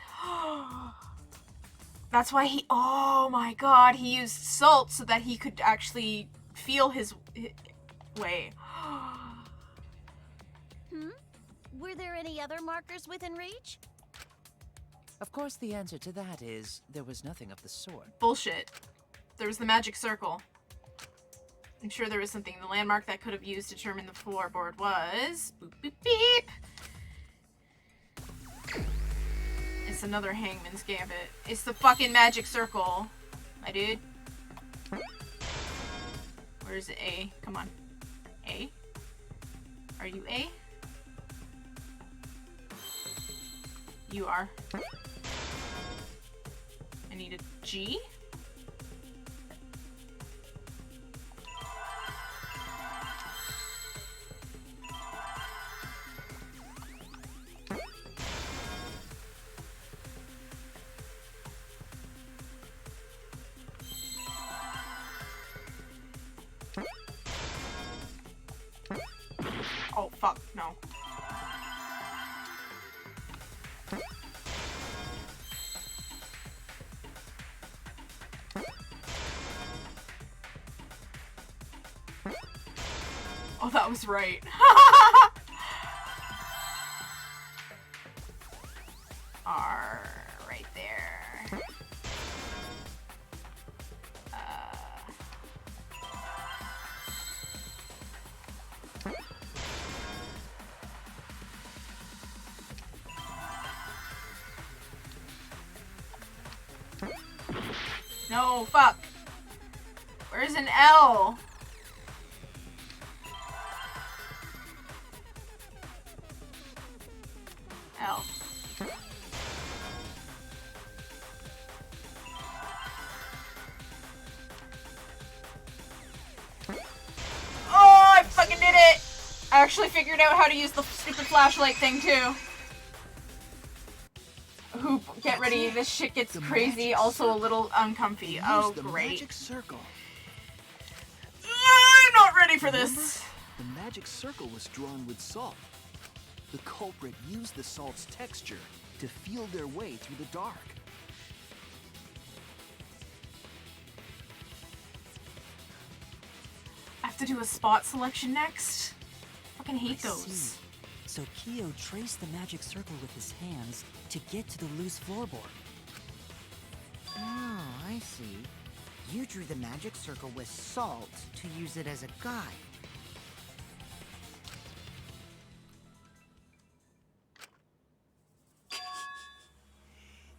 That's why oh my god, he used salt so that he could actually feel his way. Were there any other markers within reach? Of course, the answer to that is there was nothing of the sort. Bullshit. There was the magic circle. I'm sure there was something. The landmark that could have used to determine the floorboard was... Boop, boop, beep! It's another Hangman's Gambit. It's the fucking magic circle, my dude. Where's A? Come on. A? Are you A? You are. I need a G? Oh, that was right. R right there. No, fuck. Where's an L? L. Oh, I fucking did it! I actually figured out how to use the stupid flashlight thing too. Hoop, get ready. This shit gets crazy, also a little uncomfy. Oh, great. Magic circle. I'm not ready for this. The magic circle was drawn with salt. The culprit used the salt's texture to feel their way through the dark. I have to do a spot selection next. Fucking hate those. See. So Kyo traced the magic circle with his hands to get to the loose floorboard. Oh, I see. You drew the magic circle with salt to use it as a guide.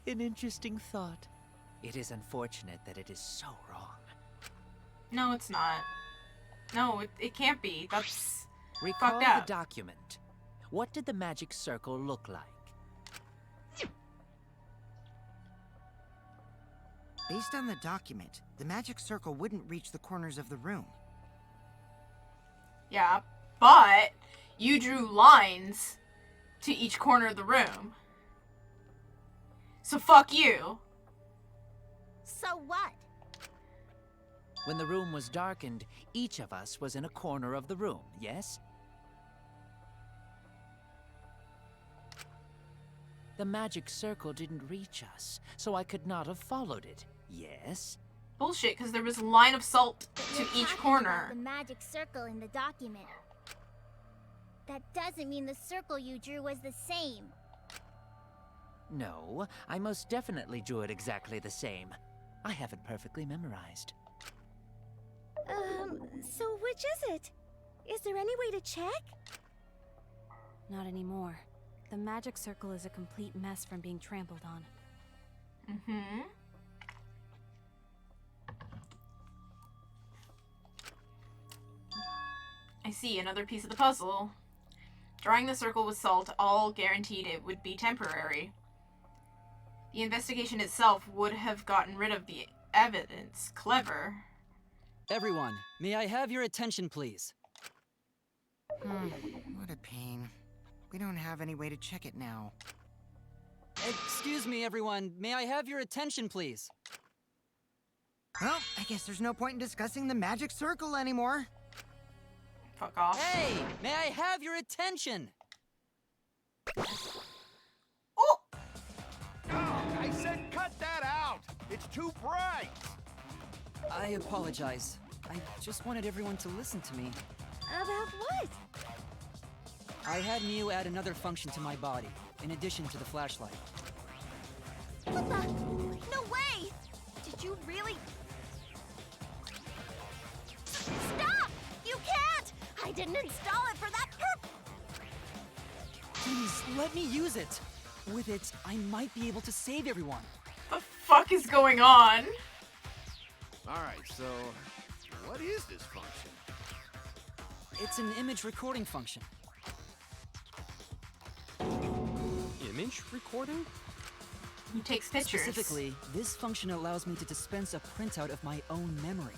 An interesting thought. It is unfortunate that it is so wrong. No, it's not. No, it can't be. That's Recall fucked up. the document. What did the magic circle look like? Based on the document, the magic circle wouldn't reach the corners of the room. Yeah, but you drew lines to each corner of the room. So fuck you. So what? When the room was darkened, each of us was in a corner of the room, yes? The magic circle didn't reach us, so I could not have followed it, yes? Bullshit, because there was a line of salt to You're each talking corner. about the magic circle in the document. That doesn't mean the circle you drew was the same. No, I most definitely drew it exactly the same. I have it perfectly memorized. So which is it? Is there any way to check? Not anymore. The magic circle is a complete mess from being trampled on. Mm-hmm. I see, another piece of the puzzle. Drawing the circle with salt all guaranteed it would be temporary. The investigation itself would have gotten rid of the evidence. Clever. Everyone, may I have your attention, please? What a pain. We don't have any way to check it now. Excuse me, everyone. May I have your attention, please? Well, I guess there's no point in discussing the magic circle anymore. Fuck off. Hey, may I have your attention? Oh! I said cut that out! It's too bright! I apologize. I just wanted everyone to listen to me. About what? I had Miu add another function to my body, in addition to the flashlight. What the? No way! Did you really? Stop! You can't! I didn't install it for that purpose! Please, let me use it. With it, I might be able to save everyone. The fuck is going on? Alright, so what is this function? It's an image recording function. Image recording? He takes pictures. Specifically, this function allows me to dispense a printout of my own memory.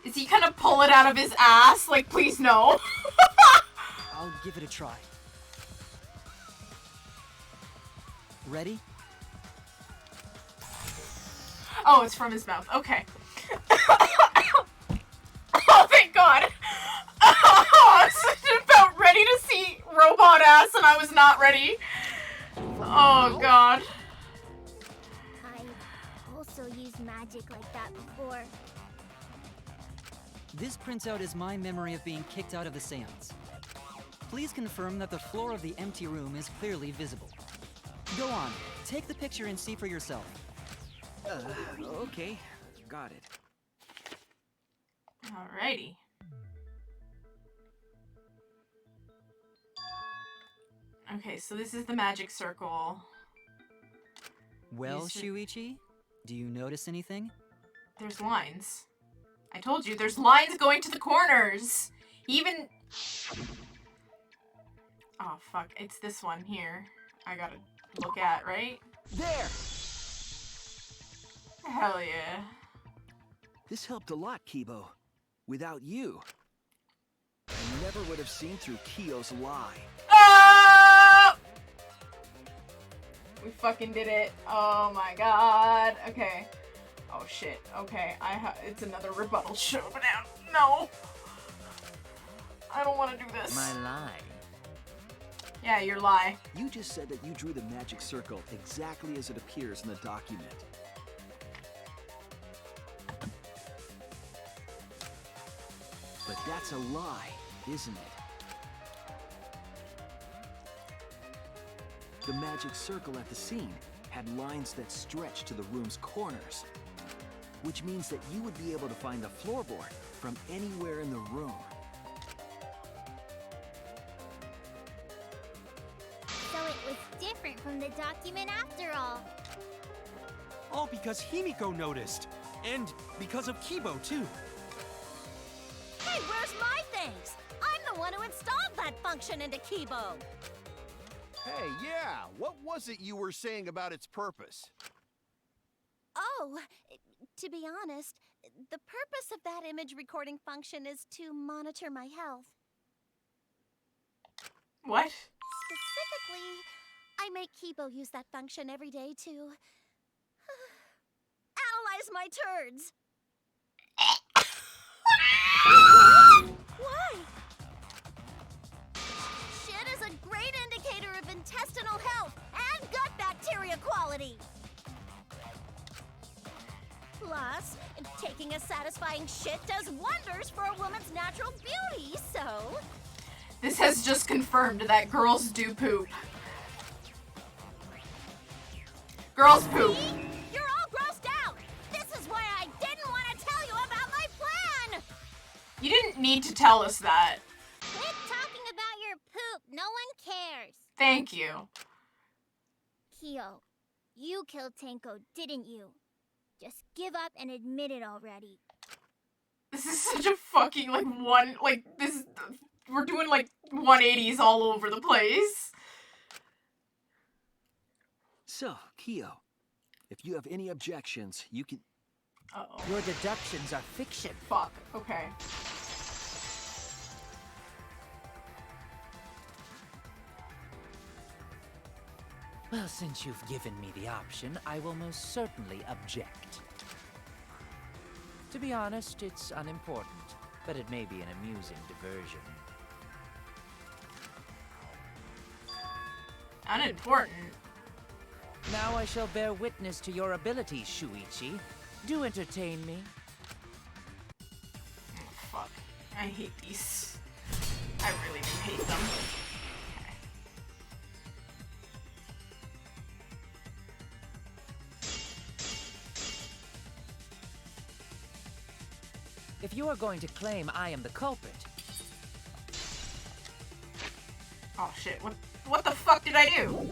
Is he gonna pull it out of his ass? Like, please no. I'll give it a try. Ready? Oh, it's from his mouth. Okay. Oh, thank God. I was about ready to see robot ass, and I was not ready. Oh, God. I also used magic like that before. This printout is my memory of being kicked out of the seance. Please confirm that the floor of the empty room is clearly visible. Go on, take the picture and see for yourself. Okay. Got it. Alrighty. Okay, so this is the magic circle. Well, These are- Shuichi, do you notice anything? There's lines. I told you, there's lines going to the corners! Even... Oh, fuck. It's this one here. I gotta look at, right? There! Hell yeah. This helped a lot, Kibo. Without you, I never would have seen through Kyo's lie. Oh! We fucking did it. Oh my god. Okay. Oh shit. Okay. It's another rebuttal showdown. No. I don't want to do this. My lie. Yeah, your lie. You just said that you drew the magic circle exactly as it appears in the document. But that's a lie, isn't it? The magic circle at the scene had lines that stretched to the room's corners, which means that you would be able to find the floorboard from anywhere in the room. So it was different from the document after all. All because Himiko noticed. And because of Kibo, too. Hey, where's my things? I'm the one who installed that function into Kibo. Hey, yeah, what was it you were saying about its purpose? Oh, to be honest, the purpose of that image recording function is to monitor my health. What? Specifically, I make Kibo use that function every day to analyze my turds. Why? Shit is a great indicator of intestinal health and gut bacteria quality. Plus, taking a satisfying shit does wonders for a woman's natural beauty, so... This has just confirmed that girls do poop. Girls poop. See? You're all grossed out! This is why I didn't want to tell you about my plan! You didn't need to tell us that. Quit talking about your poop. No one cares. Thank you. Kyo, you killed Tenko, didn't you? Just give up and admit it already. This is such a fucking, we're doing, 180s all over the place. So, Kyo, if you have any objections, you can... Uh-oh. Your deductions are fiction. Fuck, okay. Well, since you've given me the option, I will most certainly object. To be honest, it's unimportant, but it may be an amusing diversion. Unimportant. Now I shall bear witness to your abilities, Shuichi. Do entertain me. Oh, fuck. I hate these. I really do hate them. Okay. If you are going to claim I am the culprit... Oh shit, what the fuck did I do?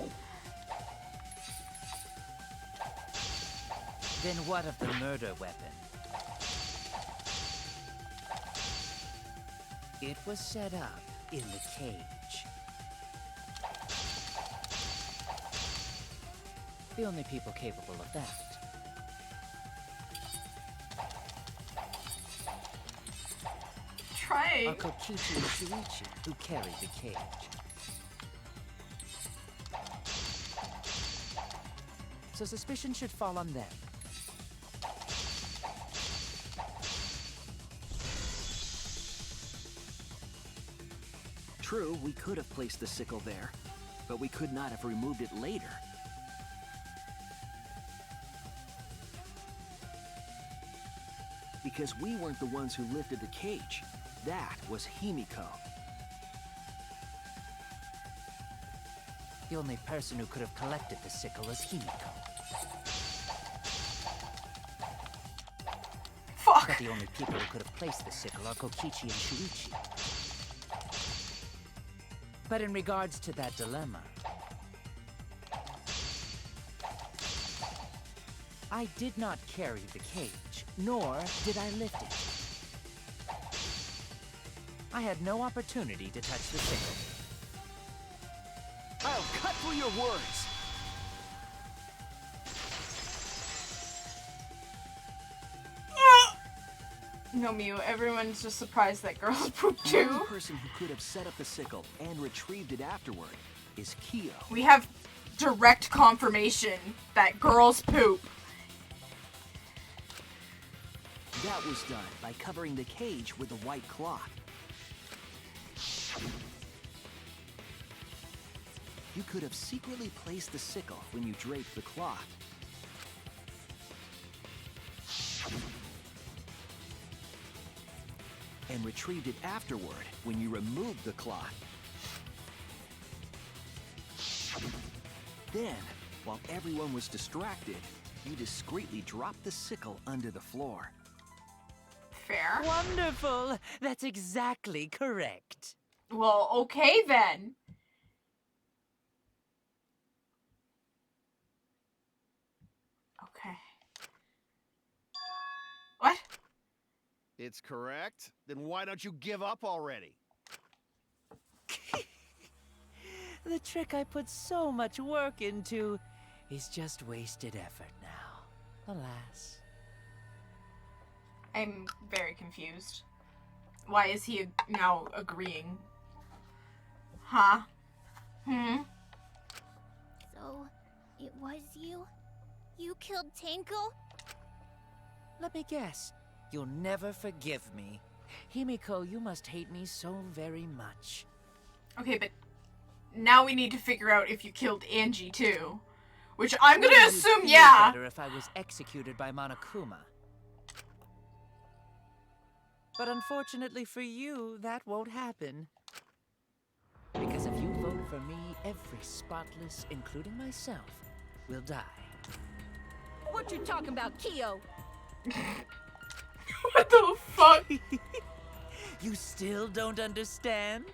Then what of the murder weapon? It was set up in the cage. The only people capable of that. Try. Are Kokichi and Shuichi, who carried the cage. So suspicion should fall on them. True, we could have placed the sickle there, but we could not have removed it later. because we weren't the ones who lifted the cage. That was Himiko. The only person who could have collected the sickle is Himiko. Fuck! But the only people who could have placed the sickle are Kokichi and Shuichi. But in regards to that dilemma, I did not carry the cage, nor did I lift it. I had no opportunity to touch the sickle. I'll cut through your words! No, Mew, everyone's just surprised that girls poop The too. only person who could have set up the sickle and retrieved it afterward is Kyo. We have direct confirmation that girls poop. That was done by covering the cage with a white cloth. You could have secretly placed the sickle when you draped the cloth. And retrieved it afterward when you removed the cloth. Then, while everyone was distracted, you discreetly dropped the sickle under the floor. Fair. Wonderful! That's exactly correct. Well, okay then. Okay. What? It's correct. Then why don't you give up already? The trick I put so much work into is just wasted effort now. Alas. I'm very confused. Why is he now agreeing? Huh? So, it was you? You killed Tenko? Let me guess. You'll never forgive me. Himiko, you must hate me so very much. Okay, but now we need to figure out if you killed Angie too. Which I'm gonna assume, Feel yeah. better if I was executed by Monokuma. But unfortunately for you, that won't happen. Because if you vote for me, every spotless, including myself, will die. What you talking about, Kyo? What the fuck? You still don't understand?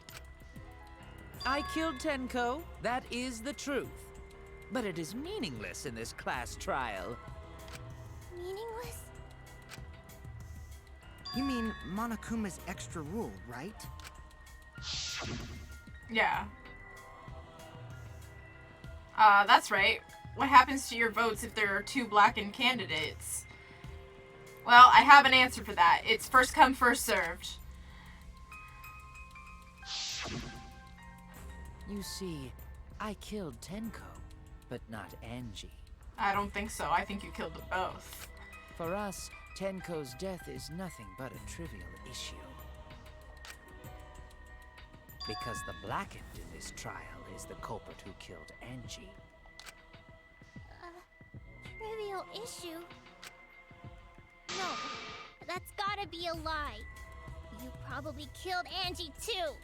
I killed Tenko, that is the truth. But it is meaningless in this class trial. Meaningless? You mean Monokuma's extra rule, right? Yeah. That's right. What happens to your votes if there are two blackened candidates? Well, I have an answer for that. It's first come, first served. You see, I killed Tenko, but not Angie. I don't think so. I think you killed them both. For us, Tenko's death is nothing but a trivial issue. Because the blackened in this trial is the culprit who killed Angie. Trivial issue? No, that's gotta be a lie. You probably killed Angie too.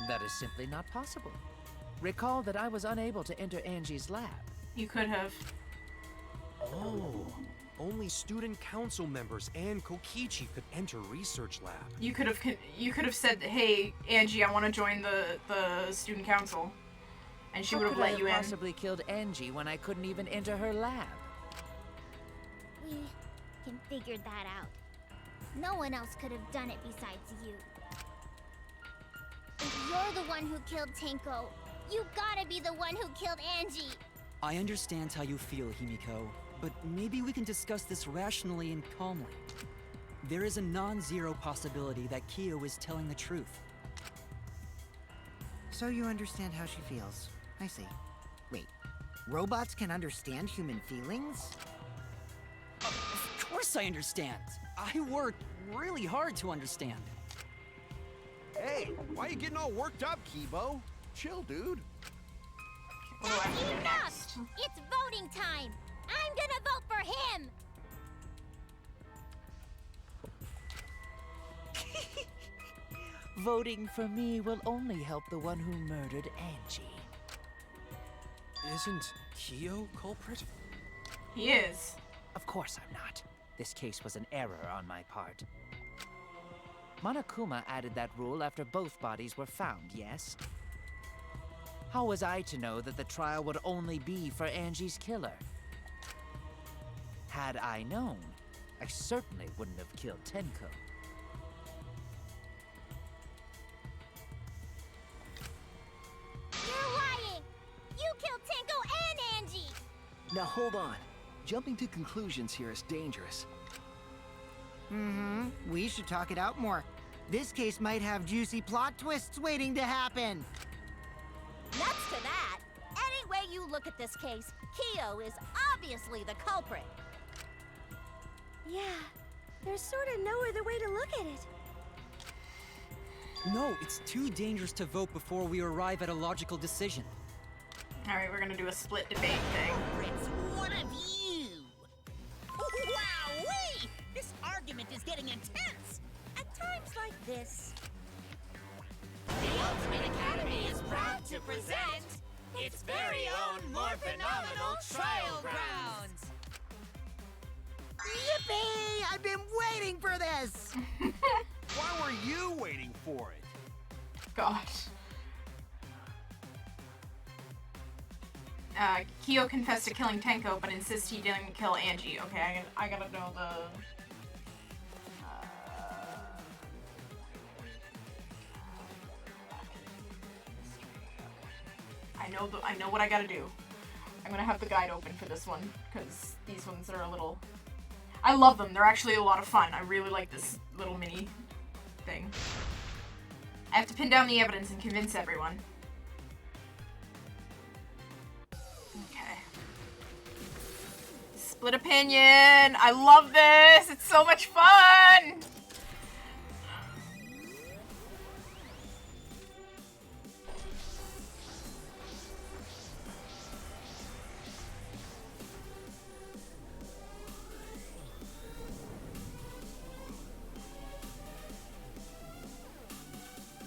That is simply not possible. Recall that I was unable to enter Angie's lab. You could have. Oh, only student council members and Kokichi could enter research lab. You could have said, "Hey, Angie, I want to join the student council," and she would have let you in. How could I have possibly killed Angie when I couldn't even enter her lab? We can figure that out. No one else could have done it besides you. If you're the one who killed Tenko, you gotta be the one who killed Angie. I understand how you feel, Himiko, but maybe we can discuss this rationally and calmly. There is a non-zero possibility that Kyo is telling the truth. So you understand how she feels. I see. Wait, robots can understand human feelings? Of course I understand. I worked really hard to understand. Hey, why are you getting all worked up, Kibo? Chill, dude. What do I have to do Enough! next? It's voting time! I'm gonna vote for him! Voting for me will only help the one who murdered Angie. Isn't Kyo culprit? He is. Of course I'm not. This case was an error on my part. Monokuma added that rule after both bodies were found, yes? How was I to know that the trial would only be for Angie's killer? Had I known, I certainly wouldn't have killed Tenko. You're lying! You killed Tenko and Angie! Now hold on. Jumping to conclusions here is dangerous. We should talk it out more. This case might have juicy plot twists waiting to happen. Nuts to that! Any way you look at this case, Kyo is obviously the culprit. Yeah, there's sort of no other way to look at it. No, it's too dangerous to vote before we arrive at a logical decision. Alright, we're gonna do a split debate thing. It's one of you! Wowee! This argument is getting intense! At times like this. The Ultimate Academy is proud to present its very own more phenomenal trial grounds. Yippee! I've been waiting for this! Why were you waiting for it? Gosh. Kyo confessed to killing Tenko, but insists he didn't kill Angie. Okay, I gotta know the... I know what I gotta do. I'm gonna have the guide open for this one, because these ones are a little... I love them. They're actually a lot of fun. I really like this little mini thing. I have to pin down the evidence and convince everyone. Okay. Split opinion. I love this. It's so much fun.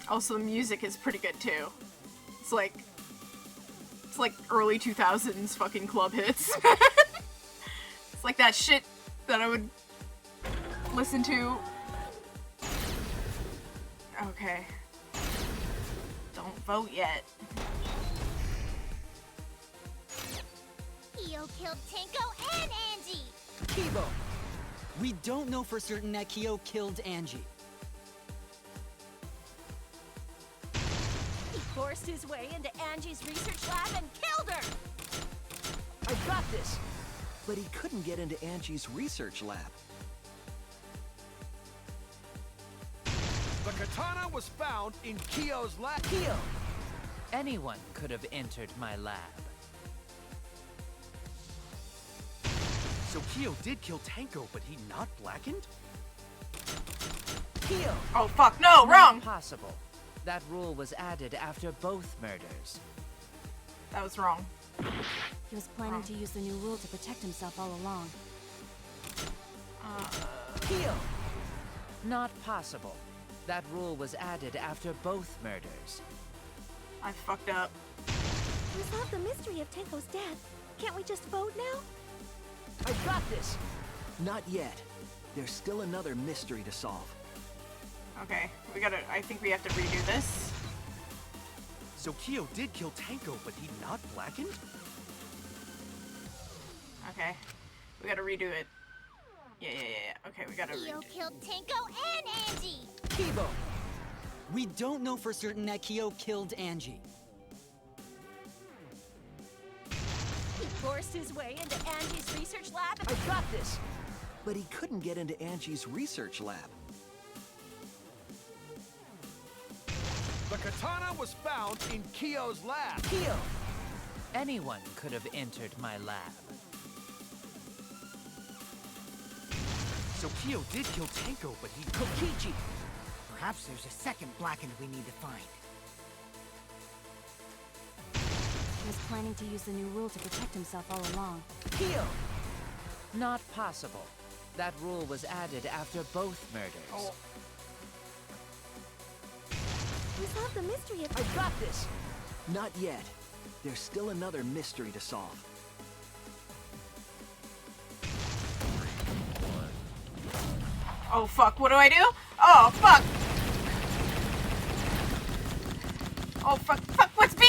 Also, the music is pretty good too. It's like early 2000s fucking club hits. It's like that shit that I would listen to. Okay. Don't vote yet. Kyo killed Tenko and Angie! Kibo! We don't know for certain that Kyo killed Angie. He forced his way into Angie's research lab and killed her! I got this! But he couldn't get into Angie's research lab. The katana was found in Kyo's lab. Kyo! Anyone could have entered my lab. So Kyo did kill Tenko, but he not blackened? Kyo! Oh fuck, no, wrong! Not possible. That rule was added after both murders. That was wrong. He was planning to use the new rule to protect himself all along. Kyo! Not possible. That rule was added after both murders. I fucked up. We solved the mystery of Tenko's death. Can't we just vote now? I got this! Not yet. There's still another mystery to solve. Okay, I think we have to redo this. So Kyo did kill Tenko, but he not blackened? Okay, we gotta redo it. Yeah. Okay, we gotta Kyo redo it. killed Tenko and Angie! Kibo! We don't know for certain that Kyo killed Angie. He forced his way into Angie's research lab and... I got this! But he couldn't get into Angie's research lab. The katana was found in Kyo's lab. Kyo! Anyone could have entered my lab. So Kyo did kill Tenko, but he... Kokichi! Perhaps there's a second blackened we need to find. He was planning to use the new rule to protect himself all along. Kyo! Not possible. That rule was added after both murders. Oh. We solved the mystery of... I got this! Not yet. There's still another mystery to solve. Oh fuck, what do I do? Oh fuck! Oh fuck, fuck, what's B?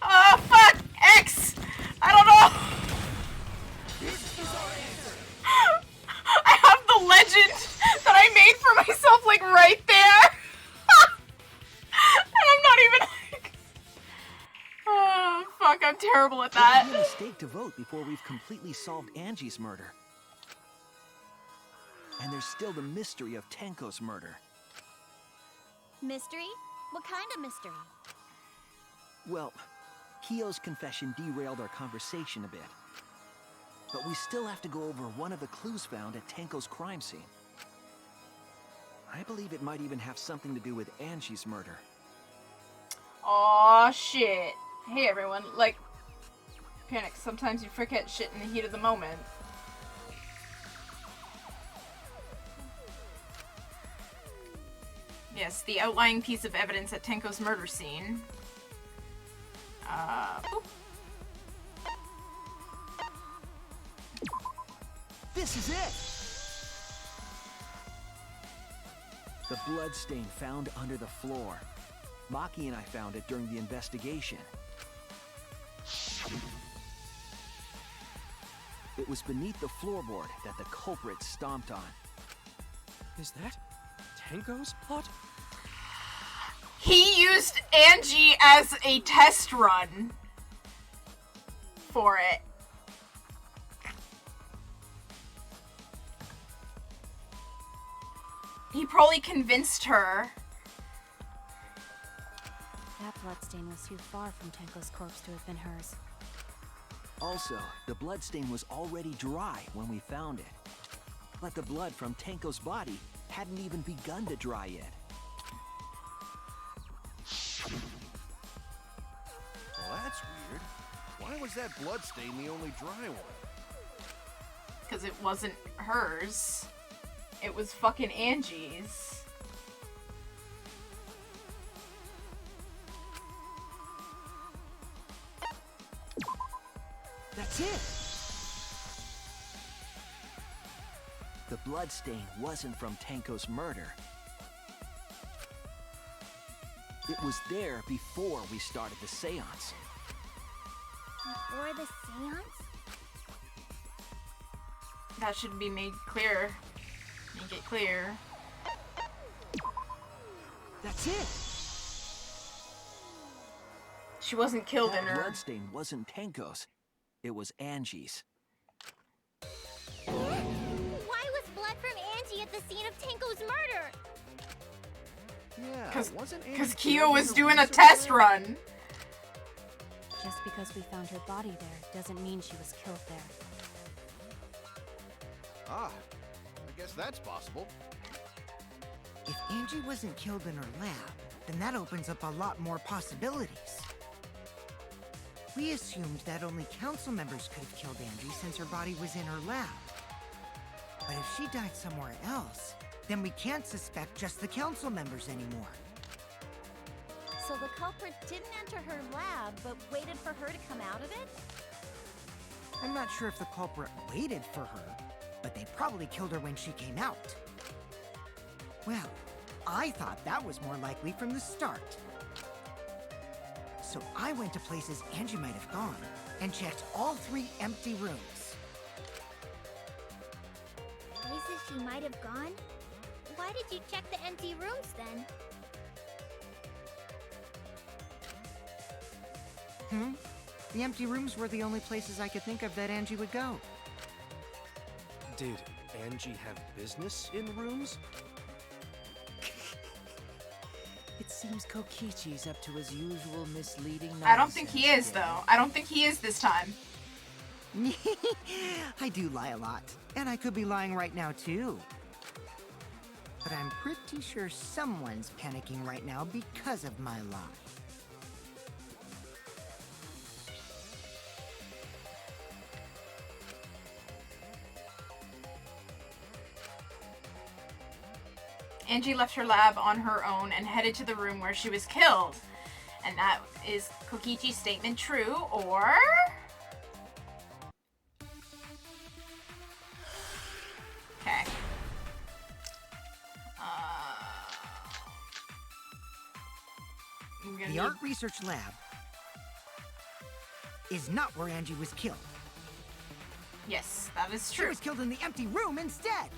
Oh fuck! X! I don't know! I have the legend that I made for myself, like, right there! And I'm not even like... Oh fuck, I'm terrible at that. It would be a mistake to vote before we've completely solved Angie's murder. And there's still the mystery of Tenko's murder. Mystery? What kind of mystery? Well, Kyo's confession derailed our conversation a bit. But we still have to go over one of the clues found at Tenko's crime scene. I believe it might even have something to do with Angie's murder. Aw, shit. Hey everyone, like, panic, sometimes you forget shit in the heat of the moment. Yes, the outlying piece of evidence at Tenko's murder scene. Boop. This is it! The bloodstain found under the floor. Maki and I found it during the investigation. It was beneath the floorboard that the culprit stomped on. Is that Tenko's plot? He used Angie as a test run for it. He probably convinced her. That bloodstain was too far from Tenko's corpse to have been hers. Also, the bloodstain was already dry when we found it. But the blood from Tenko's body hadn't even begun to dry yet. Well, that's weird. Why was that bloodstain the only dry one? Because it wasn't hers. It was fucking Angie's. That's it! The bloodstain wasn't from Tenko's murder. It was there before we started the seance. Before the seance? That should be made clear. Make it clear. That's it! She wasn't killed That in her. bloodstain wasn't Tenko's. It was Angie's. Why was blood from Angie at the scene of Tenko's murder? Yeah, wasn't Angie Because killed Kyo in was the doing a research test lab? run. Just because we found her body there doesn't mean she was killed there. Ah, I guess that's possible. If Angie wasn't killed in her lab, then that opens up a lot more possibilities. We assumed that only council members could have killed Angie since her body was in her lab. But if she died somewhere else, then we can't suspect just the council members anymore. So the culprit didn't enter her lab, but waited for her to come out of it? I'm not sure if the culprit waited for her, but they probably killed her when she came out. Well, I thought that was more likely from the start. So I went to places Angie might have gone and checked all 3 empty rooms. Places she might have gone? Why did you check the empty rooms then? The empty rooms were the only places I could think of that Angie would go. Did Angie have business in rooms? It seems Kokichi's up to his usual misleading nonsense. I don't think he is, again. though. I don't think he is this time. I do lie a lot, and I could be lying right now, too. But I'm pretty sure someone's panicking right now because of my lie. Angie left her lab on her own and headed to the room where she was killed. And that is Kokichi's statement true, or... Okay. The art research lab is not where Angie was killed. Yes, that is She true. was killed in the empty room instead.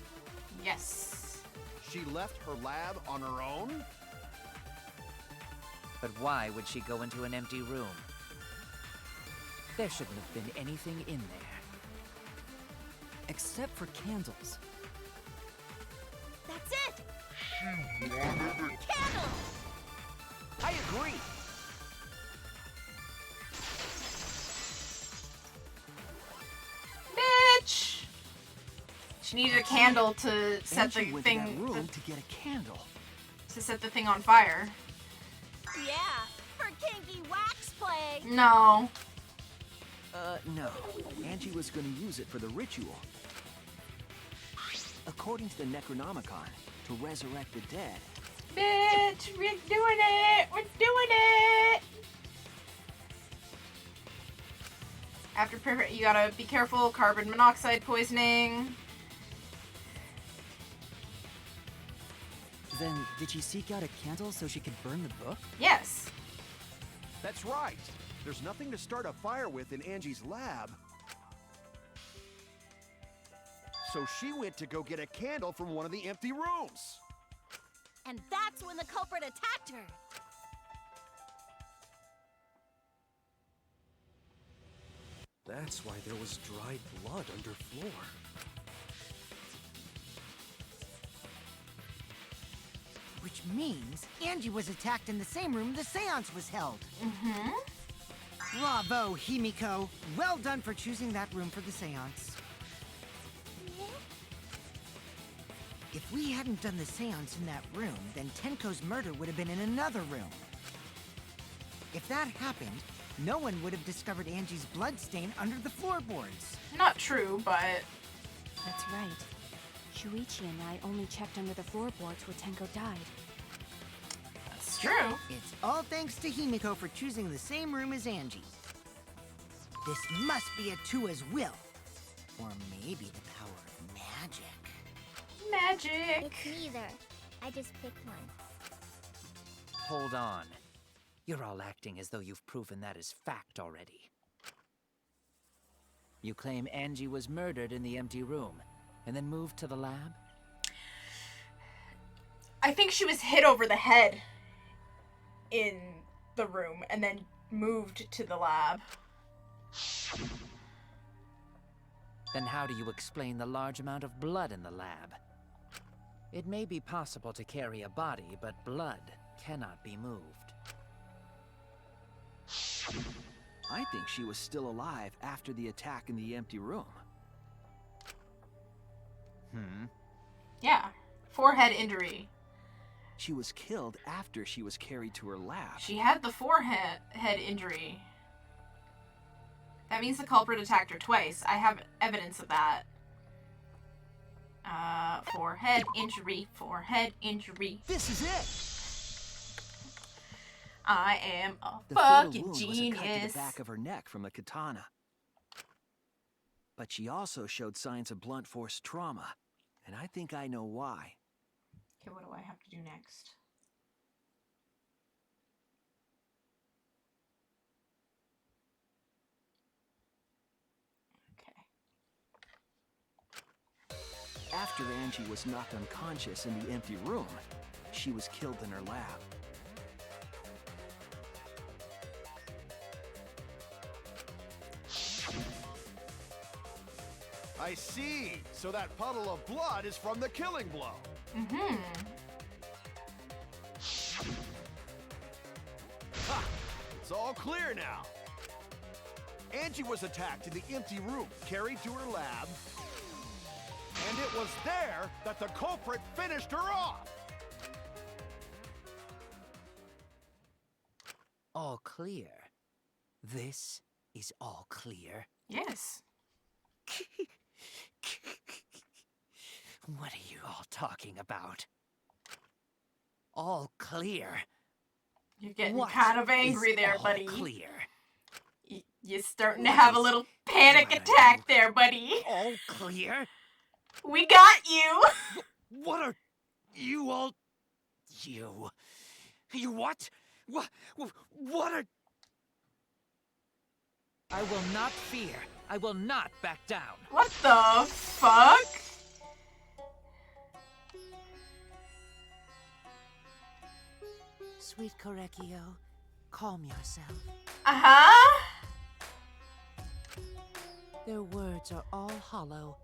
Yes. She left her lab on her own? But why would she go into an empty room? There shouldn't have been anything in there. Except for candles. That's it! Candle! I agree. Bitch! She needed a candle to set Angie the went to that thing room to get a candle. to set the thing on fire. Yeah, for kinky wax play. No. No. Angie was gonna use it for the ritual. According to the Necronomicon, to resurrect the dead. Bitch, we're doing it! We're doing it! After you gotta be careful, carbon monoxide poisoning. Then, did she seek out a candle so she could burn the book? Yes. That's right. There's nothing to start a fire with in Angie's lab. So she went to go get a candle from one of the empty rooms. And that's when the culprit attacked her. That's why there was dried blood underfloor. Which means Angie was attacked in the same room the seance was held. Mm-hmm. Bravo, Himiko. Well done for choosing that room for the seance. If we hadn't done the seance in that room, then Tenko's murder would have been in another room. If that happened, no one would have discovered Angie's blood stain under the floorboards. Not true, but... That's right. Shuichi and I only checked under the floorboards where Tenko died. That's true. It's all thanks to Himiko for choosing the same room as Angie. This must be a Tua's will. Or maybe the power of magic. Magic. It's neither. I just picked one. Hold on. You're all acting as though you've proven that as fact already. You claim Angie was murdered in the empty room, and then moved to the lab? I think she was hit over the head in the room and then moved to the lab. Then how do you explain the large amount of blood in the lab? It may be possible to carry a body, but blood cannot be moved. I think she was still alive after the attack in the empty room. Yeah. Forehead injury. She was killed after she was carried to her lab. She had the forehead injury. That means the culprit attacked her twice. I have evidence of that. Forehead injury. Forehead injury. This is it! I am a The fatal fucking wound was a cut to genius. the back of her neck from the katana. But she also showed signs of blunt force trauma, and I think I know why. Okay, what do I have to do next? Okay. After Angie was knocked unconscious in the empty room, she was killed in her lab. I see. So that puddle of blood is from the killing blow. Mm-hmm. Ha! It's all clear now. Angie was attacked in the empty room, carried to her lab, and it was there that the culprit finished her off. All clear. This is all clear. Yes. What are you all talking about? All clear. You're getting What kind of angry is there, all buddy. Clear. You're starting to have a little panic attack there, buddy. All clear? We got you. What are you all... You... You what? What are... I will not fear. I will not back down. What the fuck? Sweet Korekio, calm yourself. Uh-huh. Their words are all hollow.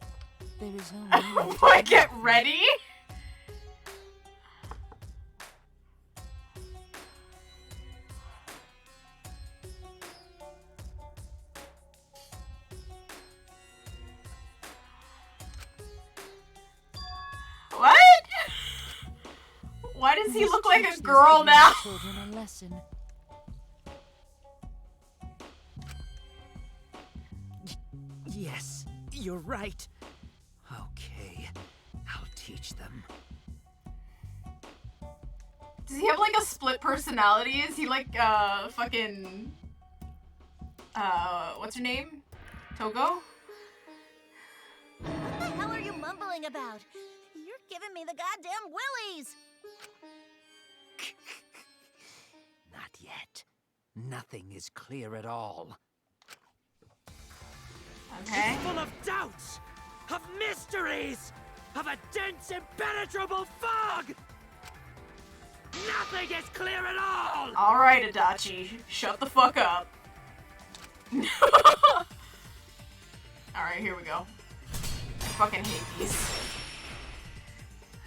There is no need Oh boy, get ready. What? Why does he look like a girl now? Children a lesson. Yes, you're right. Okay, I'll teach them. Does he have like a split personality? Is he like fucking what's her name? Togo? What the hell are you mumbling about? You're giving me the goddamn willies! Not yet. Nothing is clear at all. Okay. It's full of doubts, of mysteries, of a dense, impenetrable fog! Nothing is clear at all! Alright, Adachi. Shut the fuck up. Alright, here we go. I fucking hate these.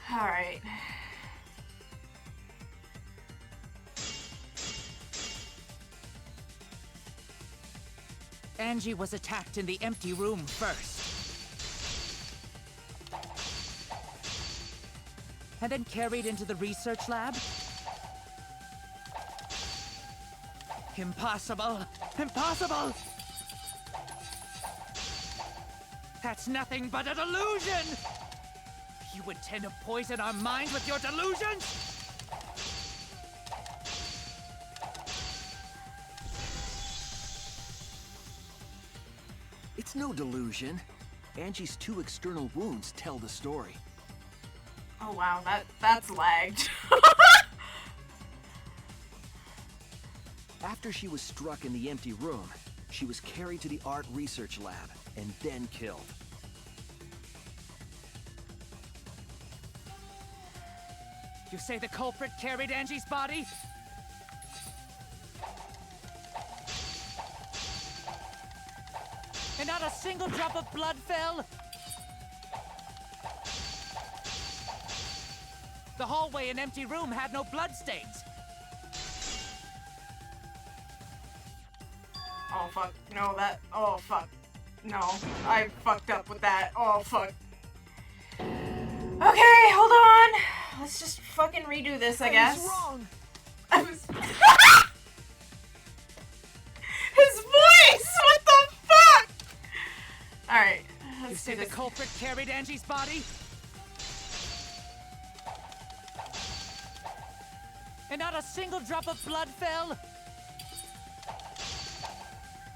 Alright. Angie was attacked in the empty room first. And then carried into the research lab? Impossible! Impossible! That's nothing but a delusion! You intend to poison our minds with your delusions? It's no delusion. Angie's 2 external wounds tell the story. Oh wow, that's lagged. After she was struck in the empty room, she was carried to the art research lab and then killed. You say the culprit carried Angie's body? And not a single drop of blood fell? The hallway and empty room had no bloodstains. Oh fuck, no that, oh fuck. No, I fucked up with that, oh fuck. Okay, hold on. Let's just fucking redo this, I guess. What's wrong? I was... His voice! What the fuck? Alright, You let's say do the this. culprit carried Angie's body? And not a single drop of blood fell?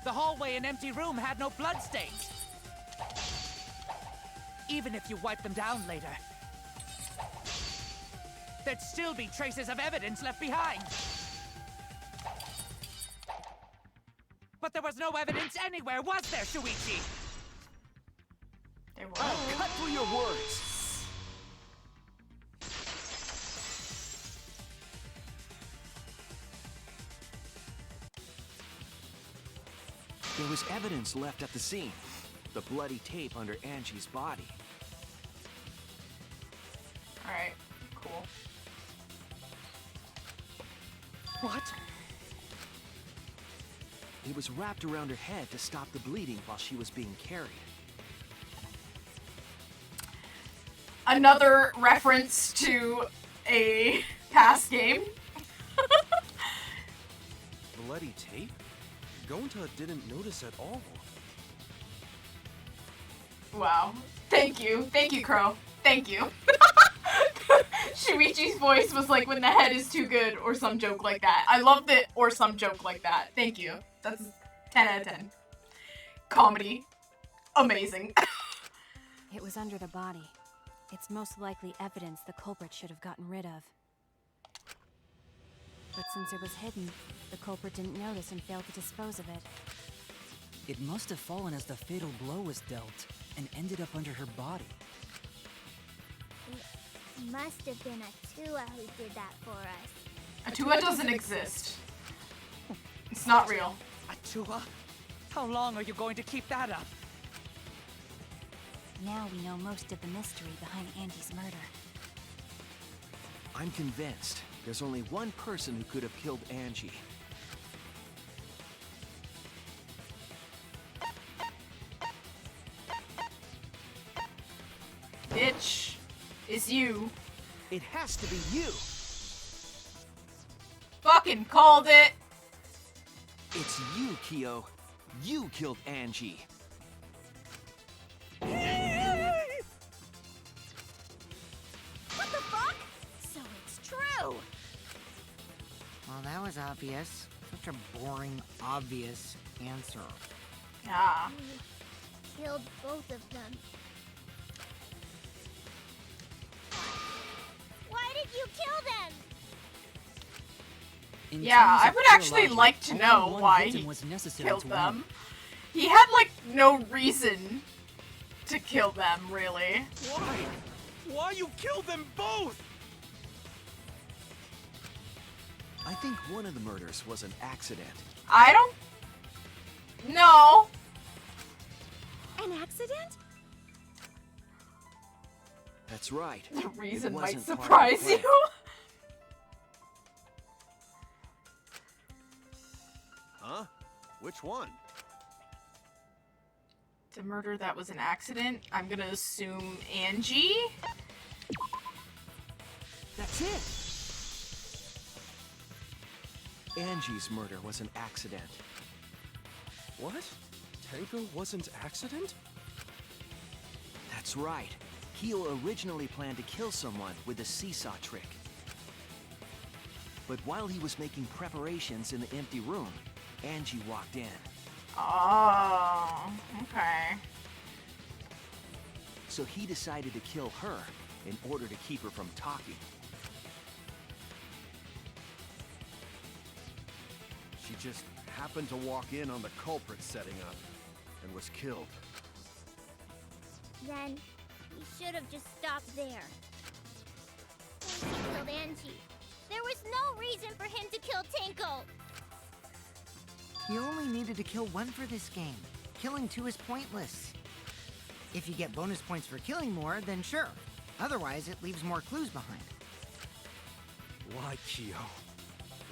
The hallway and empty room had no bloodstains. Even if you wipe them down later, there'd still be traces of evidence left behind. But there was no evidence anywhere, was there, Shuichi? There was. I'll cut through your words. There was evidence left at the scene. The bloody tape under Angie's body. Alright, cool. What? It was wrapped around her head to stop the bleeding while she was being carried. Another reference to a past game. Bloody tape? Gonta didn't notice at all. Wow. Thank you, Crow. Thank you. Shuichi's voice was like, when the head is too good, or some joke like that. I loved it, or some joke like that. Thank you. That's 10 out of 10. Comedy. Amazing. It was under the body. It's most likely evidence the culprit should have gotten rid of. But since it was hidden, the culprit didn't notice and failed to dispose of it. It must have fallen as the fatal blow was dealt, and ended up under her body. It must have been Atua who did that for us. Atua doesn't exist. It's not real. Atua? How long are you going to keep that up? Now we know most of the mystery behind Andy's murder. I'm convinced there's only one person who could have killed Angie. Bitch. Is you. It has to be you. Fucking called it. It's you, Kyo. You killed Angie. What the fuck? So it's true! Well, that was obvious. Such a boring, obvious answer. Yeah. We killed both of them. Why did you kill them? In Yeah, terms I of would pure actually logic, like to only know one why victim he was necessary killed to them. win. He had, like, no reason to kill them, really. Why? Why you killed them both? I think one of the murders was an accident. I don't... No. An accident? That's right. The reason might wasn't part of the surprise plan. you. Huh? Which one? The murder that was an accident? I'm gonna assume Angie? That's it. Angie's murder was an accident. What? Tenko wasn't accident? That's right. Kyo originally planned to kill someone with the seesaw trick. But while he was making preparations in the empty room, Angie walked in. Oh, okay. So he decided to kill her in order to keep her from talking. She just happened to walk in on the culprit setting up and was killed. Then he should have just stopped there. When he killed Angie, there was no reason for him to kill Tenko. You only needed to kill one for this game. Killing two is pointless. If you get bonus points for killing more, then sure. Otherwise, it leaves more clues behind. Why, Kyo?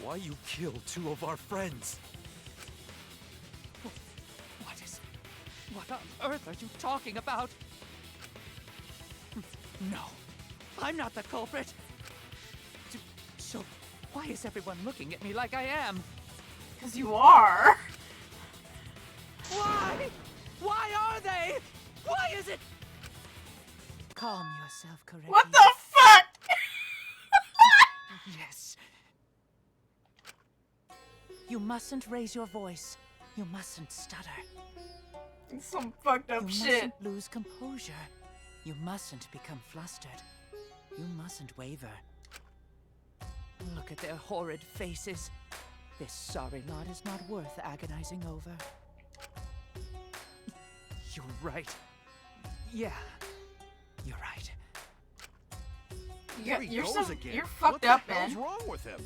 Why you kill two of our friends? What on earth are you talking about? No, I'm not the culprit. So, why is everyone looking at me like I am? Because you are. Why? Why are they? Why is it? Calm yourself, correctly. What the fuck? Yes. You mustn't raise your voice. You mustn't stutter. Some fucked up You shit. mustn't lose composure. You mustn't become flustered. You mustn't waver. Look at their horrid faces. This sorry lot is not worth agonizing over. You're right. Yeah, you're right. There he You're goes so again. you're What fucked the up, hell's man. wrong with him?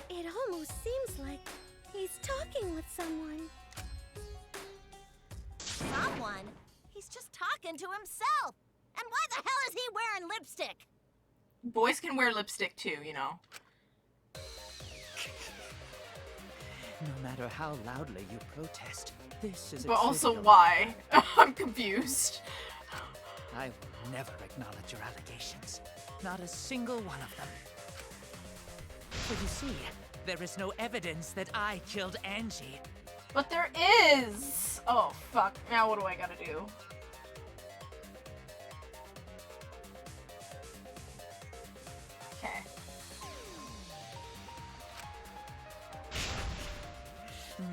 It almost seems like he's talking with someone. Someone? He's just talking to himself. And why the hell is he wearing lipstick? Boys can wear lipstick too, you know. No matter how loudly you protest, this is a But also trivial why? I'm confused. I will never acknowledge your allegations. Not a single one of them. For you see, there is no evidence that I killed Angie. But there is! Oh, fuck. Now what do I gotta do?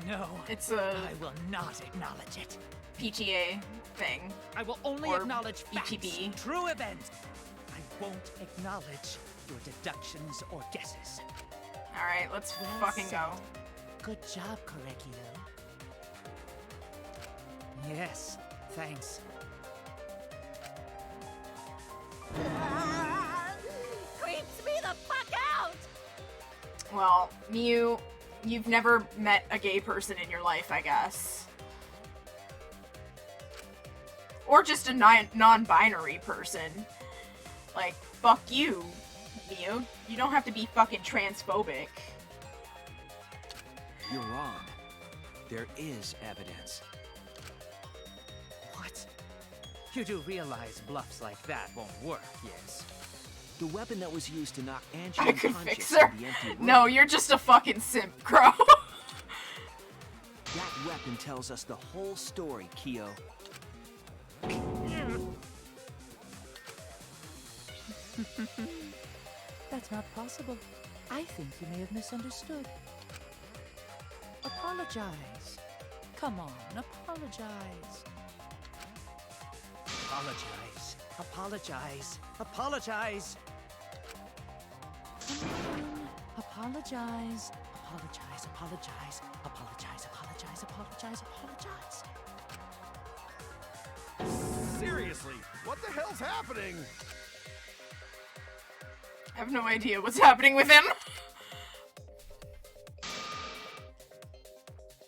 No. It's a I will not acknowledge it. PTA thing. I will only Or acknowledge facts, BTB. true events. I won't acknowledge your deductions or guesses. Alright, let's Well fucking said. go. Good job, Correcchio. Yes, thanks. Creeps me the fuck out! Well, Mew, you've never met a gay person in your life, I guess. Or just a non-binary person. Like, fuck you, Mew. You don't have to be fucking transphobic. You're wrong. There is evidence. What? You do realize bluffs like that won't work, yes? The weapon that was used to knock Angie I could unconscious fix her. in the empty room. No, you're just a fucking simp, Crow. That weapon tells us the whole story, Kyo. That's not possible. I think you may have misunderstood. Apologize. Come on, apologize. Apologize. Apologize. Apologize. Apologize. Apologize, apologize. Apologize, apologize, apologize, apologize. Seriously, what the hell's happening? I have no idea what's happening with him.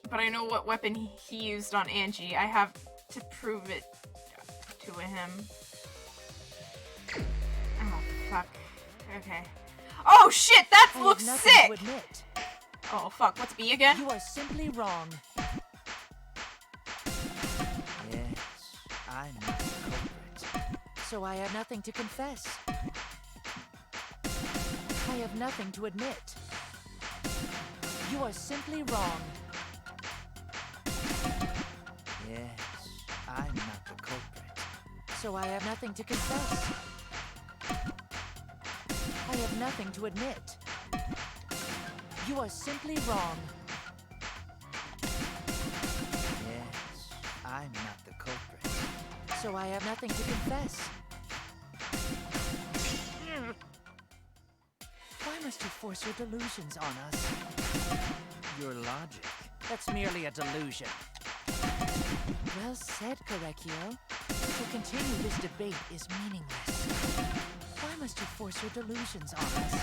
But I know what weapon he used on Angie. I have to prove it to him. Oh, fuck. Okay. Oh, shit! That I looks have nothing sick! to admit. Oh, fuck. What's B again? You are simply wrong. Yes, I'm not the culprit. So I have nothing to confess. I have nothing to admit. You are simply wrong. Yes, I'm not the culprit. So I have nothing to confess. I have nothing to admit. You are simply wrong. Yes, I'm not the culprit. So I have nothing to confess. Why must you force your delusions on us? Your logic. That's merely a delusion. Well said, Correcchio. To continue this debate is meaningless. Why must you force your delusions on us?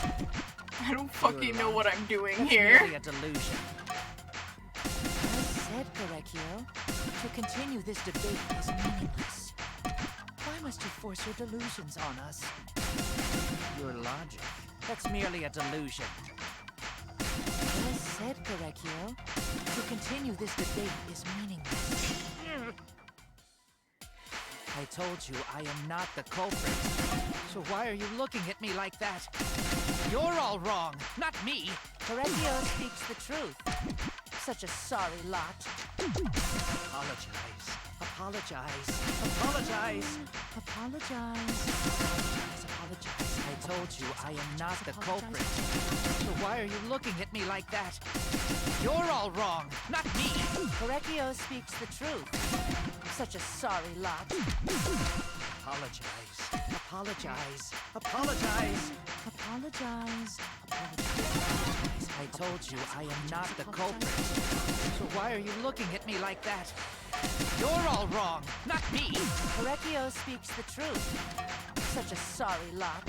I don't fucking know what I'm doing That's here. merely a delusion. Well said, Correcchio. To continue this debate is meaningless. Why must you force your delusions on us? Your logic. That's merely a delusion. Well said, Correcchio. To continue this debate is meaningless. I told you I am not the culprit. So why are you looking at me like that? You're all wrong, not me. Correcchio speaks the truth. Such a sorry lot. Apologize. Apologize. Apologize. Apologize. Apologize. I told you I am not the culprit. So why are you looking at me like that? You're all wrong, not me. Correcchio speaks the truth. Such a sorry lot. Apologize. Apologize. Apologize. Apologize. Apologize. I told you I am not the culprit. So why are you looking at me like that? You're all wrong, not me. Correcchio speaks the truth. Such a sorry lot.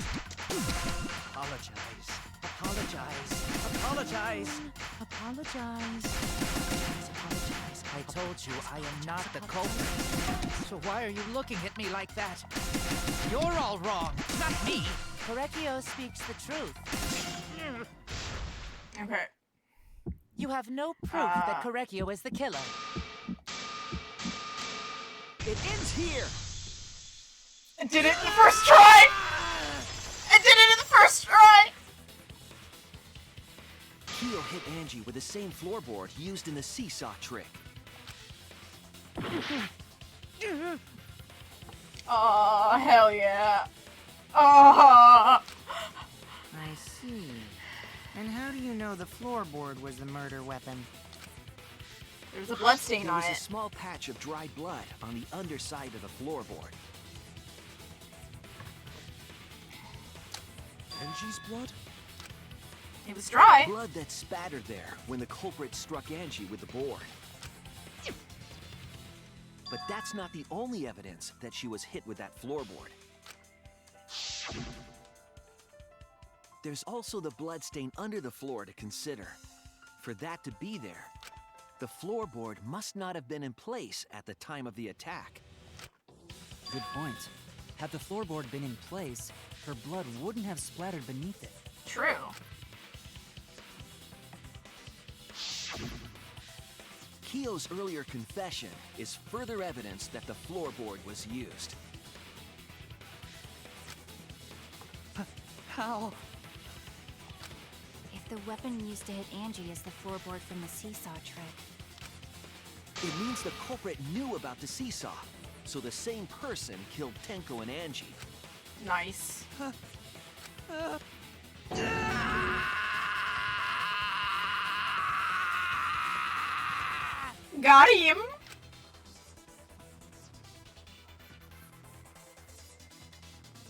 Apologize. Apologize. Apologize. Apologize. Apologize. I told you I am not the culprit. So why are you looking at me like that? You're all wrong, not me. Correcchio speaks the truth. Okay. You have no proof that Correcchio is the killer. It ends here! I did it in the first try! I did it in the first try! Kyo hit Angie with the same floorboard used in the seesaw trick. Oh, hell yeah. Oh. I see. And how do you know the floorboard was the murder weapon? There's a bloodstain There on was a it. small patch of dried blood on the underside of the floorboard. Angie's blood? It was dry. Blood that spattered there when the culprit struck Angie with the board. But that's not the only evidence that she was hit with that floorboard. There's also the bloodstain under the floor to consider. For that to be there, the floorboard must not have been in place at the time of the attack. Good point. Had the floorboard been in place, her blood wouldn't have splattered beneath it. True. Keo's earlier confession is further evidence that the floorboard was used. How? If the weapon used to hit Angie is the floorboard from the seesaw trick, It means the culprit knew about the seesaw, so the same person killed Tenko and Angie. Nice. Got him.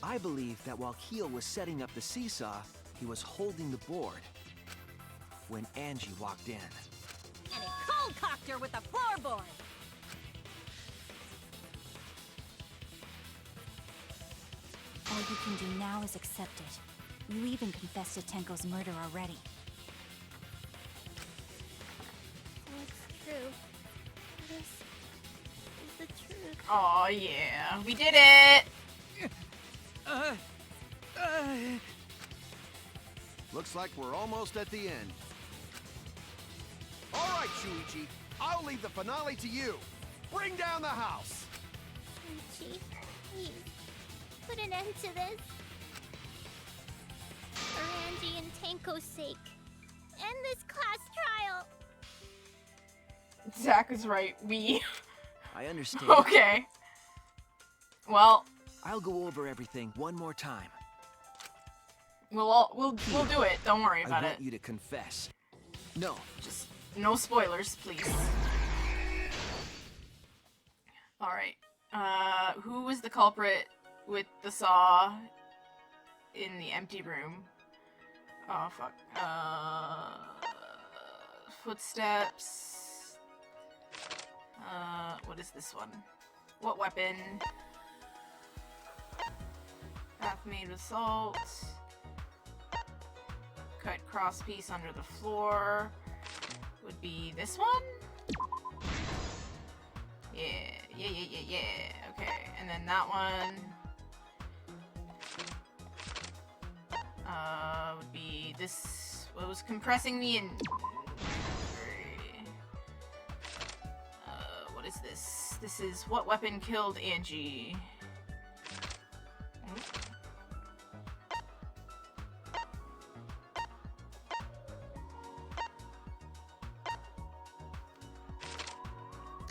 I believe that while Keo was setting up the seesaw, he was holding the board when Angie walked in. And it cold-cocked her with the floorboard. all you can do now is accept it. You even confessed to Tenko's murder already. What's true? This is the truth. Oh yeah, we did it. Looks like we're almost at the end. All right, Shuichi. I'll leave the finale to you. Bring down the house. Ichi, please, put an end to this. For Angie and Tenko's sake. End this class trial. Zach is right. We. I understand. Okay. Well, I'll go over everything one more time. we'll do it. Don't worry I about want it. you to confess. No, Just no spoilers, please. All right. Who was the culprit with the saw in the empty room? Oh fuck. Footsteps. What is this one? What weapon? Path made with salt. Cut cross piece under the floor. Would be this one? Yeah. Okay, and then that one. Would be this. What was compressing the in. What is this? This is what weapon killed Angie.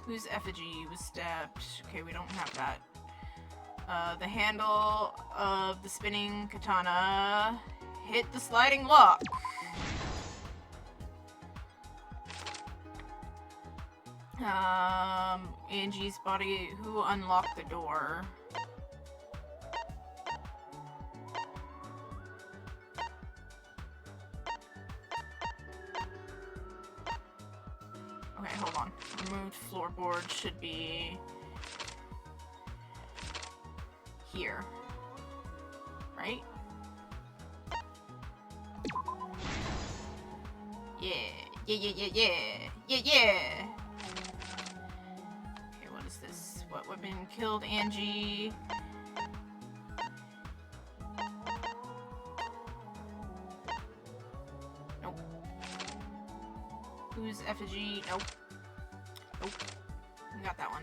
Whose effigy was stabbed? Okay, we don't have that. The handle of the spinning katana hit the sliding lock. Angie's body. Who unlocked the door? Okay, hold on. Removed floorboard should be here, right? Yeah. Okay, what is this? What weapon killed Angie? Nope. Whose effigy? Nope. We got that one.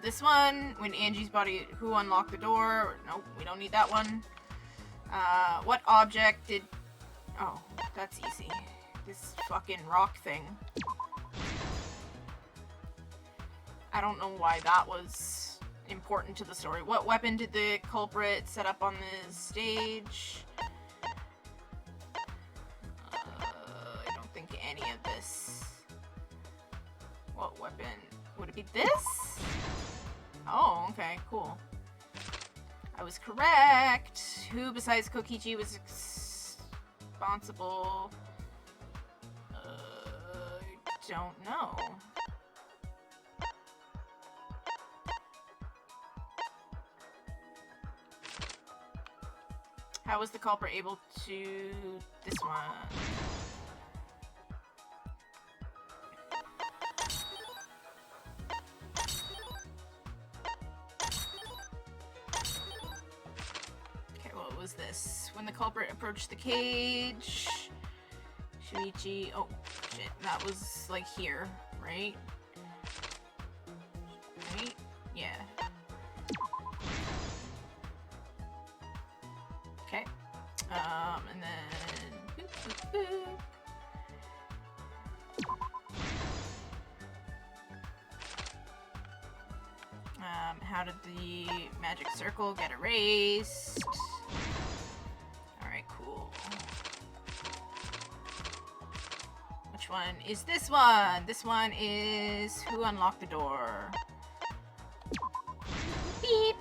This one, when Angie's body, who unlocked the door? Nope, we don't need that one. What object did... Oh, that's easy. This fucking rock thing. I don't know why that was important to the story. What weapon did the culprit set up on the stage? I don't think any of this. What Would it be this? Oh, okay, cool. I was correct. Who besides Kokichi was responsible? Don't know. How was the culprit able to... this one? Okay, what was this? When the culprit approached the cage... Shuichi... oh, shit. That was, like, here, right? Right? Yeah. Okay. And then... boop, boop, boop. How did the magic circle get erased? Alright, cool. Which one is this one? This one is who unlocked the door? Beep!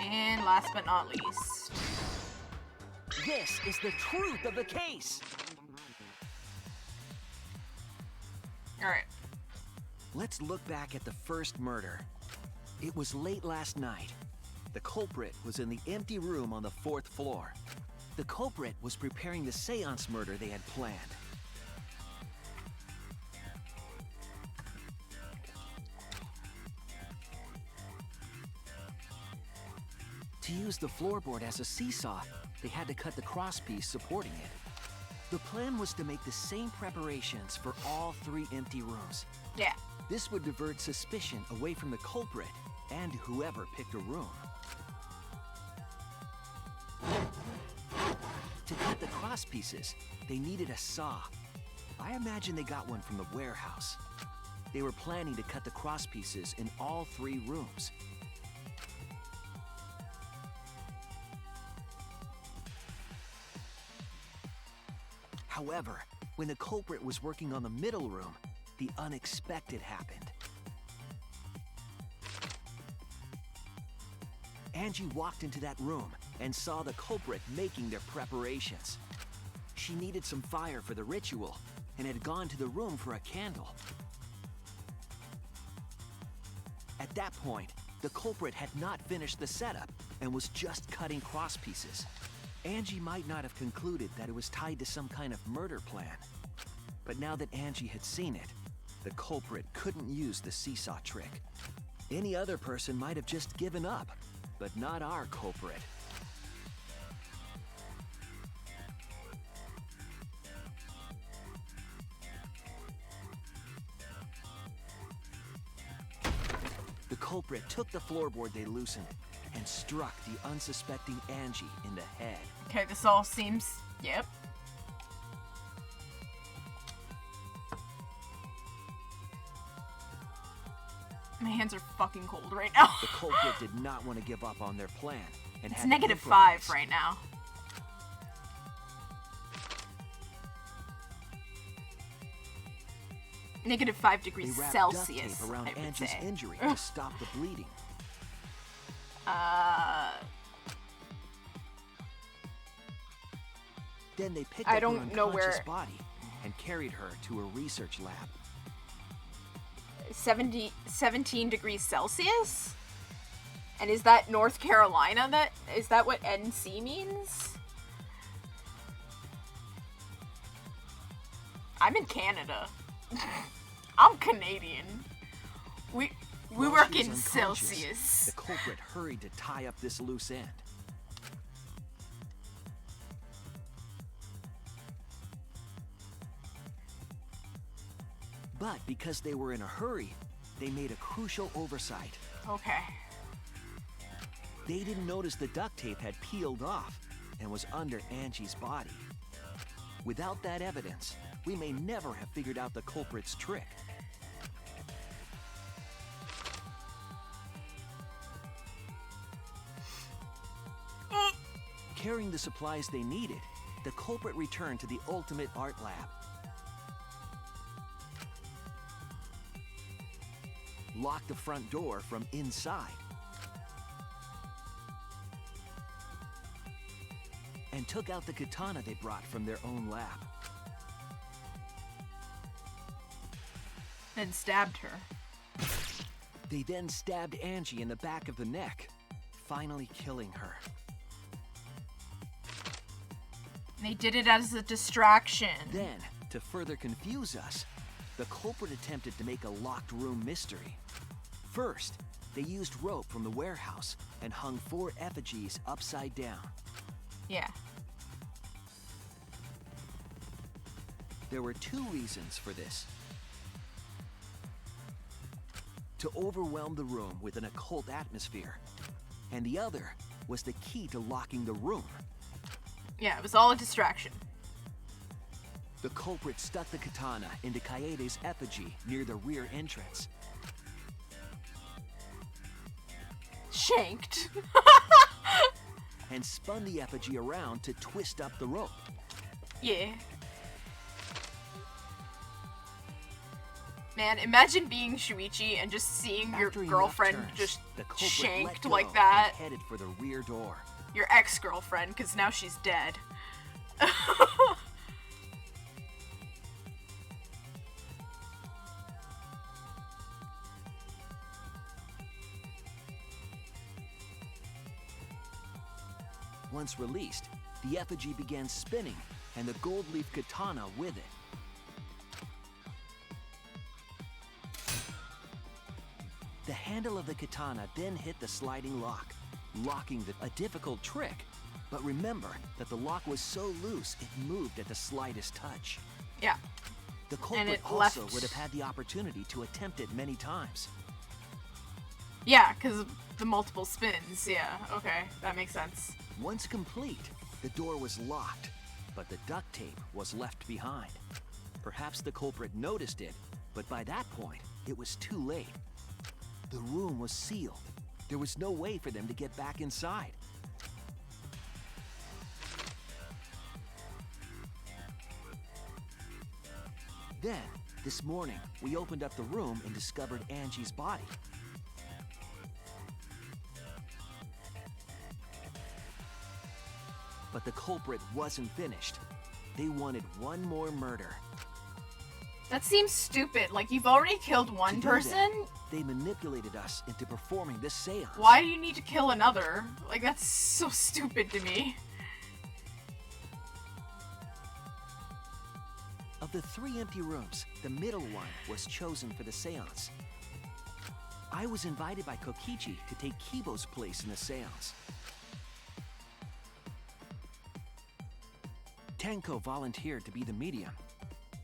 And last but not least. This is the truth of the case. Alright. Let's look back at the first murder. It was late last night. The culprit was in the empty room on the 4th floor. The culprit was preparing the seance murder they had planned. To use the floorboard as a seesaw, they had to cut the crosspiece supporting it. The plan was to make the same preparations for all 3 empty rooms. Yeah. This would divert suspicion away from the culprit and whoever picked a room. To cut the crosspieces, they needed a saw. I imagine they got one from the warehouse. They were planning to cut the crosspieces in all 3 rooms. However, when the culprit was working on the middle room, the unexpected happened. Angie walked into that room and saw the culprit making their preparations. She needed some fire for the ritual and had gone to the room for a candle. At that point, the culprit had not finished the setup and was just cutting crosspieces. Angie might not have concluded that it was tied to some kind of murder plan. But now that Angie had seen it, the culprit couldn't use the seesaw trick. Any other person might have just given up, but not our culprit. The culprit took the floorboard they loosened and struck the unsuspecting Angie in the head. Okay, this all seems... yep. My hands are fucking cold right now. The culprit did not want to give up on their plan and It's had to -5 improvise. right now. -5 They degrees wrapped Celsius, duct tape around I would Angie's say. injury to stop the bleeding. Then they picked I up don't her know unconscious where- body and carried her to a research lab. 17 degrees Celsius? And is that North Carolina? Is that what NC means? I'm in Canada. I'm Canadian. We While work she was in unconscious, Celsius. The culprit hurried to tie up this loose end. But because they were in a hurry, they made a crucial oversight. Okay. They didn't notice the duct tape had peeled off and was under Angie's body. Without that evidence, we may never have figured out the culprit's trick. Carrying the supplies they needed, the culprit returned to the ultimate art lab. Locked the front door from inside. And took out the katana they brought from their own lab. Then stabbed her. They then stabbed Angie in the back of the neck, finally killing her. They did it as a distraction. Then, to further confuse us, the culprit attempted to make a locked room mystery. First, they used rope from the warehouse and hung 4 effigies upside down. Yeah. There were 2 reasons for this. To overwhelm the room with an occult atmosphere, and the other was the key to locking the room. Yeah, it was all a distraction. The culprit stuck the katana into Kaede's effigy near the rear entrance. Shanked. And spun the effigy around to twist up the rope. Yeah. Man, imagine being Shuichi and just seeing your After enough girlfriend turns, just the culprit shanked let go like that. and headed for the rear door. Your ex-girlfriend, because now she's dead. Once released, the effigy began spinning, and the gold leaf katana with it. The handle of the katana then hit the sliding lock, locking a difficult trick. But remember that the lock was so loose it moved at the slightest touch. Yeah. The culprit also would have had the opportunity to attempt it many times. Yeah, because of the multiple spins. Yeah, okay, that makes sense. Once complete, the door was locked, but the duct tape was left behind. Perhaps the culprit noticed it, but by that point, it was too late. The room was sealed. There was no way for them to get back inside. Then, this morning, we opened up the room and discovered Angie's body. But the culprit wasn't finished. They wanted one more murder. That seems stupid. Like, you've already killed one person? They manipulated us into performing this seance. Why do you need to kill another? Like, that's so stupid to me. Of the 3 empty rooms, the middle one was chosen for the seance. I was invited by Kokichi to take Kibo's place in the seance. Tenko volunteered to be the medium,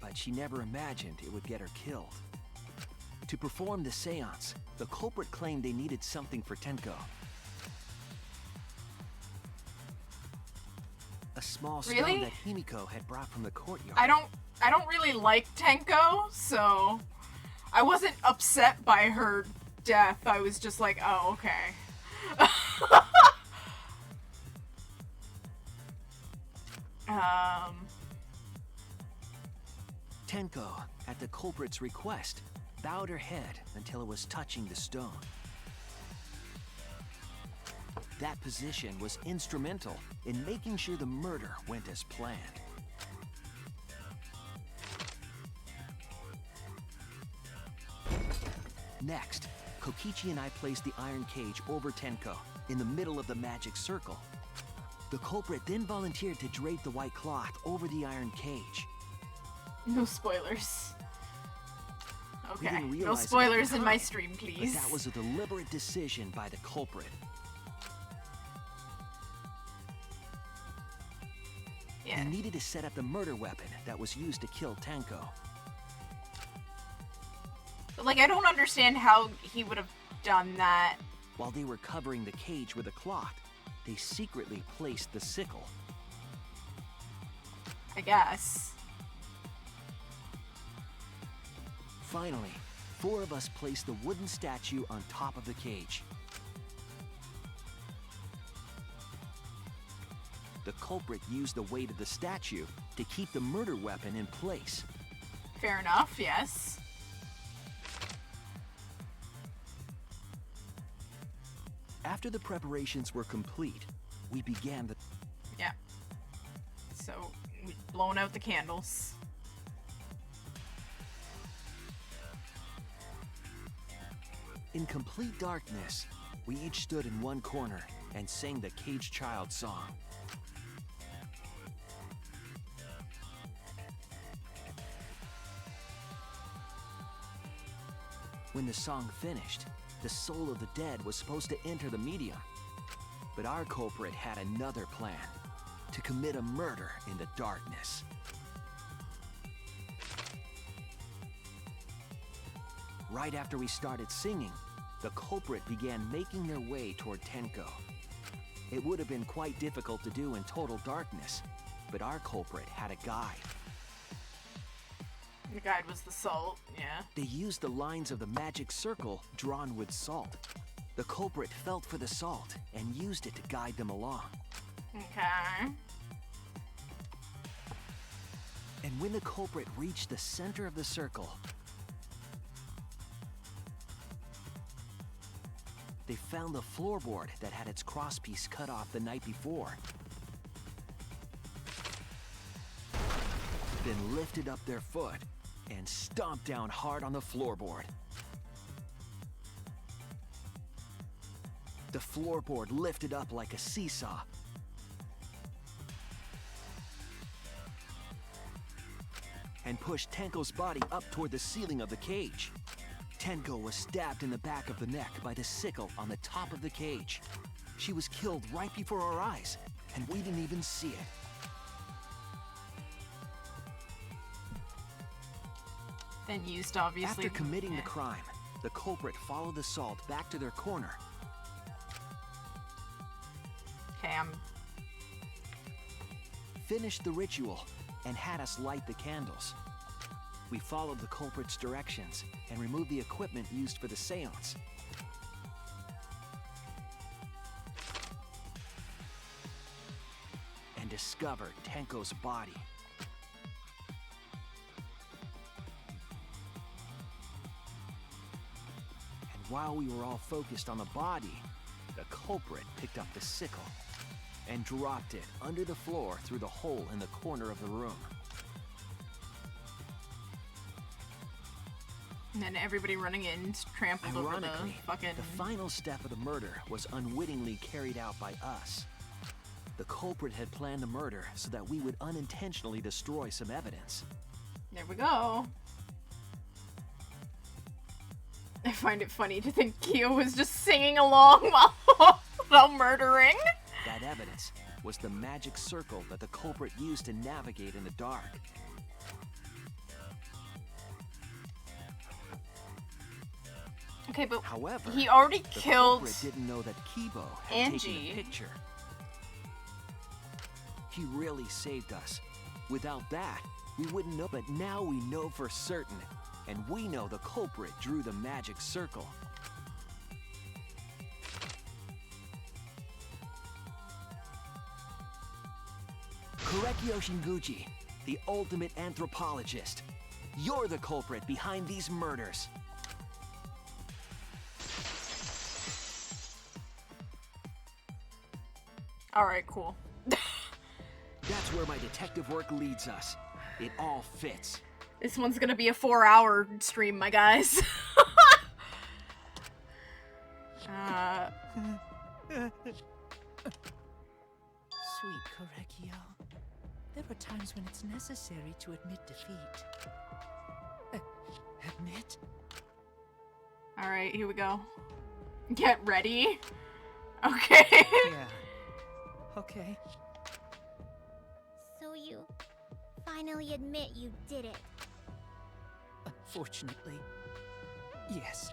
but she never imagined it would get her killed. To perform the seance, the culprit claimed they needed something for Tenko. A small stone that Himiko had brought from the courtyard. I don't really like Tenko, so I wasn't upset by her death. I was just like, oh, okay. Tenko, at the culprit's request, bowed her head until it was touching the stone. That position was instrumental in making sure the murder went as planned. Next, Kokichi and I placed the iron cage over Tenko, in the middle of the magic circle. The culprit then volunteered to drape the white cloth over the iron cage. No spoilers. We Okay, didn't no realize it at spoilers the in my time, stream, but please. that was a deliberate decision by the culprit. Yeah. They needed to set up the murder weapon that was used to kill Tenko. But, like, I don't understand how he would have done that. While they were covering the cage with a cloth, they secretly placed the sickle. I guess. Finally, 4 of us placed the wooden statue on top of the cage. The culprit used the weight of the statue to keep the murder weapon in place. Fair enough, yes. After the preparations were complete, we began the... Yeah. So, we've blown out the candles. In complete darkness, we each stood in one corner and sang the Caged Child song. When the song finished, the soul of the dead was supposed to enter the medium. But our culprit had another plan, to commit a murder in the darkness. Right after we started singing, the culprit began making their way toward Tenko. It would have been quite difficult to do in total darkness, but our culprit had a guide. The guide was the salt, yeah. They used the lines of the magic circle drawn with salt. The culprit felt for the salt and used it to guide them along. Okay. And when the culprit reached the center of the circle, they found the floorboard that had its crosspiece cut off the night before. Then lifted up their foot and stomped down hard on the floorboard. The floorboard lifted up like a seesaw. And pushed Tenko's body up toward the ceiling of the cage. Tenko was stabbed in the back of the neck by the sickle on the top of the cage. She was killed right before our eyes, and we didn't even see it. Then used, obviously. After committing the crime, the culprit followed the salt back to their corner. Okay, Finished the ritual and had us light the candles. We followed the culprit's directions and removed the equipment used for the seance. And discovered Tenko's body. And while we were all focused on the body, the culprit picked up the sickle and dropped it under the floor through the hole in the corner of the room. And then everybody running in trampled over the fucking... the final step of the murder was unwittingly carried out by us. The culprit had planned the murder so that we would unintentionally destroy some evidence. There we go. I find it funny to think Kyo was just singing along while murdering. That evidence was the magic circle that the culprit used to navigate in the dark. Okay, but however, he already the killed culprit didn't know that Kibo had Angie. taken the picture. He really saved us. Without that, we wouldn't know. But now we know for certain, and we know the culprit drew the magic circle. Korekio Shinguchi, the ultimate anthropologist. You're the culprit behind these murders. Alright, cool. That's where my detective work leads us. It all fits. This one's gonna be a 4-hour stream, my guys. Sweet Korekio, there are times when it's necessary to admit defeat. Admit? Alright, here we go. Get ready. Okay. Yeah. Okay. So you finally admit you did it. Unfortunately, yes.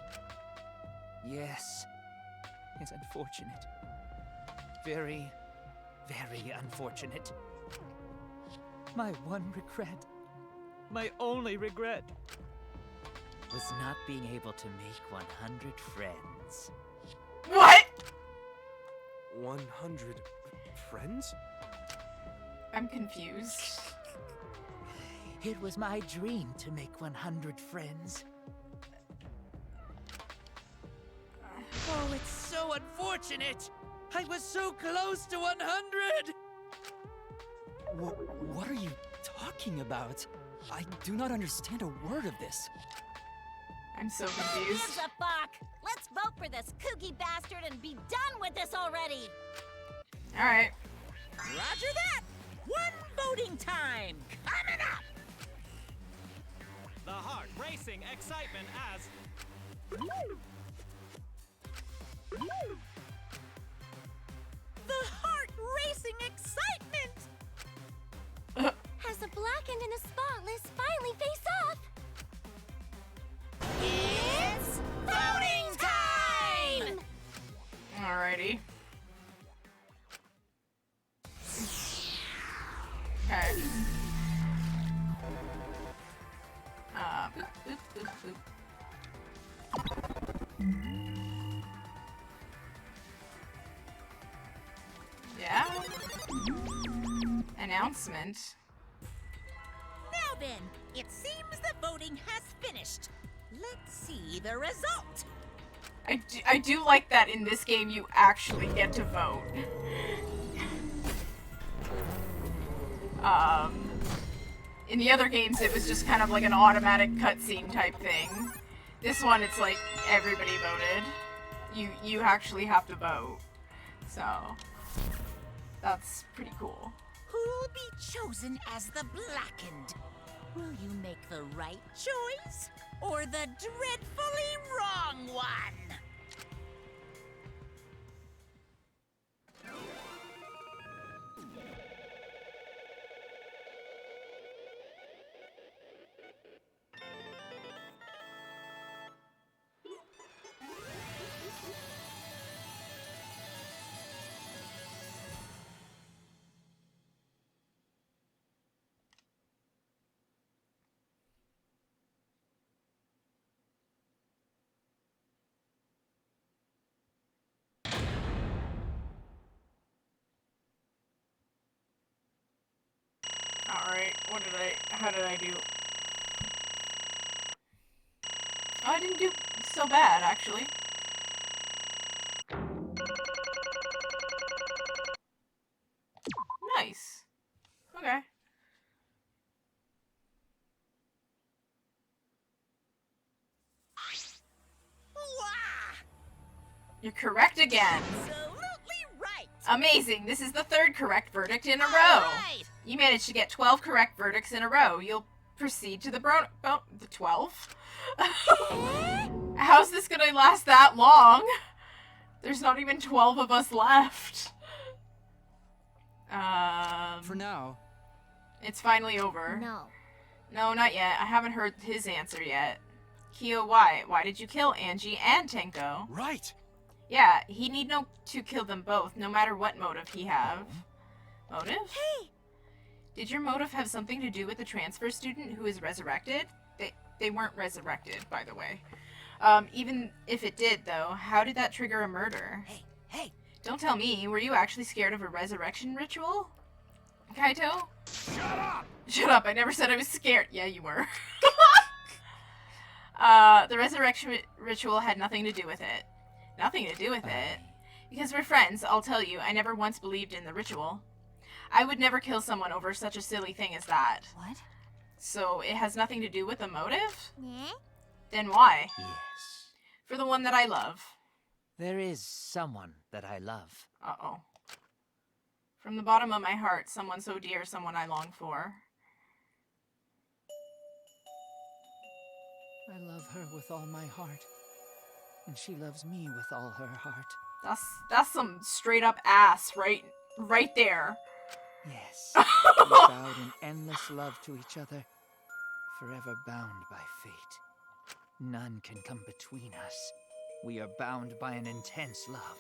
Yes. It's unfortunate. Very, very unfortunate. My one regret, my only regret, was not being able to make 100 friends. What? 100 friends? I'm confused. It was my dream to make 100 friends. Oh, it's so unfortunate! I was so close to 100! What are you talking about? I do not understand a word of this. I'm so Who confused. gives a fuck? Let's vote for this kooky bastard and be done with this already! Alright. Roger that! One voting time coming up! The heart racing excitement as The heart racing excitement! As the blackened and the spotless finally face off! It's voting time! Alrighty. Okay. Oop, oop, oop. Yeah? Announcement. Now then, it seems the voting has finished. Let's see the result. I do like that in this game you actually get to vote. In the other games it was just kind of like an automatic cutscene type thing. This one it's like everybody voted. You actually have to vote. So that's pretty cool. Who'll be chosen as the blackened? Will you make the right choice or the dreadfully wrong one? Alright, how did I do? Oh, I didn't do so bad, actually. Nice. Okay. You're correct again. Absolutely right. Amazing. This is the third correct verdict in a row. Right. You managed to get 12 correct verdicts in a row. You'll proceed to the the 12? How's this gonna last that long? There's not even 12 of us left. For now. It's finally over. No. No, not yet. I haven't heard his answer yet. Kyo, why? Why did you kill Angie and Tenko? Right. Yeah, he need no to kill them both, no matter what motive he have. Motive? Hey! Did your motive have something to do with the transfer student who is resurrected? They weren't resurrected, by the way. Even if it did, though, how did that trigger a murder? Hey! Don't tell me, were you actually scared of a resurrection ritual? Kaito? Shut up! Shut up, I never said I was scared. Yeah, you were. The resurrection ritual had nothing to do with it. Nothing to do with it. Because we're friends, I'll tell you, I never once believed in the ritual. I would never kill someone over such a silly thing as that. What? So it has nothing to do with a motive? Yeah? Then why? Yes. For the one that I love. There is someone that I love. Uh-oh. From the bottom of my heart, someone so dear, someone I long for. I love her with all my heart. And she loves me with all her heart. That's some straight up ass right there. Yes. We vowed in endless love to each other, forever bound by fate. None can come between us. We are bound by an intense love.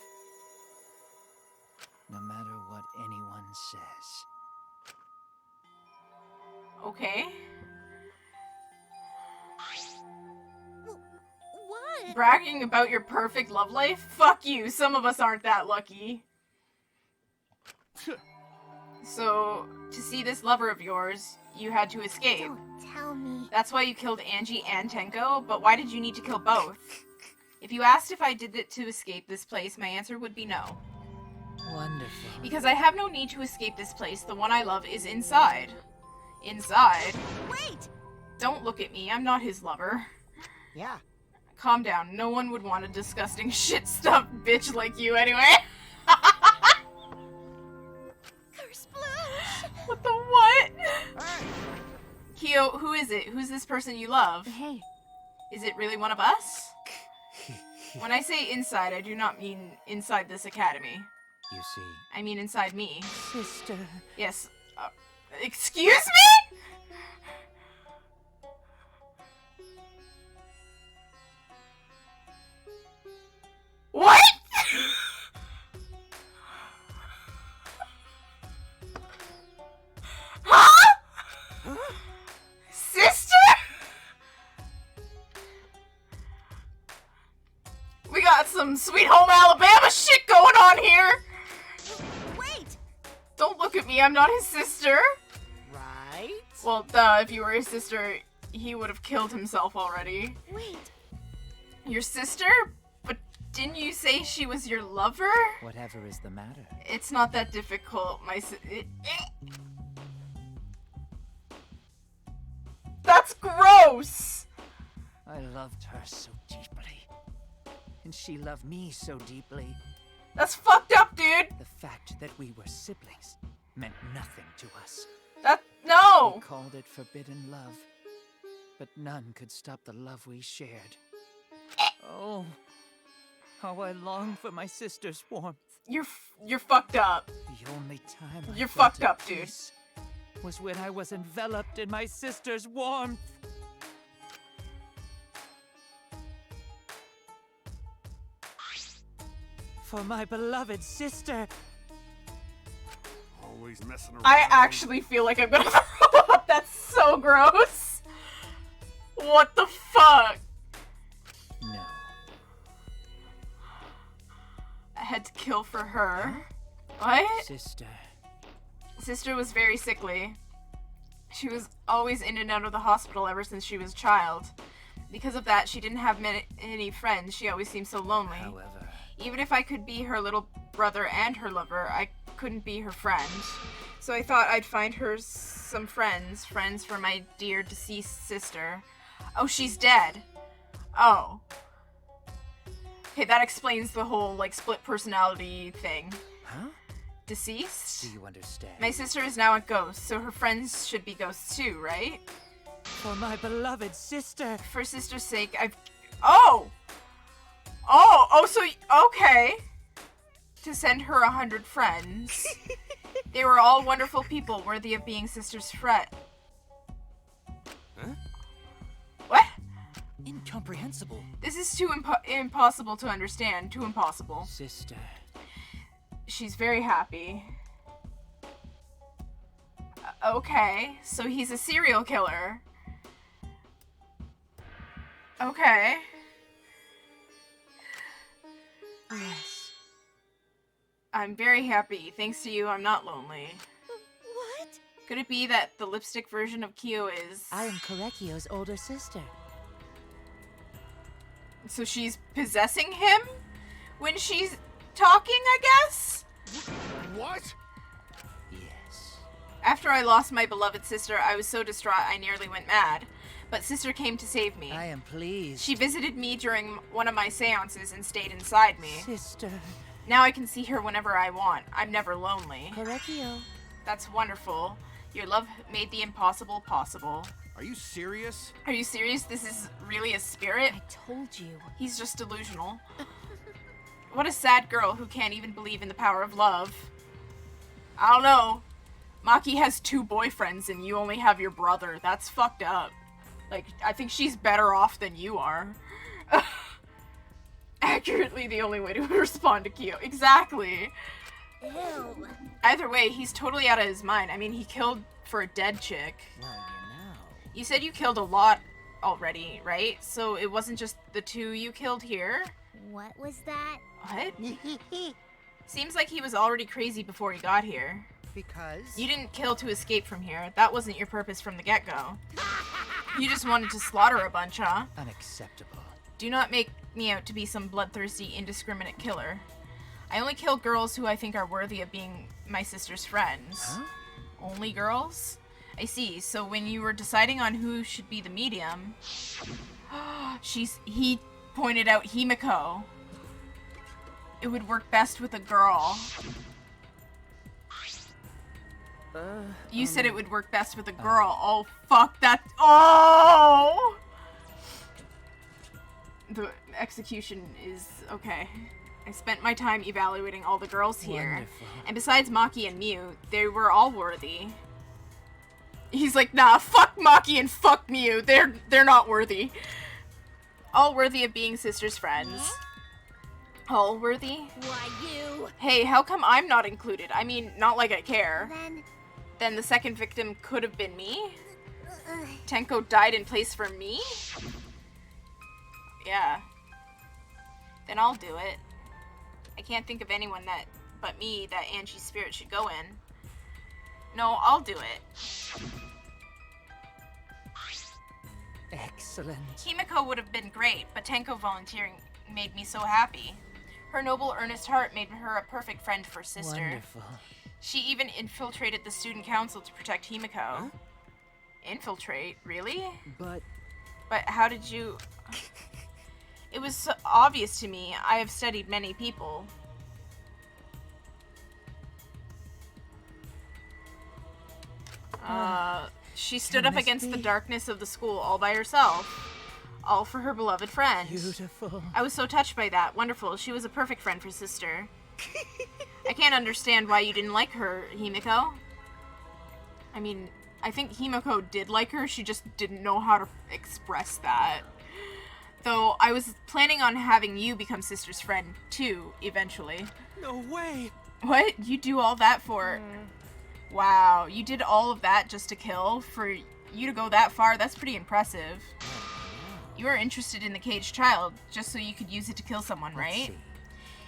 No matter what anyone says. Okay. What? Bragging about your perfect love life? Fuck you, some of us aren't that lucky. So, to see this lover of yours, you had to escape. Don't tell me. That's why you killed Angie and Tenko, but why did you need to kill both? If you asked if I did it to escape this place, my answer would be no. Wonderful. Because I have no need to escape this place. The one I love is inside. Inside? Wait! Don't look at me. I'm not his lover. Yeah. Calm down. No one would want a disgusting shit-stuffed bitch like you anyway. What the what? Kyo, who is it? Who's this person you love? Hey. Is it really one of us? When I say inside, I do not mean inside this academy. You see. I mean inside me. Sister. Yes. Excuse me? What? Huh? Sister? We got some Sweet Home Alabama shit going on here. Wait! Don't look at me, I'm not his sister. Right? Well, duh, if you were his sister, he would have killed himself already. Wait. Your sister? But didn't you say she was your lover? Whatever is the matter? It's not that difficult, That's gross! I loved her so deeply. And she loved me so deeply. That's fucked up, dude! The fact that we were siblings meant nothing to us. No! We called it forbidden love. But none could stop the love we shared. Oh, how I long for my sister's warmth. You're fucked up. The only time I You're felt fucked at up, dude. peace was when I was enveloped in my sister's warmth. For my beloved sister. Always messing around. I actually feel like I'm gonna throw up. That's so gross. What the fuck? No. I had to kill for her. What? Sister. Sister was very sickly. She was always in and out of the hospital ever since she was a child. Because of that, she didn't have many friends. She always seemed so lonely. However. Even if I could be her little brother and her lover, I couldn't be her friend. So I thought I'd find her some friends for my dear deceased sister. Oh, she's dead. Oh. Okay, that explains the whole, like, split personality thing. Huh? Deceased? Do you understand? My sister is now a ghost, so her friends should be ghosts too, right? For my beloved sister. For sister's sake, Oh! Oh, so, okay. To send her 100 friends. They were all wonderful people, worthy of being sister's friend. Huh? What? Incomprehensible. This is too impossible to understand. Too impossible. Sister. She's very happy. Okay, so he's a serial killer. Okay. Yes. I'm very happy. Thanks to you, I'm not lonely. What? Could it be that the lipstick version of Kyo is... I am Korekio's older sister. So she's possessing him? When she's talking, I guess? What? Yes. After I lost my beloved sister, I was so distraught I nearly went mad. But sister came to save me. I am pleased. She visited me during one of my seances and stayed inside me. Sister. Now I can see her whenever I want. I'm never lonely. Korekio. That's wonderful. Your love made the impossible possible. Are you serious? Are you serious? This is really a spirit? I told you. He's just delusional. What a sad girl who can't even believe in the power of love. I don't know. Maki has 2 boyfriends and you only have your brother. That's fucked up. Like, I think she's better off than you are. Accurately the only way to respond to Kyo. Exactly. Ew. Either way, he's totally out of his mind. I mean, he killed for a dead chick. Well, you know. You said you killed a lot already, right? So it wasn't just the 2 you killed here? What was that? What? Seems like he was already crazy before he got here. Because... You didn't kill to escape from here. That wasn't your purpose from the get-go. You just wanted to slaughter a bunch, huh? Unacceptable. Do not make me out to be some bloodthirsty, indiscriminate killer. I only kill girls who I think are worthy of being my sister's friends. Huh? Only girls? I see. So when you were deciding on who should be the medium... He pointed out Himiko. It would work best with a girl. You said it would work best with a girl. Oh, fuck that. Oh! The execution is okay. I spent my time evaluating all the girls here. Wonderful. And besides Maki and Mew, they were all worthy. He's like, nah, fuck Maki and fuck Mew. They're not worthy. All worthy of being sisters' friends. All worthy? Why, you... Hey, how come I'm not included? I mean, not like I care. Then the second victim could have been me? Tenko died in place for me? Yeah. Then I'll do it. I can't think of anyone but me that Angie's spirit should go in. No, I'll do it. Excellent. Himiko would have been great, but Tenko volunteering made me so happy. Her noble, earnest heart made her a perfect friend for sister. Wonderful. She even infiltrated the student council to protect Himiko. Huh? Infiltrate? Really? But how did you... It was so obvious to me. I have studied many people. She stood up against the darkness of the school all by herself. All for her beloved friend. Beautiful. I was so touched by that. Wonderful. She was a perfect friend for sister. I can't understand why you didn't like her, Himiko. I mean, I think Himiko did like her. She just didn't know how to express that. Though I was planning on having you become sister's friend too, eventually. No way! What? You do all that for... Wow, you did all of that just to kill? For you to go that far, that's pretty impressive. You were interested in the caged child, just so you could use it to kill someone, right?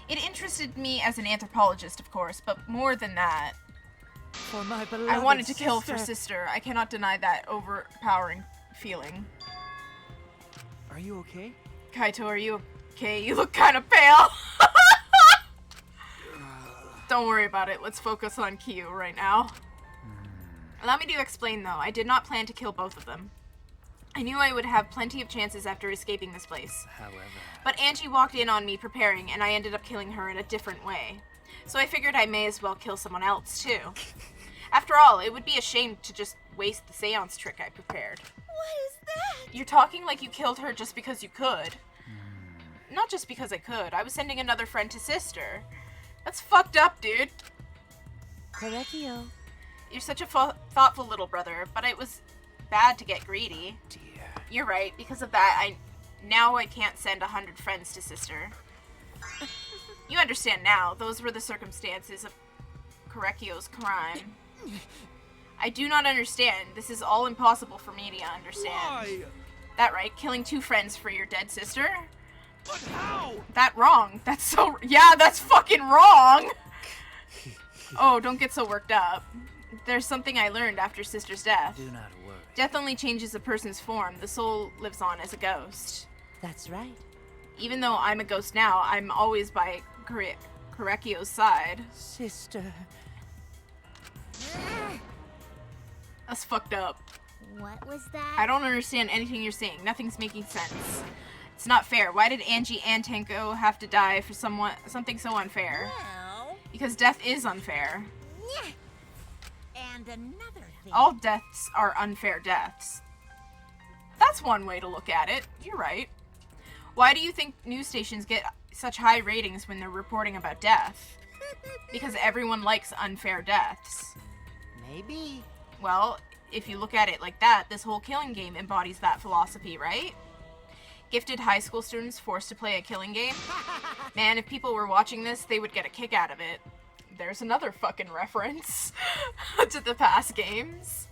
It interested me as an anthropologist, of course, but more than that. For my beloved I wanted to kill for sister. I cannot deny that overpowering feeling. Are you okay? Kaito, are you okay? You look kind of pale. Don't worry about it. Let's focus on Kyu right now. Allow me to explain, though. I did not plan to kill both of them. I knew I would have plenty of chances after escaping this place. However... But Angie walked in on me preparing, and I ended up killing her in a different way. So I figured I may as well kill someone else, too. After all, it would be a shame to just waste the seance trick I prepared. What is that? You're talking like you killed her just because you could. Not just because I could. I was sending another friend to sister. That's fucked up, dude. Correctio. You're such a thoughtful little brother, but it was bad to get greedy. Dear. You're right. Because of that, now I can't send 100 friends to sister. You understand now. Those were the circumstances of Correcchio's crime. I do not understand. This is all impossible for me to understand. Why? That right? Killing 2 friends for your dead sister? But how? That wrong. That's so... Yeah, that's fucking wrong! Oh, don't get so worked up. There's something I learned after sister's death. Do not worry. Death only changes a person's form. The soul lives on as a ghost. That's right. Even though I'm a ghost now, I'm always by Correcchio's side. Sister. That's fucked up. What was that? I don't understand anything you're saying. Nothing's making sense. It's not fair. Why did Angie and Tenko have to die for something so unfair? Well... Because death is unfair. And another thing... All deaths are unfair deaths. That's one way to look at it. You're right. Why do you think news stations get such high ratings when they're reporting about death? Because everyone likes unfair deaths. Maybe. Well, if you look at it like that, this whole killing game embodies that philosophy, right? Gifted high school students forced to play a killing game? Man, if people were watching this, they would get a kick out of it. There's another fucking reference to the past games.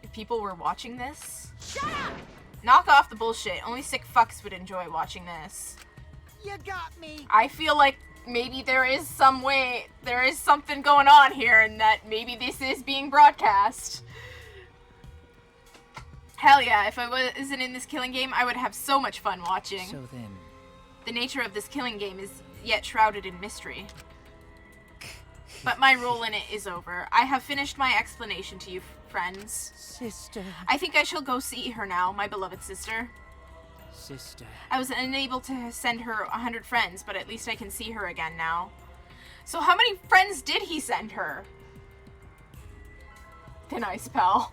If people were watching this... Shut up! Knock off the bullshit. Only sick fucks would enjoy watching this. You got me. I feel like maybe there is something going on here, and that maybe this is being broadcast. Hell yeah, if I wasn't in this killing game, I would have so much fun watching. So then... The nature of this killing game is yet shrouded in mystery. But my role in it is over. I have finished my explanation to you, friends. Sister. I think I shall go see her now, my beloved sister. Sister. I was unable to send her 100 friends, but at least I can see her again now. So how many friends did he send her? Thin Ice Pal.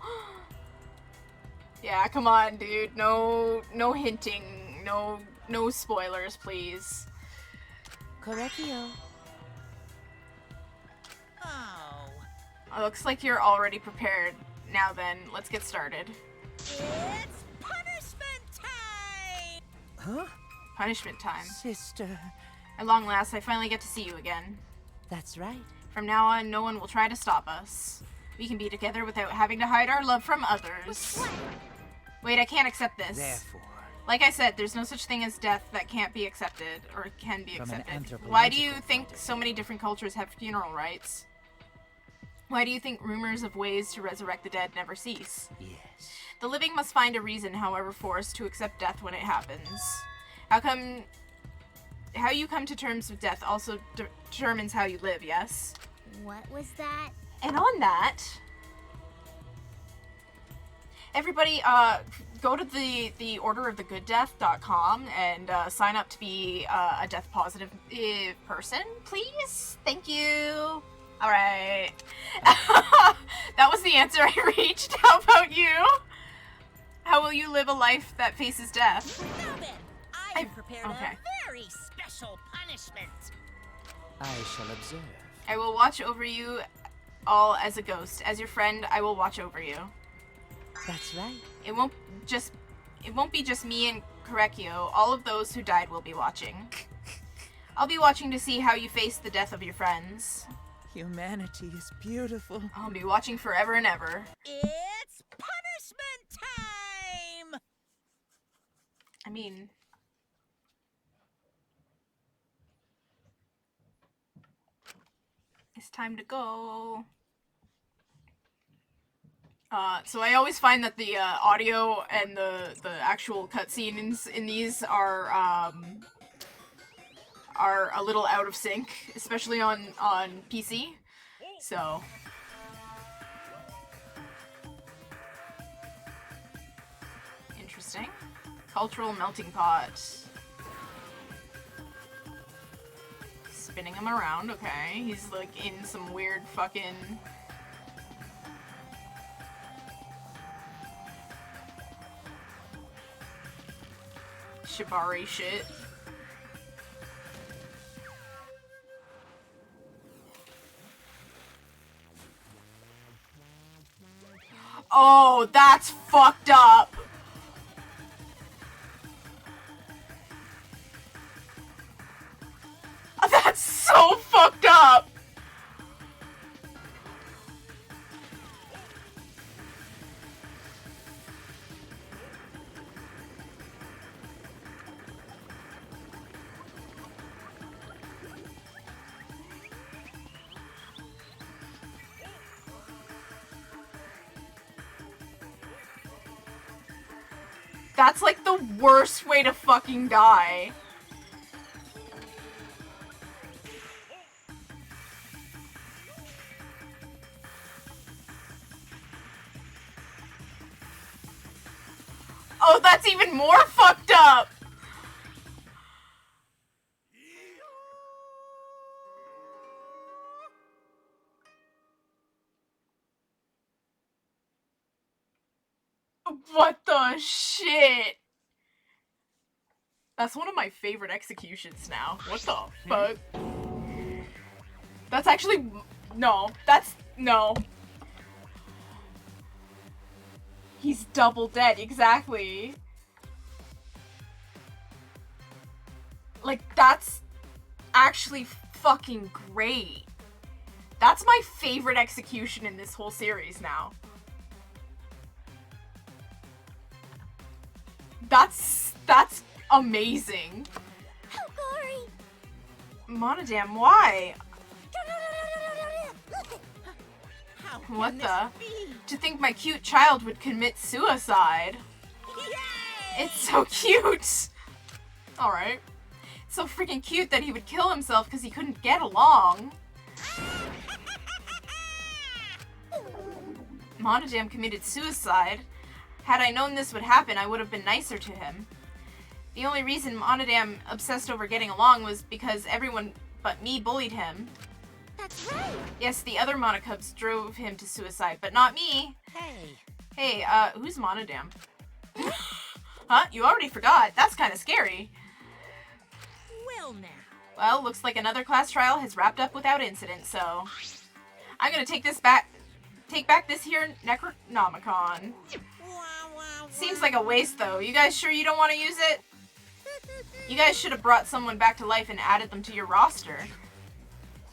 Yeah, come on, dude. No hinting. No spoilers, please. Correctio. Oh. It looks like you're already prepared. Now then, let's get started. It's punishment time! Huh? Punishment time. Sister. At long last, I finally get to see you again. That's right. From now on, no one will try to stop us. We can be together without having to hide our love from others. Wait, I can't accept this. Therefore... Like I said, there's no such thing as death that can't be accepted, or can be From an accepted. Why do you anthropological think point of so many different cultures have funeral rites? Why do you think rumors of ways to resurrect the dead never cease? Yes. The living must find a reason, however forced, to accept death when it happens. How you come to terms with death also determines how you live, yes? What was that? And on that, everybody, go to the orderofthegooddeath.com and sign up to be a death positive person, please. Thank you. All right. That was the answer I reached. How about you? How will you live a life that faces death? Now then, I've prepared a very special punishment. I shall observe. I will watch over you all as a ghost. As your friend, I will watch over you. That's right. It won't be just me and Korekio. All of those who died will be watching. I'll be watching to see how you face the death of your friends. Humanity is beautiful. I'll be watching forever and ever. It's punishment time! I mean... It's time to go. So I always find that the audio and the actual cutscenes in these are a little out of sync, especially on PC. So interesting. Cultural melting pot. Spinning him around, okay. He's like in some weird fucking shibari shit. Oh, that's fucked up. That's so fucked up. That's like the worst way to fucking die. Oh, that's even more fucked up! What the shit? That's one of my favorite executions now. What the fuck? That's actually... No. That's... No. He's double dead, exactly. Like, that's actually fucking great. That's my favorite execution in this whole series now. That's amazing. How gory! Monodam, why? How What can the? this be? To think my cute child would commit suicide. Yay! It's so cute. Alright. It's so freaking cute that he would kill himself because he couldn't get along. Monodam committed suicide. Had I known this would happen, I would have been nicer to him. The only reason Monodam obsessed over getting along was because everyone but me bullied him. That's right. Yes, the other Monocubs drove him to suicide, but not me. Hey, Hey, who's Monodam? Huh? You already forgot? That's kind of scary. well now. Well, looks like another class trial has wrapped up without incident, so... I'm gonna take back this here Necronomicon. Seems like a waste, though. You guys sure you don't want to use it? You guys should have brought someone back to life and added them to your roster.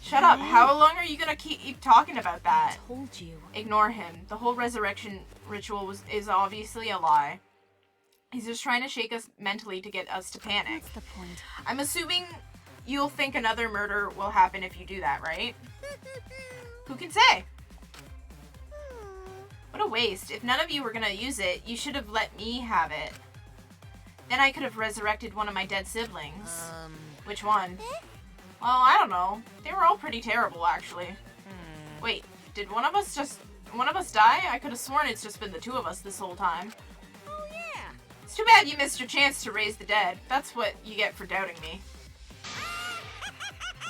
Shut up. How long are you gonna keep talking about that? I told you. Ignore him. The whole resurrection ritual is obviously a lie. He's just trying to shake us mentally to get us to panic. What's the point? I'm assuming you'll think another murder will happen if you do that, right? Who can say? What a waste. If none of you were gonna use it, you should have let me have it. Then I could have resurrected one of my dead siblings. Which one? Well, I don't know. They were all pretty terrible, actually. Wait, did one of us die? I could have sworn it's just been the two of us this whole time. Oh yeah. It's too bad you missed your chance to raise the dead. That's what you get for doubting me.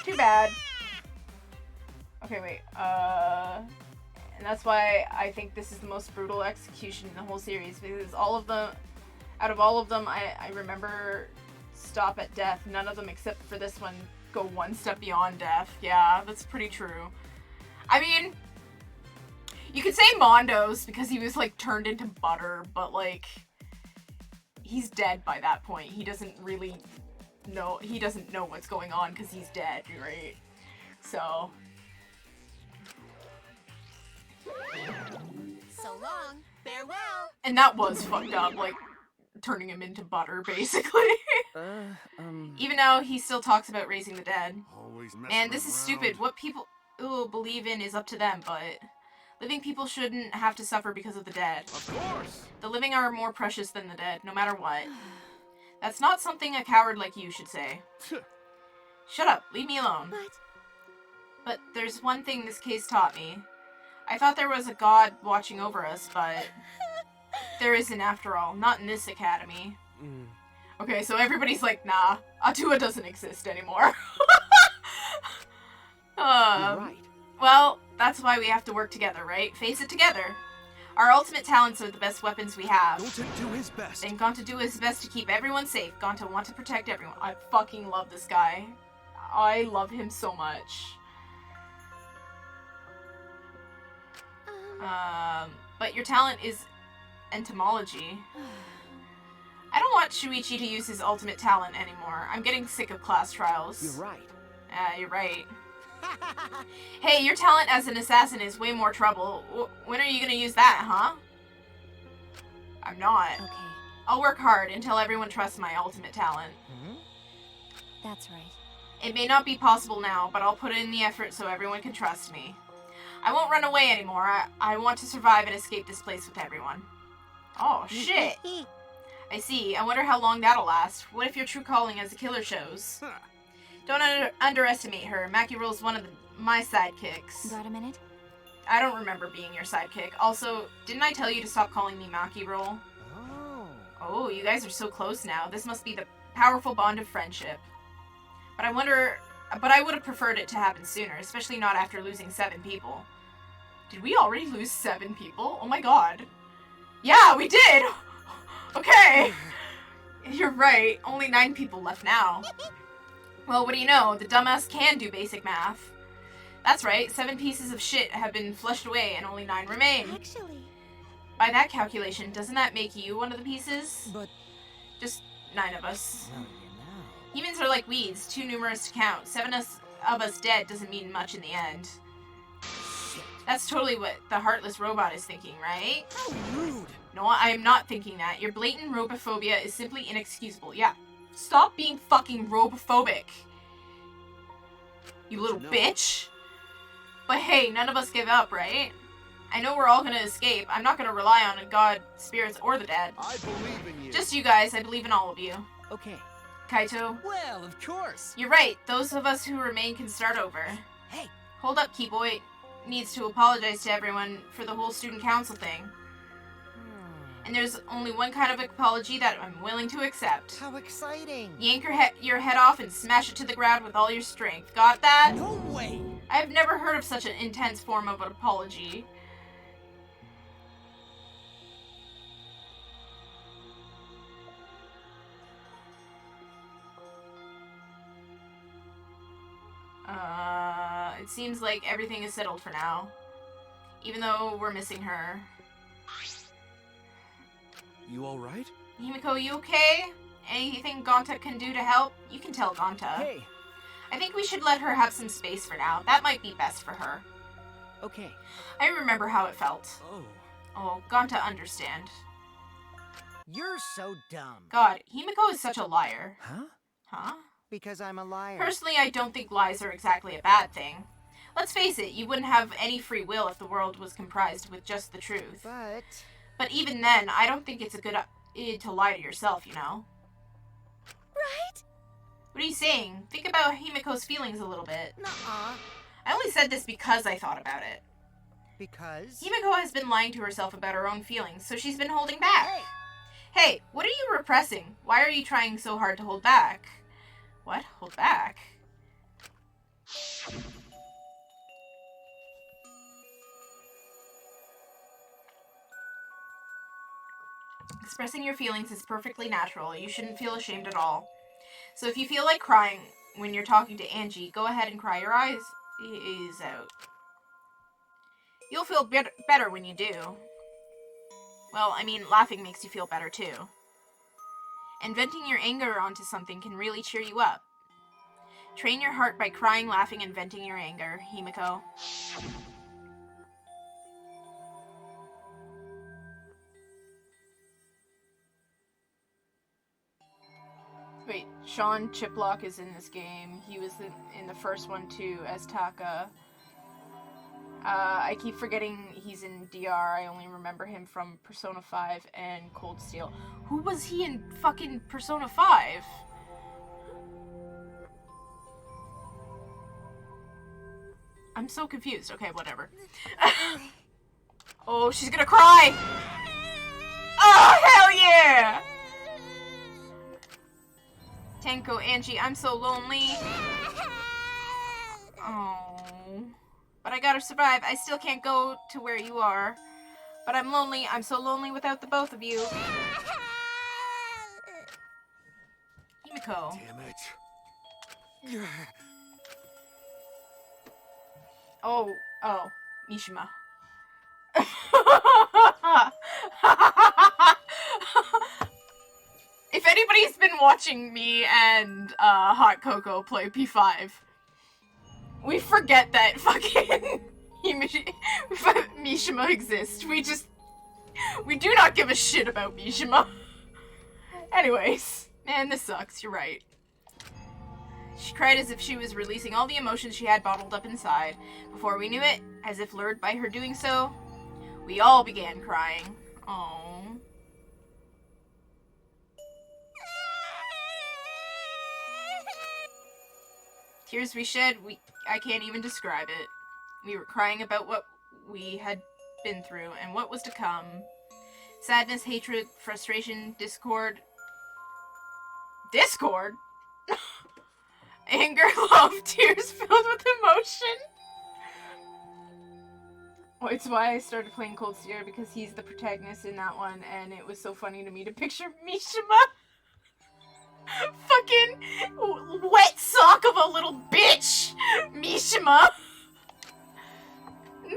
Too bad. Okay, wait. And that's why I think this is the most brutal execution in the whole series, because out of all of them, I remember stop at death. None of them except for this one go one step beyond death. Yeah, that's pretty true. I mean, you could say Mondo's because he was like turned into butter, but like he's dead by that point. He doesn't know what's going on because he's dead, right? So long. Farewell. and that was fucked up, like turning him into butter basically. Even though he still talks about raising the dead. Man, this is stupid. What people believe in is up to them, but living people shouldn't have to suffer because of the dead. Of course. The living are more precious than the dead, no matter what. That's not something a coward like you should say. Shut up, leave me alone. But there's one thing this case taught me. I thought there was a god watching over us, but there isn't after all. Not in this academy. Okay, so everybody's like, nah, Atua doesn't exist anymore. You're right. Well, that's why we have to work together, right? Face it together. Our ultimate talents are the best weapons we have. Gonta do his best. And Gonta do his best to keep everyone safe. Gonta want to protect everyone. I fucking love this guy. I love him so much. But your talent is entomology. I don't want Shuichi to use his ultimate talent anymore. I'm getting sick of class trials. You're right. You're right. Hey, your talent as an assassin is way more trouble. When are you gonna use that, huh? I'm not. Okay, I'll work hard until everyone trusts my ultimate talent. that's right. It may not be possible now, but I'll put in the effort so everyone can trust me. I won't run away anymore. I want to survive and escape this place with everyone. Oh, shit. I see. I wonder how long that'll last. What if your true calling as a killer shows? Don't underestimate her. Maki Roll's one of my sidekicks. Got a minute? I don't remember being your sidekick. Also, didn't I tell you to stop calling me Maki Roll? Oh, you guys are so close now. This must be the powerful bond of friendship. But I would have preferred it to happen sooner, especially not after losing 7 people. Did we already lose 7 people? Oh my god. Yeah, we did! Okay! You're right. Only 9 people left now. Well, what do you know? The dumbass can do basic math. That's right. 7 pieces of shit have been flushed away and only 9 remain. Actually, By that calculation, doesn't that make you one of the pieces? But Just 9 of us. well, Humans are like weeds, too numerous to count. 7 of us dead doesn't mean much in the end. That's totally what the heartless robot is thinking, right? How rude. No, I am not thinking that. Your blatant robophobia is simply inexcusable. Yeah. Stop being fucking robophobic. You little know. bitch. But hey, none of us give up, right? I know we're all gonna escape. I'm not gonna rely on God, spirits, or the dead. I believe in you. Just you guys. I believe in all of you. Okay. Kaito. Well, of course. You're right. Those of us who remain can start over. Hey. Hold up, Keyboy. Needs to apologize to everyone for the whole student council thing. And there's only one kind of apology that I'm willing to accept. How exciting! Yank your head off and smash it to the ground with all your strength. Got that? No way! I've never heard of such an intense form of an apology. It seems like everything is settled for now. Even though we're missing her. You alright? Himiko, you okay? Anything Gonta can do to help? You can tell Gonta. Hey. I think we should let her have some space for now. That might be best for her. Okay. I remember how it felt. Oh. Oh, Gonta understand. You're so dumb. God, Himiko is such a liar. Huh? Huh? Because I'm a liar. Personally, I don't think lies are exactly a bad thing. Let's face it, you wouldn't have any free will if the world was comprised with just the truth. But even then, I don't think it's a good idea to lie to yourself, you know? Right? What are you saying? Think about Himiko's feelings a little bit. Nuh-uh. I only said this because I thought about it. Because? Himiko has been lying to herself about her own feelings, so she's been holding back. Hey, what are you repressing? Why are you trying so hard to hold back? What? Hold back? Expressing your feelings is perfectly natural. You shouldn't feel ashamed at all. So if you feel like crying when you're talking to Angie, go ahead and cry your eyes out. You'll feel better when you do. Well, I mean, laughing makes you feel better too. And venting your anger onto something can really cheer you up. Train your heart by crying, laughing, and venting your anger, Himiko. Wait, Sean Chiplock is in this game. He was in the first one too, as Taka. I keep forgetting he's in DR. I only remember him from Persona 5 and Cold Steel. Who was he in fucking Persona 5? I'm so confused. Okay, whatever. Oh, she's gonna cry! Oh, hell yeah! Tenko, Angie, I'm so lonely. Oh. But I gotta survive. I still can't go to where you are. But I'm lonely. I'm so lonely without the both of you. Himiko. Damn it. Oh, Mishima. If anybody's been watching me and Hot Cocoa play P5, we forget that fucking Mishima exists. We do not give a shit about Mishima. Anyways, man, this sucks. You're right. She cried as if she was releasing all the emotions she had bottled up inside. Before we knew it, as if lured by her doing so, we all began crying. Aww. Tears we shed, I can't even describe it. We were crying about what we had been through and what was to come. Sadness, hatred, frustration, discord. Discord? Anger, love, tears filled with emotion. Well, it's why I started playing Cold Steel, because he's the protagonist in that one, and it was so funny to me to picture Mishima. Fucking wet sock of a little bitch! Mishima!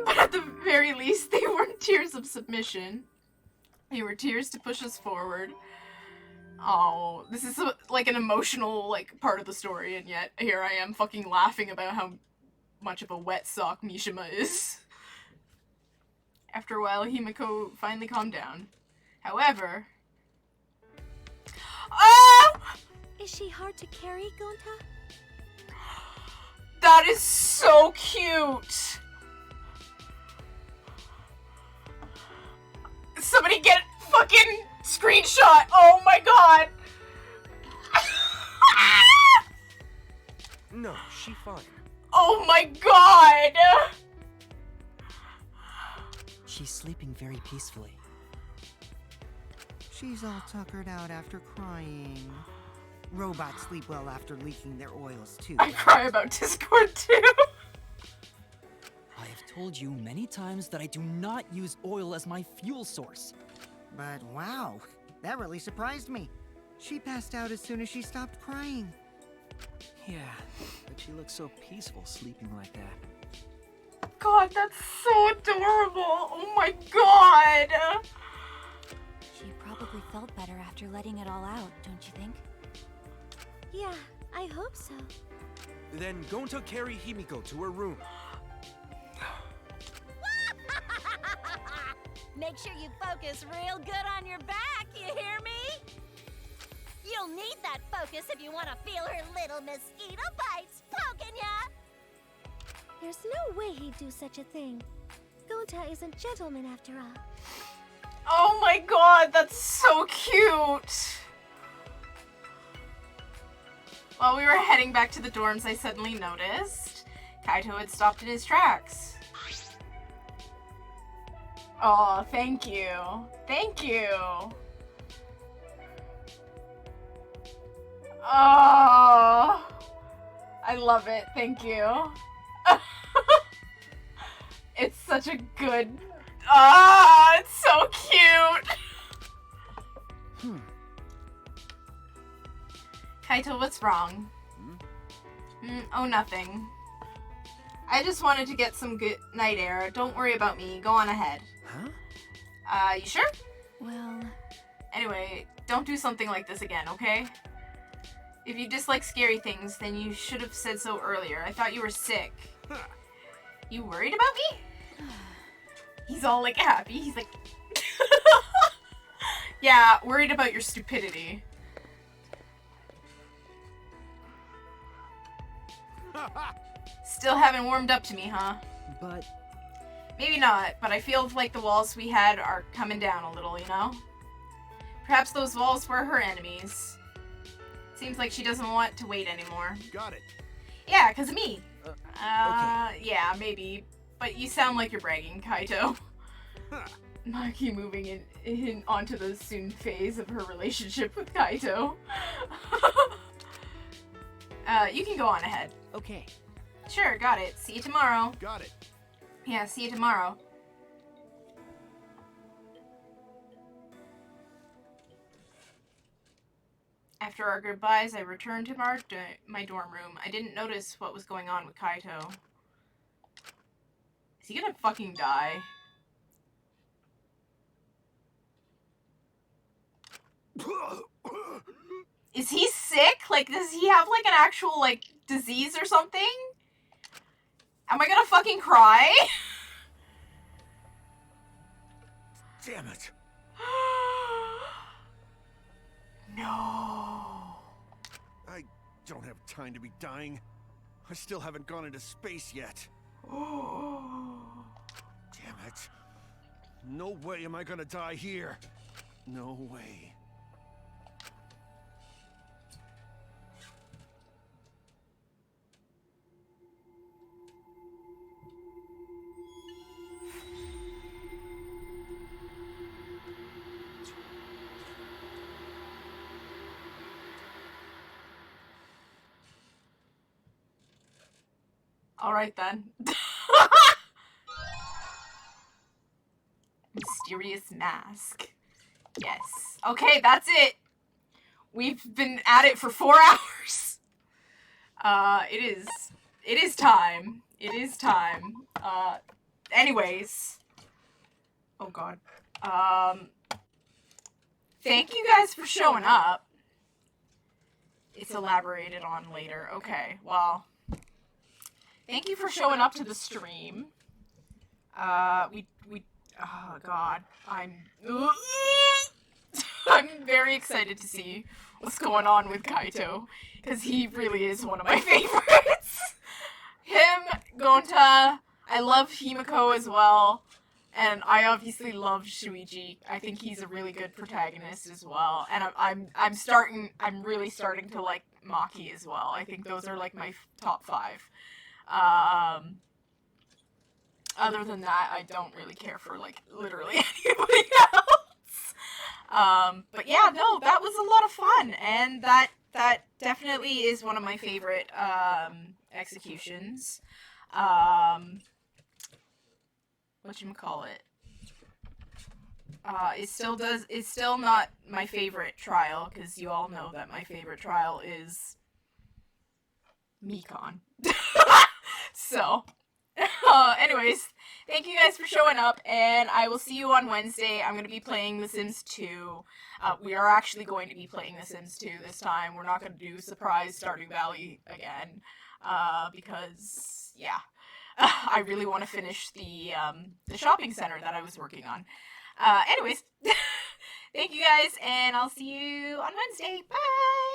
But at the very least, they weren't tears of submission. They were tears to push us forward. Oh, this is like an emotional part of the story, and yet here I am fucking laughing about how much of a wet sock Mishima is. After a while, Himiko finally calmed down. However... Oh! Is she hard to carry, Gonta? That is so cute. Somebody get fucking screenshot. Oh my god. No, she fine. Oh my god. She's sleeping very peacefully. She's all tuckered out after crying. Robots sleep well after leaking their oils, too. I cry about Discord, too. I have told you many times that I do not use oil as my fuel source. But wow, that really surprised me. She passed out as soon as she stopped crying. Yeah, but she looks so peaceful sleeping like that. God, that's so adorable. Oh my god. She probably felt better after letting it all out, don't you think? Yeah, I hope so. Then Gonta carry Himiko to her room. Make sure you focus real good on your back, you hear me? You'll need that focus if you want to feel her little mosquito bites poking ya! There's no way he'd do such a thing. Gonta is a gentleman after all. Oh my god, that's so cute. While we were heading back to the dorms, I suddenly noticed Kaito had stopped in his tracks. Oh, thank you. Thank you. Oh, I love it. Thank you. It's such a good... Ah, it's so cute. Kaito, what's wrong? Oh, nothing. I just wanted to get some good night air. Don't worry about me. Go on ahead. Huh? You sure? Well... Anyway, don't do something like this again, okay? If you dislike scary things, then you should have said so earlier. I thought you were sick. You worried about me? He's all, like, happy. He's like... Yeah, worried about your stupidity. Still haven't warmed up to me, huh? But... Maybe not, but I feel like the walls we had are coming down a little, you know? Perhaps those walls were her enemies. Seems like she doesn't want to wait anymore. Got it. Yeah, because of me. Okay. Yeah, maybe. But you sound like you're bragging, Kaito. Maki moving in onto the soon phase of her relationship with Kaito. You can go on ahead. Okay. Sure, got it. See you tomorrow. Got it. Yeah, see you tomorrow. After our goodbyes, I returned to my dorm room. I didn't notice what was going on with Kaito. Is he gonna fucking die? Is he sick? Like, does he have, like, an actual, like, disease or something? Am I gonna fucking cry? Damn it. No. I don't have time to be dying. I still haven't gone into space yet. Damn it. No way am I gonna die here. No way. Alright then. Mysterious mask. Yes. Okay, that's it. We've been at it for 4 hours. It is time. It is time. Anyways. Oh god. Thank you guys for showing up. It's elaborated on later. Okay, well. Thank you for showing up to the stream. Oh god. I'm very excited to see what's going on with Kaito, because he really is one of my favorites. him, Gonta, I love Himiko as well, and I obviously love Shuichi. I think he's a really good protagonist as well, and I'm really starting to like Maki as well. I think those are like my top 5. Other than that, I don't really care for like literally anybody else. But yeah, no, that was a lot of fun, and that definitely is one of my favorite executions. Whatchamacallit? It's still not my favorite trial, because you all know that my favorite trial is Mikan. So, anyways, thank you guys for showing up, and I will see you on Wednesday. I'm going to be playing The Sims 2. We are actually going to be playing The Sims 2 this time. We're not going to do Surprise Stardew Valley again, because, yeah. I really want to finish the shopping center that I was working on. Anyways, thank you guys, and I'll see you on Wednesday. Bye!